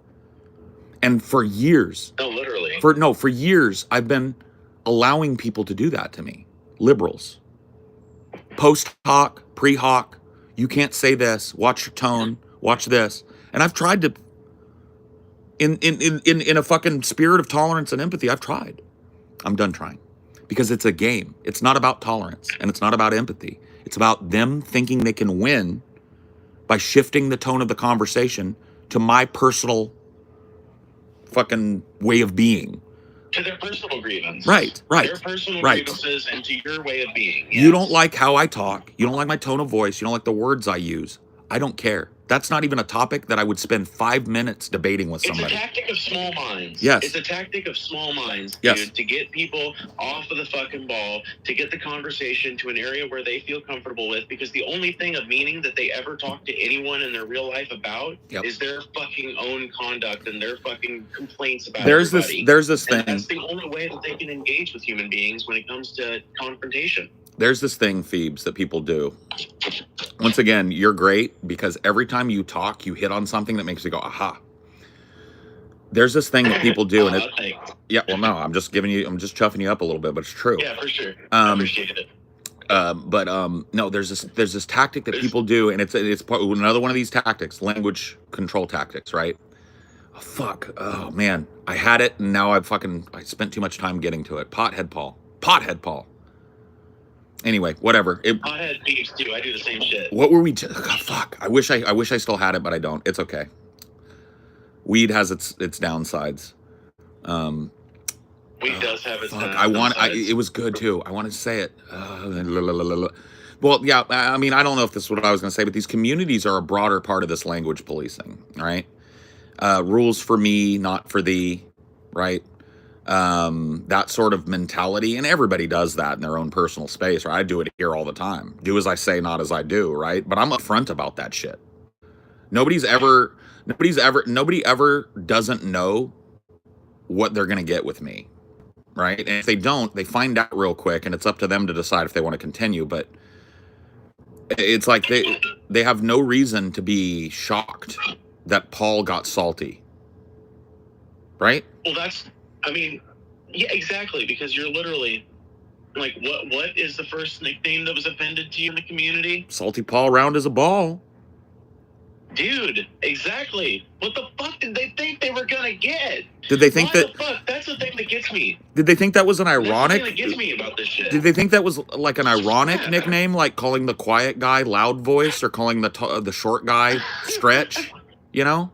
A: And for years, for years, I've been allowing people to do that to me. Liberals. Post hoc, pre hoc, you can't say this, watch your tone, watch this. And I've tried to, in a fucking spirit of tolerance and empathy, I've tried. I'm done trying. Because it's a game. It's not about tolerance and it's not about empathy. It's about them thinking they can win by shifting the tone of the conversation to my personal fucking way of being.
C: To their personal grievance.
A: Right.
C: Their personal grievances and to your way of being. Yes.
A: You don't like how I talk. You don't like my tone of voice. You don't like the words I use. I don't care. That's not even a topic that I would spend 5 minutes debating with somebody.
C: It's a tactic of small minds.
A: Yes.
C: It's a tactic of small minds, dude, to get people off of the fucking ball, to get the conversation to an area where they feel comfortable with, because the only thing of meaning that they ever talk to anyone in their real life about is their fucking own conduct and their fucking complaints about everybody.
A: There's this thing.
C: And that's the only way that they can engage with human beings when it comes to confrontation.
A: There's this thing, Phoebes, that people do. Once again, you're great because every time you talk, you hit on something that makes you go, aha. There's this thing that people do, and I'm just chuffing you up a little bit, but it's true.
C: Yeah, for sure. I appreciate it.
A: No, there's this tactic that people do, and it's another one of these tactics, language control tactics, right? Oh, fuck. Oh man, I had it, and now I spent too much time getting to it. Pothead Paul. Pothead Paul. Anyway, whatever.
C: I had beefs too. I do the same shit.
A: What were we? God, fuck. I wish I still had it, but I don't. It's okay. Weed has its downsides.
C: Weed does have its
A: Fuck.
C: downsides.
A: It was good too. I wanted to say it. Well, yeah. I mean, I don't know if this is what I was going to say, but these communities are a broader part of this language policing, right? Rules for me, not for thee, right? That sort of mentality, and everybody does that in their own personal space, right? I do it here all the time. Do as I say, not as I do, right? But I'm upfront about that shit. Nobody ever doesn't know what they're gonna get with me, right? And if they don't, they find out real quick, and it's up to them to decide if they want to continue. But it's like they have no reason to be shocked that Paul got salty, right?
C: Well, yeah, exactly, because you're literally like, what is the first nickname that was appended to you in the community?
A: Salty Paul, round as a ball.
C: Dude, exactly. What the fuck did they think they were gonna get?
A: Did they think
C: Why
A: that?
C: the fuck? That's the thing that gets me.
A: Did they think that was an
C: That's the
A: ironic?
C: thing that gets me about this shit.
A: Did they think that was like an ironic nickname, like calling the quiet guy Loud Voice or calling the short guy Stretch? You know?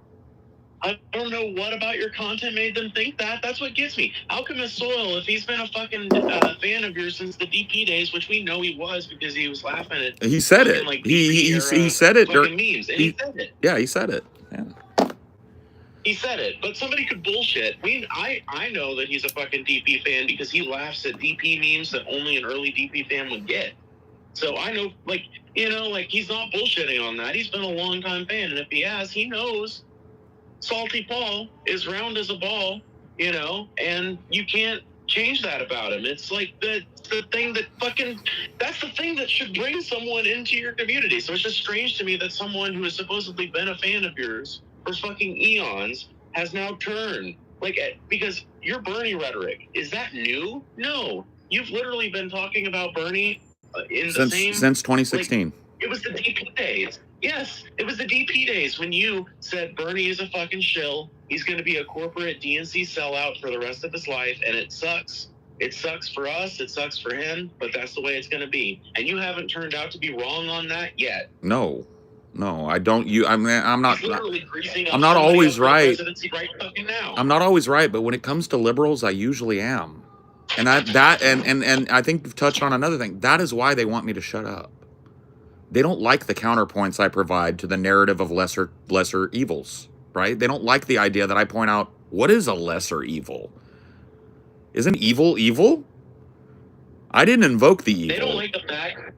C: I don't know what about your content made them think that. That's what gets me. Alchemist Soil, if he's been a fucking fan of yours since the DP days, which we know he was because he was laughing at.
A: He said it.
C: Like,
A: he said it.
C: Memes, and he said it.
A: Yeah, he said it. Yeah.
C: He said it, but somebody could bullshit. I know that he's a fucking DP fan because he laughs at DP memes that only an early DP fan would get. So I know, he's not bullshitting on that. He's been a long time fan, and if he has, he knows Salty Paul is round as a ball, and you can't change that about him. It's like the thing that's the thing that should bring someone into your community. So it's just strange to me that someone who has supposedly been a fan of yours for fucking eons has now turned. Because your Bernie rhetoric, is that new? No. You've literally been talking about Bernie
A: since 2016.
C: It was the DP days. Yes, it was the DP days when you said Bernie is a fucking shill. He's going to be a corporate DNC sellout for the rest of his life, and it sucks. It sucks for us. It sucks for him, but that's the way it's going to be. And you haven't turned out to be wrong on that yet.
A: No, I don't. I'm not.
C: He's literally greasing up
A: I'm not always right.
C: Right fucking now.
A: I'm not always right, but when it comes to liberals, I usually am. And I think you've touched on another thing. That is why they want me to shut up. They don't like the counterpoints I provide to the narrative of lesser evils, right? They don't like the idea that I point out, what is a lesser evil? Isn't evil evil? I didn't invoke the evil.
C: They don't like the fact.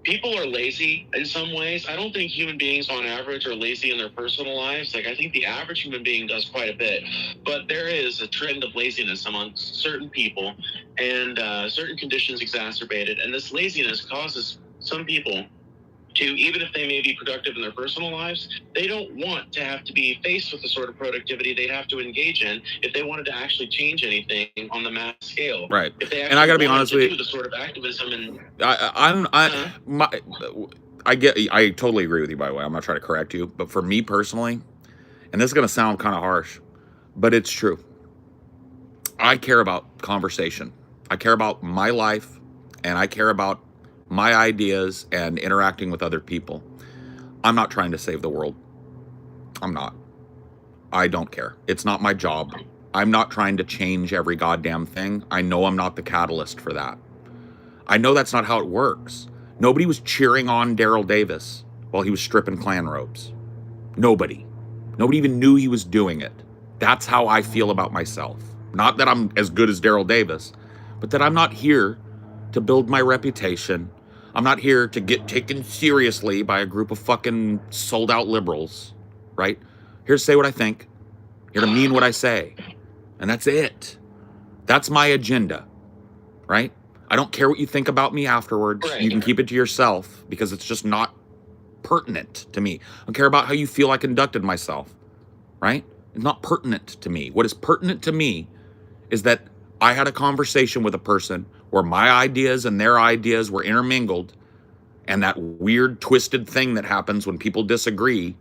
C: People are lazy in some ways. I don't think human beings on average are lazy in their personal lives. I think the average human being does quite a bit. But there is a trend of laziness among certain people, and certain conditions exacerbate it. And this laziness causes some people to, even if they may be productive in their personal lives, they don't want to have to be faced with the sort of productivity they'd have to engage in if they wanted to actually change anything on the mass scale.
A: Right.
C: If they
A: and I got to be honest with you,
C: the sort of activism and
A: I totally agree with you, by the way. I'm not trying to correct you, but for me personally, and this is going to sound kind of harsh, but it's true. I care about conversation. I care about my life, and I care about my ideas and interacting with other people. I'm not trying to save the world. I'm not. I don't care. It's not my job. I'm not trying to change every goddamn thing. I know I'm not the catalyst for that. I know that's not how it works. Nobody was cheering on Daryl Davis while he was stripping Klan robes. Nobody. Nobody even knew he was doing it. That's how I feel about myself. Not that I'm as good as Daryl Davis, but that I'm not here to build my reputation. I'm not here to get taken seriously by a group of fucking sold out liberals, right? Here to say what I think, here to mean what I say. And that's it. That's my agenda, right? I don't care what you think about me afterwards.
C: Right.
A: You can keep it to yourself because it's just not pertinent to me. I don't care about how you feel I conducted myself, right? It's not pertinent to me. What is pertinent to me is that I had a conversation with a person where my ideas and their ideas were intermingled, and that weird twisted thing that happens when people disagree.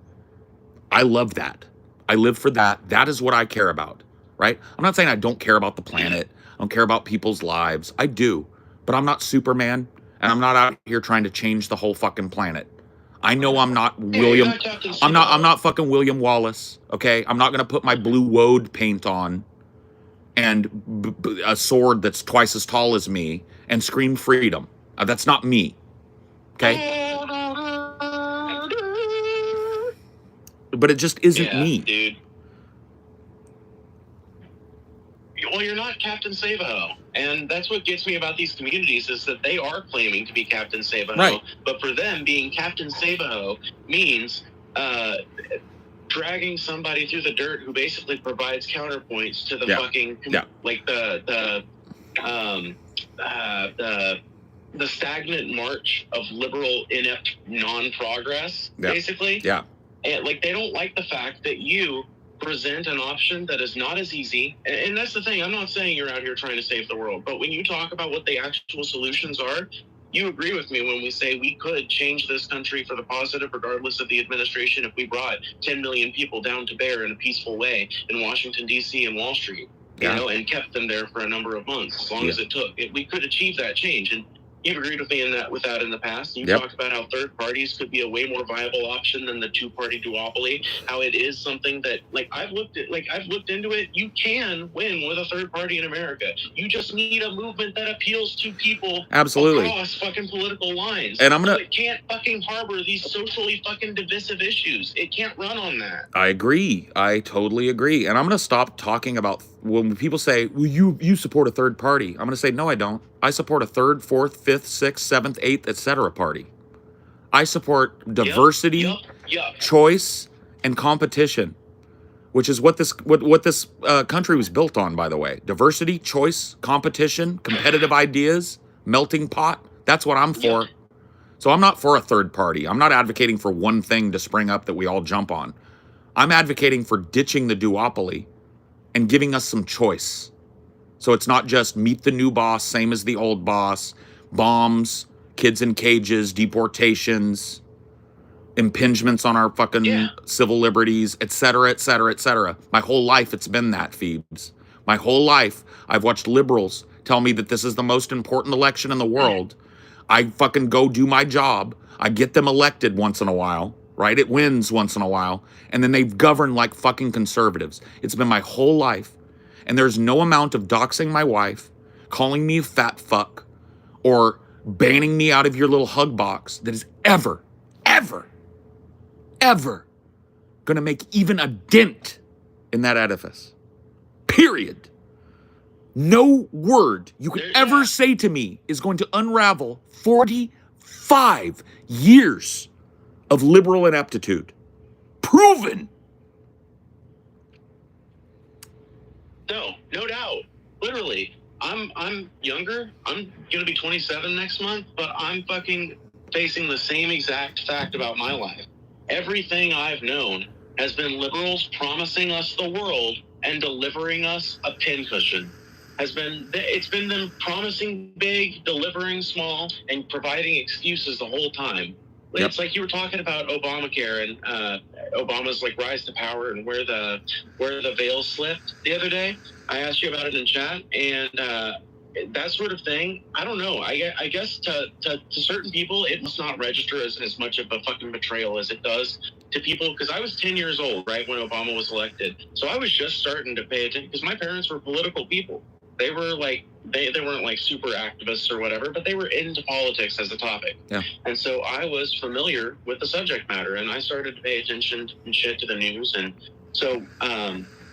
A: I love that. I live for that. That is what I care about, right? I'm not saying I don't care about the planet. I don't care about people's lives. I do, but I'm not Superman, and I'm not out here trying to change the whole fucking planet. I know I'm not William. I'm not fucking William Wallace. Okay, I'm not gonna put my blue woad paint on and a sword that's twice as tall as me and scream freedom. That's not me. Okay, but it just isn't me,
C: dude. Well, you're not Captain Save-A-Ho. And that's what gets me about these communities is that they are claiming to be Captain Save-A-Ho.
A: Right.
C: But for them, being Captain Save-A-Ho means dragging somebody through the dirt who basically provides counterpoints to the fucking, like the stagnant march of liberal, inept non-progress, basically.
A: Yeah.
C: And like, they don't like the fact that you present an option that is not as easy. And that's the thing. I'm not saying you're out here trying to save the world, but when you talk about what the actual solutions are, you agree with me when we say we could change this country for the positive regardless of the administration if we brought 10 million people down to bear in a peaceful way in Washington, D.C. and Wall Street, you know, and kept them there for a number of months, as long as it took. We could achieve that change. And you've agreed with me with that in the past. You talked about how third parties could be a way more viable option than the two-party duopoly. How it is something that, like, I've looked into it. You can win with a third party in America. You just need a movement that appeals to people across fucking political lines.
A: And so
C: it can't fucking harbor these socially fucking divisive issues. It can't run on that.
A: I agree. I totally agree. And I'm gonna stop talking about when people say, "Well, you support a third party." I'm gonna say, no, I don't. I support a third, fourth, fifth, sixth, seventh, eighth, etc. party. I support diversity, choice, and competition, which is what this country was built on, by the way. Diversity, choice, competition, competitive ideas, melting pot. That's what I'm for. So I'm not for a third party. I'm not advocating for one thing to spring up that we all jump on. I'm advocating for ditching the duopoly and giving us some choice. So it's not just meet the new boss, same as the old boss, bombs, kids in cages, deportations, impingements on our fucking civil liberties, etc., etc., etc. My whole life it's been that, Phoebes. My whole life I've watched liberals tell me that this is the most important election in the world. I fucking go do my job. I get them elected once in a while, right? It wins once in a while. And then they've governed like fucking conservatives. It's been my whole life. And there's no amount of doxing my wife, calling me a fat fuck, or banning me out of your little hug box that is ever gonna make even a dent in that edifice. Period. No word you could ever say to me is going to unravel 45 years of liberal ineptitude. Proven.
C: No doubt. Literally. I'm younger. I'm gonna be 27 next month, but I'm fucking facing the same exact fact about my life. Everything I've known has been liberals promising us the world and delivering us a pincushion. It's been them promising big, delivering small, and providing excuses the whole time. It's like you were talking about Obamacare and Obama's like rise to power and where the veil slipped the other day. I asked you about it in chat, and that sort of thing. I don't know. I guess to certain people, it must not register as much of a fucking betrayal as it does to people. Because I was 10 years old, right, when Obama was elected. So I was just starting to pay attention because my parents were political people. They were like, they weren't like super activists or whatever, but they were into politics as a topic.
A: Yeah.
C: And so I was familiar with the subject matter, and I started to pay attention and shit to the news. And so,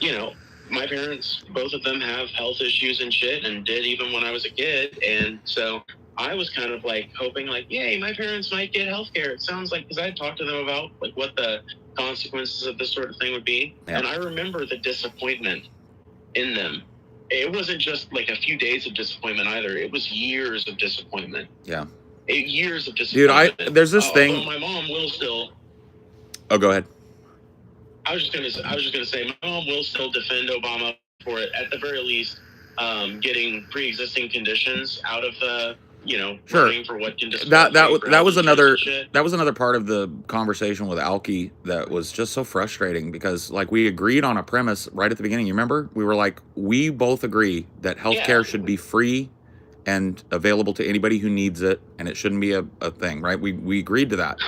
C: you know, my parents, both of them have health issues and shit, and did even when I was a kid. And so I was kind of like hoping like, yay, my parents might get healthcare. It sounds like, because I had talked to them about like what the consequences of this sort of thing would be. Yeah. And I remember the disappointment in them. It wasn't just like a few days of disappointment either. It was years of disappointment.
A: Yeah.
C: Years of disappointment.
A: Dude, there's this thing.
C: My mom will still.
A: Oh, go ahead.
C: I was just gonna say, my mom will still defend Obama for it. At the very least, getting pre-existing conditions out of the,
A: Sure.
C: running for what can disqualify
A: That was another
C: shit.
A: that was another part of the conversation with Alki that was just so frustrating because like we agreed on a premise right at the beginning. You remember? We were like, we both agree that healthcare should be free and available to anybody who needs it, and it shouldn't be a thing, right? We agreed to that.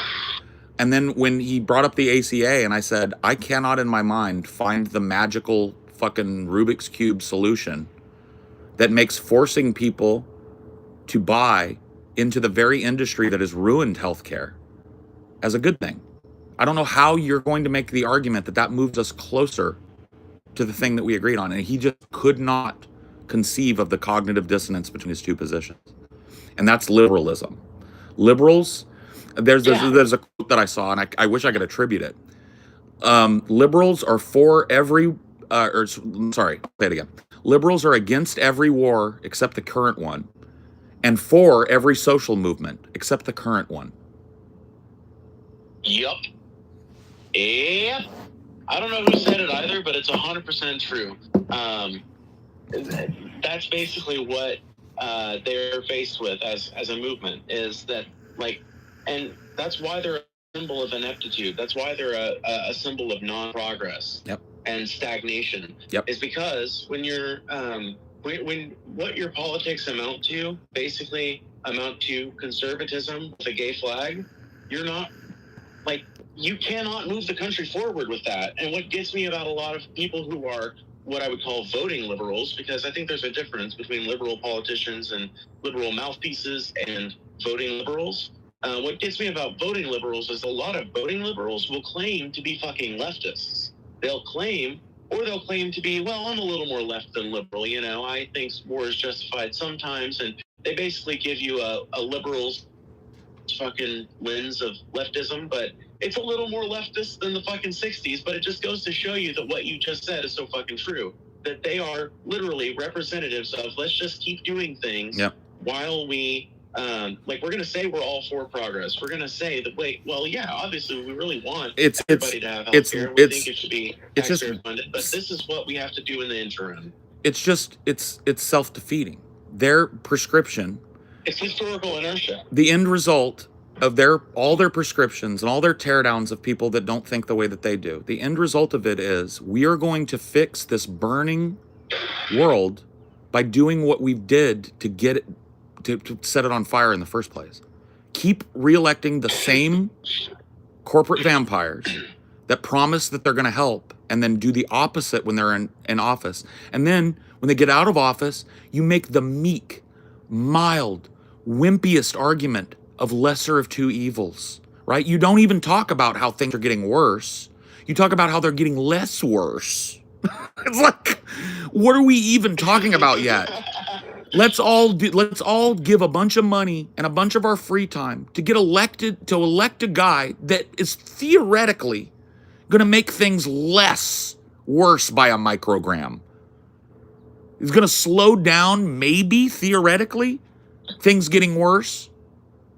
A: And then when he brought up the ACA and I said, I cannot in my mind find the magical fucking Rubik's Cube solution that makes forcing people to buy into the very industry that has ruined healthcare as a good thing. I don't know how you're going to make the argument that that moves us closer to the thing that we agreed on. And he just could not conceive of the cognitive dissonance between his two positions. And that's liberalism. Liberals, there's a quote that I saw, and I wish I could attribute it. Liberals are for every, sorry, I'll say it again. Liberals are against every war except the current one, and for every social movement except the current one.
C: Yup. Yep. I don't know who said it either, but it's 100% true. That's basically what they're faced with as a movement, is that, like, and that's why they're a symbol of ineptitude. That's why they're a symbol of non-progress.
A: Yep.
C: And stagnation.
A: Yep.
C: Is because when you're when what your politics amount to conservatism with a gay flag, you're not, like, you cannot move the country forward with that. And what gets me about a lot of people who are what I would call voting liberals, because I think there's a difference between liberal politicians and liberal mouthpieces and voting liberals. What gets me about voting liberals is a lot of voting liberals will claim to be fucking leftists. They'll claim to be, well, I'm a little more left than liberal. I think war is justified sometimes. And they basically give you a liberal's fucking lens of leftism, but it's a little more leftist than the fucking 60s. But it just goes to show you that what you just said is so fucking true, that they are literally representatives of, let's just keep doing things while we, we're going to say we're all for progress. We're going to say that, obviously we really want everybody to have healthcare. We think it should be taxpayer funded, but this is what we have to do in the interim.
A: It's self-defeating. Their prescription,
C: it's historical inertia.
A: The end result of all their prescriptions and all their teardowns of people that don't think the way that they do, the end result of it is we are going to fix this burning world by doing what we did to get it, to set it on fire in the first place. Keep reelecting the same corporate vampires that promise that they're going to help and then do the opposite when they're in office. And then when they get out of office, you make the meek, mild, wimpiest argument of lesser of two evils, right? You don't even talk about how things are getting worse. You talk about how they're getting less worse. It's like, what are we even talking about yet? Let's all give a bunch of money and a bunch of our free time to elect a guy that is theoretically going to make things less worse by a microgram. He's going to slow down, maybe theoretically, things getting worse,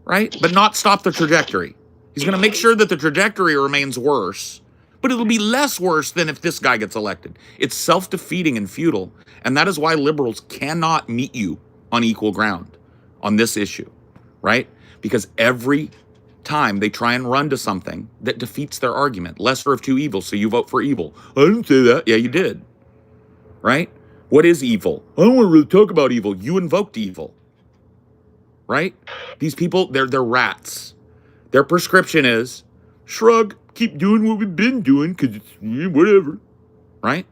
A: right? But not stop the trajectory. He's going to make sure that the trajectory remains worse, but it'll be less worse than if this guy gets elected. It's self-defeating and futile, and that is why liberals cannot meet you on equal ground on this issue, right? Because every time they try and run to something that defeats their argument, lesser of two evils, so you vote for evil. I didn't say that. Yeah, you did, right? What is evil? I don't want to really talk about evil. You invoked evil, right? These people, they're rats. Their prescription is shrug, keep doing what we've been doing because it's whatever, right?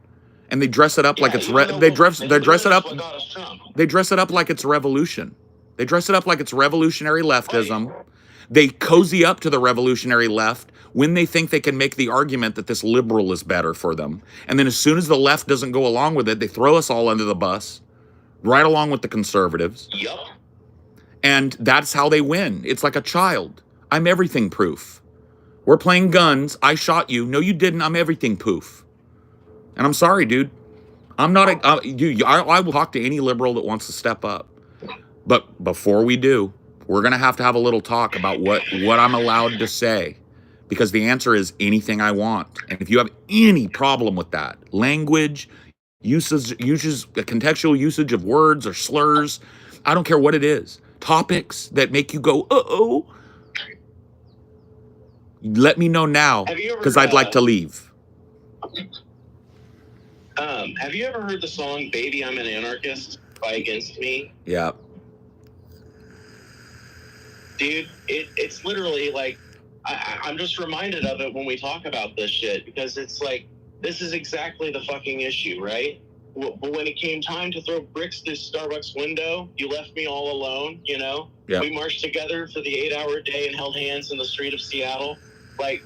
A: And they dress it up like it's they dress it up like it's revolution. They dress it up like it's revolutionary leftism. They cozy up to the revolutionary left when they think they can make the argument that this liberal is better for them. And then as soon as the left doesn't go along with it, they throw us all under the bus, right along with the conservatives.
C: Yep.
A: And that's how they win. It's like a child. I'm everything proof. We're playing guns. I shot you. No, you didn't. I'm everything poof. And I'm sorry, dude. I'm not I will talk to any liberal that wants to step up. But before we do, we're going to have a little talk about what I'm allowed to say, because the answer is anything I want. And if you have any problem with that, language, uses a contextual usage of words or slurs. I don't care what it is. Topics that make you go, uh-oh. Let me know now,
C: Have you ever,
A: because I'd like to leave.
C: have you ever heard the song "Baby I'm an Anarchist" by Against Me?
A: Yeah.
C: Dude, it's literally like, I'm just reminded of it when we talk about this shit, because it's like, this is exactly the fucking issue, right? But when it came time to throw bricks through Starbucks window, you left me all alone, you know?
A: Yeah.
C: We marched together for the 8-hour day and held hands in the street of Seattle. Like,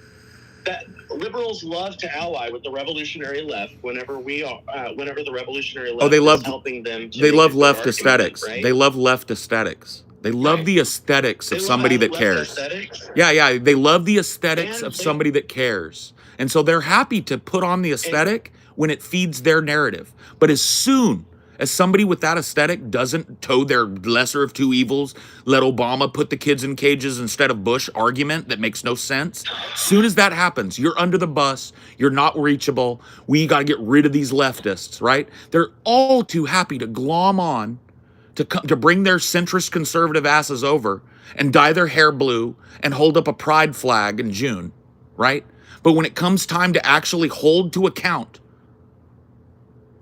C: that liberals love to ally with the revolutionary left whenever the revolutionary left is helping them to
A: they
C: make
A: love
C: a good
A: left
C: argument,
A: aesthetics.
C: right?
A: They love left aesthetics. They love
C: Right.
A: the aesthetics of
C: They love
A: somebody that
C: left
A: cares.
C: aesthetics.
A: Yeah. They love the aesthetics
C: And
A: of
C: they-
A: somebody that cares. And so they're happy to put on the aesthetic when it feeds their narrative. But as soon as somebody with that aesthetic doesn't toe their lesser of two evils, let Obama put the kids in cages instead of Bush argument that makes no sense. Soon as that happens, you're under the bus. You're not reachable. We got to get rid of these leftists, right? They're all too happy to glom on to bring their centrist conservative asses over and dye their hair blue and hold up a pride flag in June, right? But when it comes time to actually hold to account,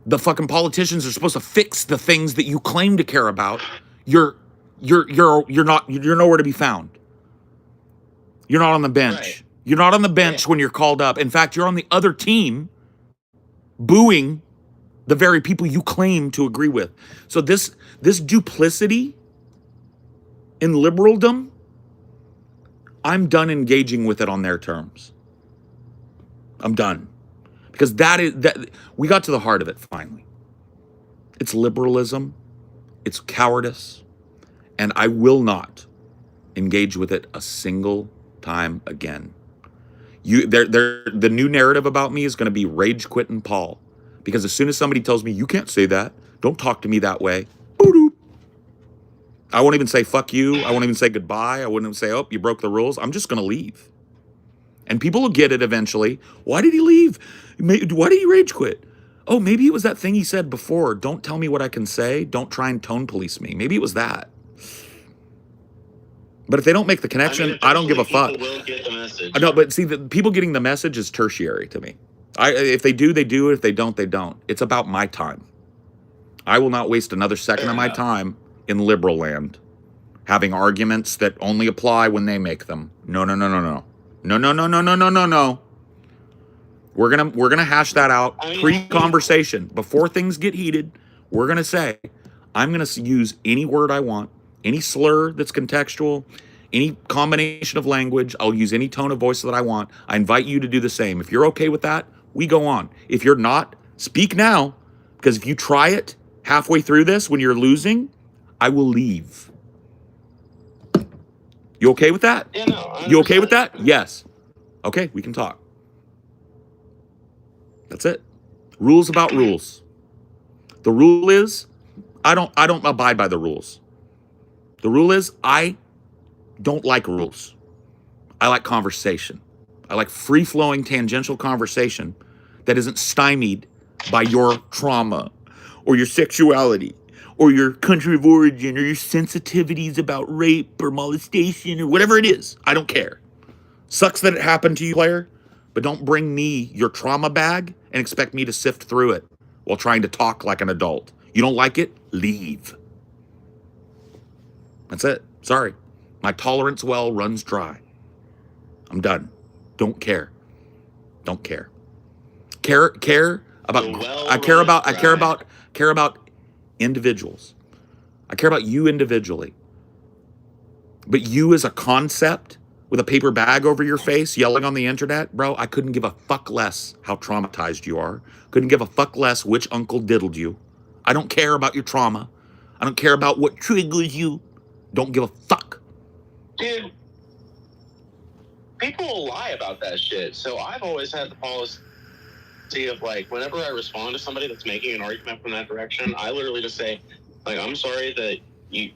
A: the fucking politicians are supposed to fix the things that you claim to care about. You're nowhere to be found. You're not on the bench.
C: Right.
A: You're not on the bench when you're called up. In fact, you're on the other team booing the very people you claim to agree with. So this duplicity in liberaldom, I'm done engaging with it on their terms. I'm done. Because that we got to the heart of it finally. It's liberalism, it's cowardice, and I will not engage with it a single time again. The new narrative about me is going to be rage quitting Paul. Because as soon as somebody tells me, you can't say that, don't talk to me that way, boo-doo. I won't even say fuck you. I won't even say goodbye. I wouldn't even say, oh, you broke the rules. I'm just going to leave. And people will get it eventually. Why did he leave? Why did he rage quit? Oh, maybe it was that thing he said before. Don't tell me what I can say. Don't try and tone police me. Maybe it was that. But if they don't make the connection, I don't give a fuck.
C: People will get the message.
A: No, but see, the people getting the message is tertiary to me. If they do, they do it. If they don't, they don't. It's about my time. I will not waste another second of my time in liberal land having arguments that only apply when they make them. No. No. We're gonna hash that out pre-conversation before things get heated. We're gonna say, I'm gonna use any word I want, any slur that's contextual, any combination of language. I'll use any tone of voice that I want. I invite you to do the same. If you're okay with that, we go on. If you're not, speak now, because if you try it halfway through this when you're losing, I will leave. You okay with that?
C: Yeah, no.
A: You okay with that? Yes. Okay, we can talk. That's it. Rules about rules. The rule is, I don't abide by the rules. The rule is, I don't like rules. I like conversation. I like free-flowing tangential conversation that isn't stymied by your trauma or your sexuality or your country of origin or your sensitivities about rape or molestation or whatever it is. I don't care. Sucks that it happened to you, player, but don't bring me your trauma bag and expect me to sift through it while trying to talk like an adult. You don't like it? Leave. That's it. Sorry. My tolerance well runs dry. I'm done. Don't care. Don't care. Care about I care about individuals. I care about you individually. But you as a concept with a paper bag over your face yelling on the internet, bro, I couldn't give a fuck less how traumatized you are. Couldn't give a fuck less which uncle diddled you. I don't care about your trauma. I don't care about what triggers you. Don't give a fuck.
C: Dude, people will lie about that shit. So I've always had the policy of, like, whenever I respond to somebody that's making an argument from that direction, I literally just say, like, I'm sorry that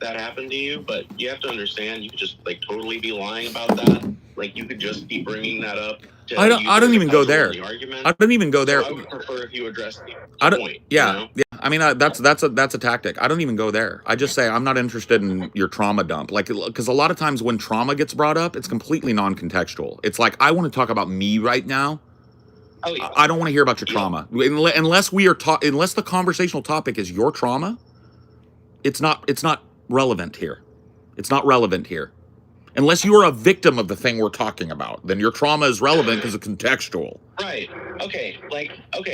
C: that happened to you, but you have to understand, you could just, like, totally be lying about that. Like, you could just be bringing that up to
A: I
C: use
A: don't
C: it as a
A: even go
C: cudgel
A: there.
C: in the argument.
A: I don't even go
C: So
A: there.
C: I would prefer if you address
A: I
C: the
A: don't.
C: point.
A: Yeah, yeah. I mean, that's a tactic. I don't even go there. I just say I'm not interested in your trauma dump. Like, because a lot of times when trauma gets brought up, it's completely non-contextual. It's like I want to talk about me right now.
C: Oh yeah.
A: I don't want to hear about your trauma unless we are unless the conversational topic is your trauma. It's not relevant here. It's not relevant here. Unless you are a victim of the thing we're talking about, then your trauma is relevant because it's contextual.
C: Right. Okay.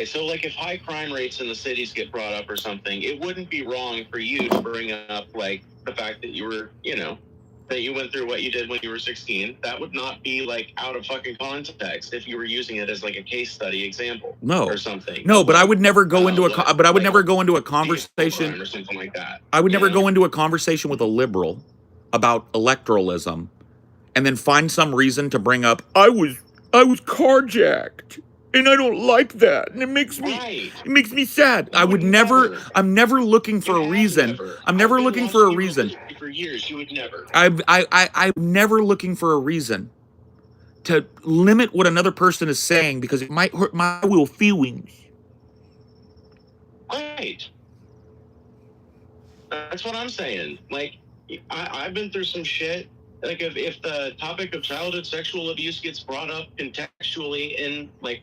C: So like if high crime rates in the cities get brought up or something, it wouldn't be wrong for you to bring up like the fact that you were, that you went through what you did when you were 16. That would not be like out of fucking context if you were using it as like a case study example.
A: No.
C: Or something.
A: No, but I would never go into I would never go into a conversation
C: or something like that.
A: I would never go into a conversation with a liberal about electoralism and then find some reason to bring up I was carjacked and I don't like that and it makes me sad. I would never. I'm never looking for a reason. I'm never looking for a reason.
C: For years, you would never.
A: I'm never looking for a reason to limit what another person is saying because it might hurt my feelings.
C: Right. That's what I'm saying. Like, I've been through some shit. Like, if the topic of childhood sexual abuse gets brought up contextually in, like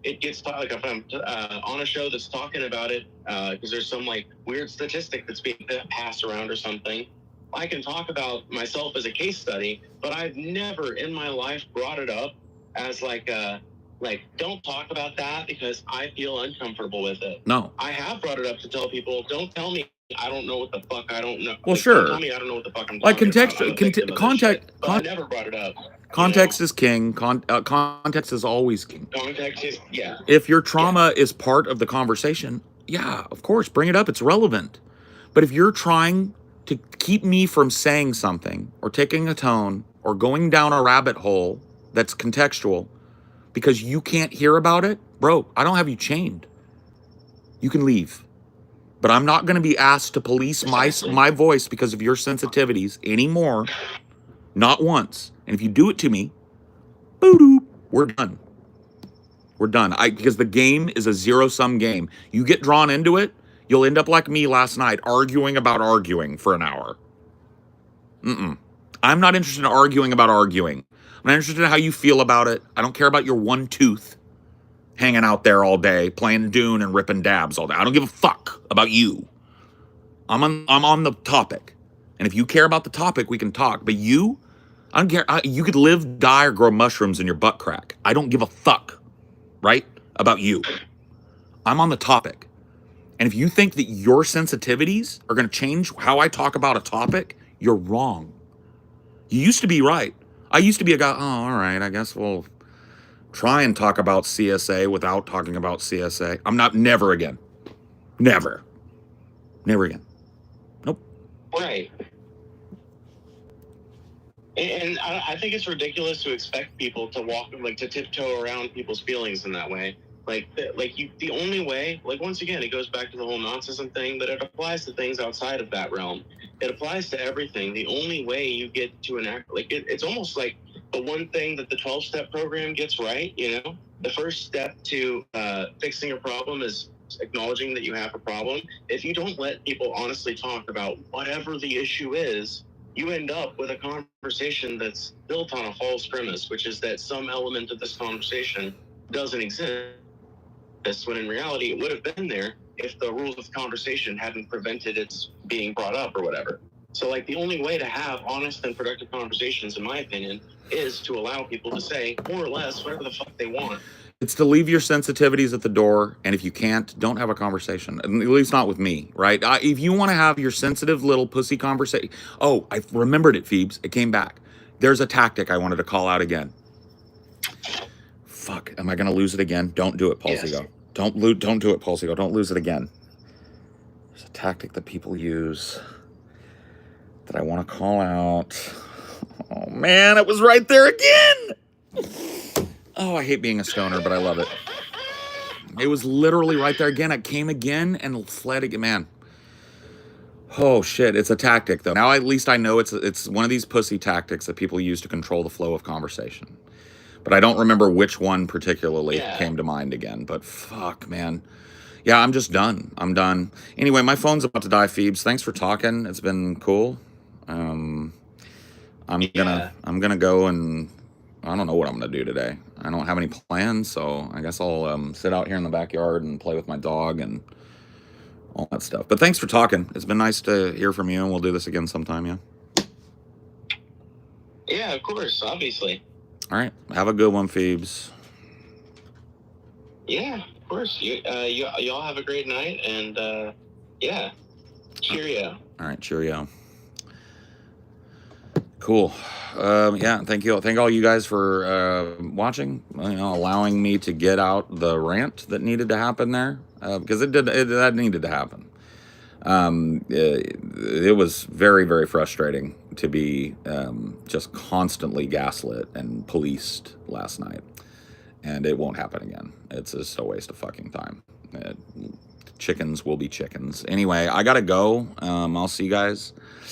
C: it gets like if I'm on a show that's talking about it, because there's some like weird statistic that's being passed around or something, I can talk about myself as a case study, but I've never in my life brought it up as like don't talk about that because I feel uncomfortable with it.
A: No.
C: I have brought it up to tell people, don't tell me I don't know what the fuck I don't know.
A: Well, sure.
C: Don't tell me I don't know what the fuck I'm
A: like
C: talking
A: context,
C: about.
A: context.
C: I never brought it up.
A: Context is king. Context is always king.
C: Context is, yeah.
A: If your trauma is part of the conversation, yeah, of course, bring it up. It's relevant. But if you're trying to keep me from saying something or taking a tone or going down a rabbit hole that's contextual because you can't hear about it, bro, I don't have you chained. You can leave. But I'm not going to be asked to police my voice because of your sensitivities anymore. Not once. And if you do it to me, boo-doo, we're done. We're done. Because the game is a zero-sum game. You get drawn into it, you'll end up like me last night, arguing about arguing for an hour. I'm not interested in arguing about arguing. I'm not interested in how you feel about it. I don't care about your one tooth hanging out there all day, playing Dune and ripping dabs all day. I don't give a fuck about you. I'm on the topic. And if you care about the topic, we can talk. But you, I don't care. You could live, die, or grow mushrooms in your butt crack. I don't give a fuck, right, about you. I'm on the topic. And if you think that your sensitivities are going to change how I talk about a topic, you're wrong. You used to be right. I used to be a guy, oh, all right, I guess we'll try and talk about CSA without talking about CSA. I'm not, never again. Never. Never again. Nope.
C: Right. And I think it's ridiculous to expect people to to tiptoe around people's feelings in that way. The only way, once again, it goes back to the whole Nazism thing, but it applies to things outside of that realm. It applies to everything. The only way you get to enact, it's almost like the one thing that the 12-step program gets right, the first step to fixing a problem is acknowledging that you have a problem. If you don't let people honestly talk about whatever the issue is, you end up with a conversation that's built on a false premise, which is that some element of this conversation doesn't exist, when in reality it would have been there if the rules of conversation hadn't prevented its being brought up or whatever. So the only way to have honest and productive conversations, in my opinion, is to allow people to say more or less whatever the fuck they want.
A: It's to leave your sensitivities at the door, and if you can't, don't have a conversation. At least not with me, right? If you want to have your sensitive little pussy conversation... Oh, I remembered it, Phoebes. It came back. There's a tactic I wanted to call out again. Fuck, am I going to lose it again? Don't do it, Palsigo. Yes. Don't do it, Palsigo. Don't lose it again. There's a tactic that people use that I want to call out. Oh, man, it was right there again! Oh, I hate being a stoner, but I love it. It was literally right there again. It came again and fled again. Man. Oh, shit. It's a tactic, though. Now, at least I know it's one of these pussy tactics that people use to control the flow of conversation. but I don't remember which one particularly
C: Yeah.
A: came to mind again. But fuck, man. Yeah, I'm just done. I'm done. Anyway, my phone's about to die, Phoebes. Thanks for talking. It's been cool. I'm gonna go, and I don't know what I'm gonna do today. I don't have any plans, so I guess I'll sit out here in the backyard and play with my dog and all that stuff. But thanks for talking. It's been nice to hear from you, and we'll do this again sometime. Yeah.
C: Yeah, of course, obviously.
A: All right. Have a good one, Phoebes.
C: Yeah, of course. Y'all have a great night, and yeah, cheerio.
A: All right. Cheerio. Cool. Yeah. Thank you. Thank all you guys for watching. Allowing me to get out the rant that needed to happen there, because that needed to happen. It was very, very frustrating to be just constantly gaslit and policed last night, and it won't happen again. It's just a waste of fucking time. Chickens will be chickens. Anyway, I gotta go. I'll see you guys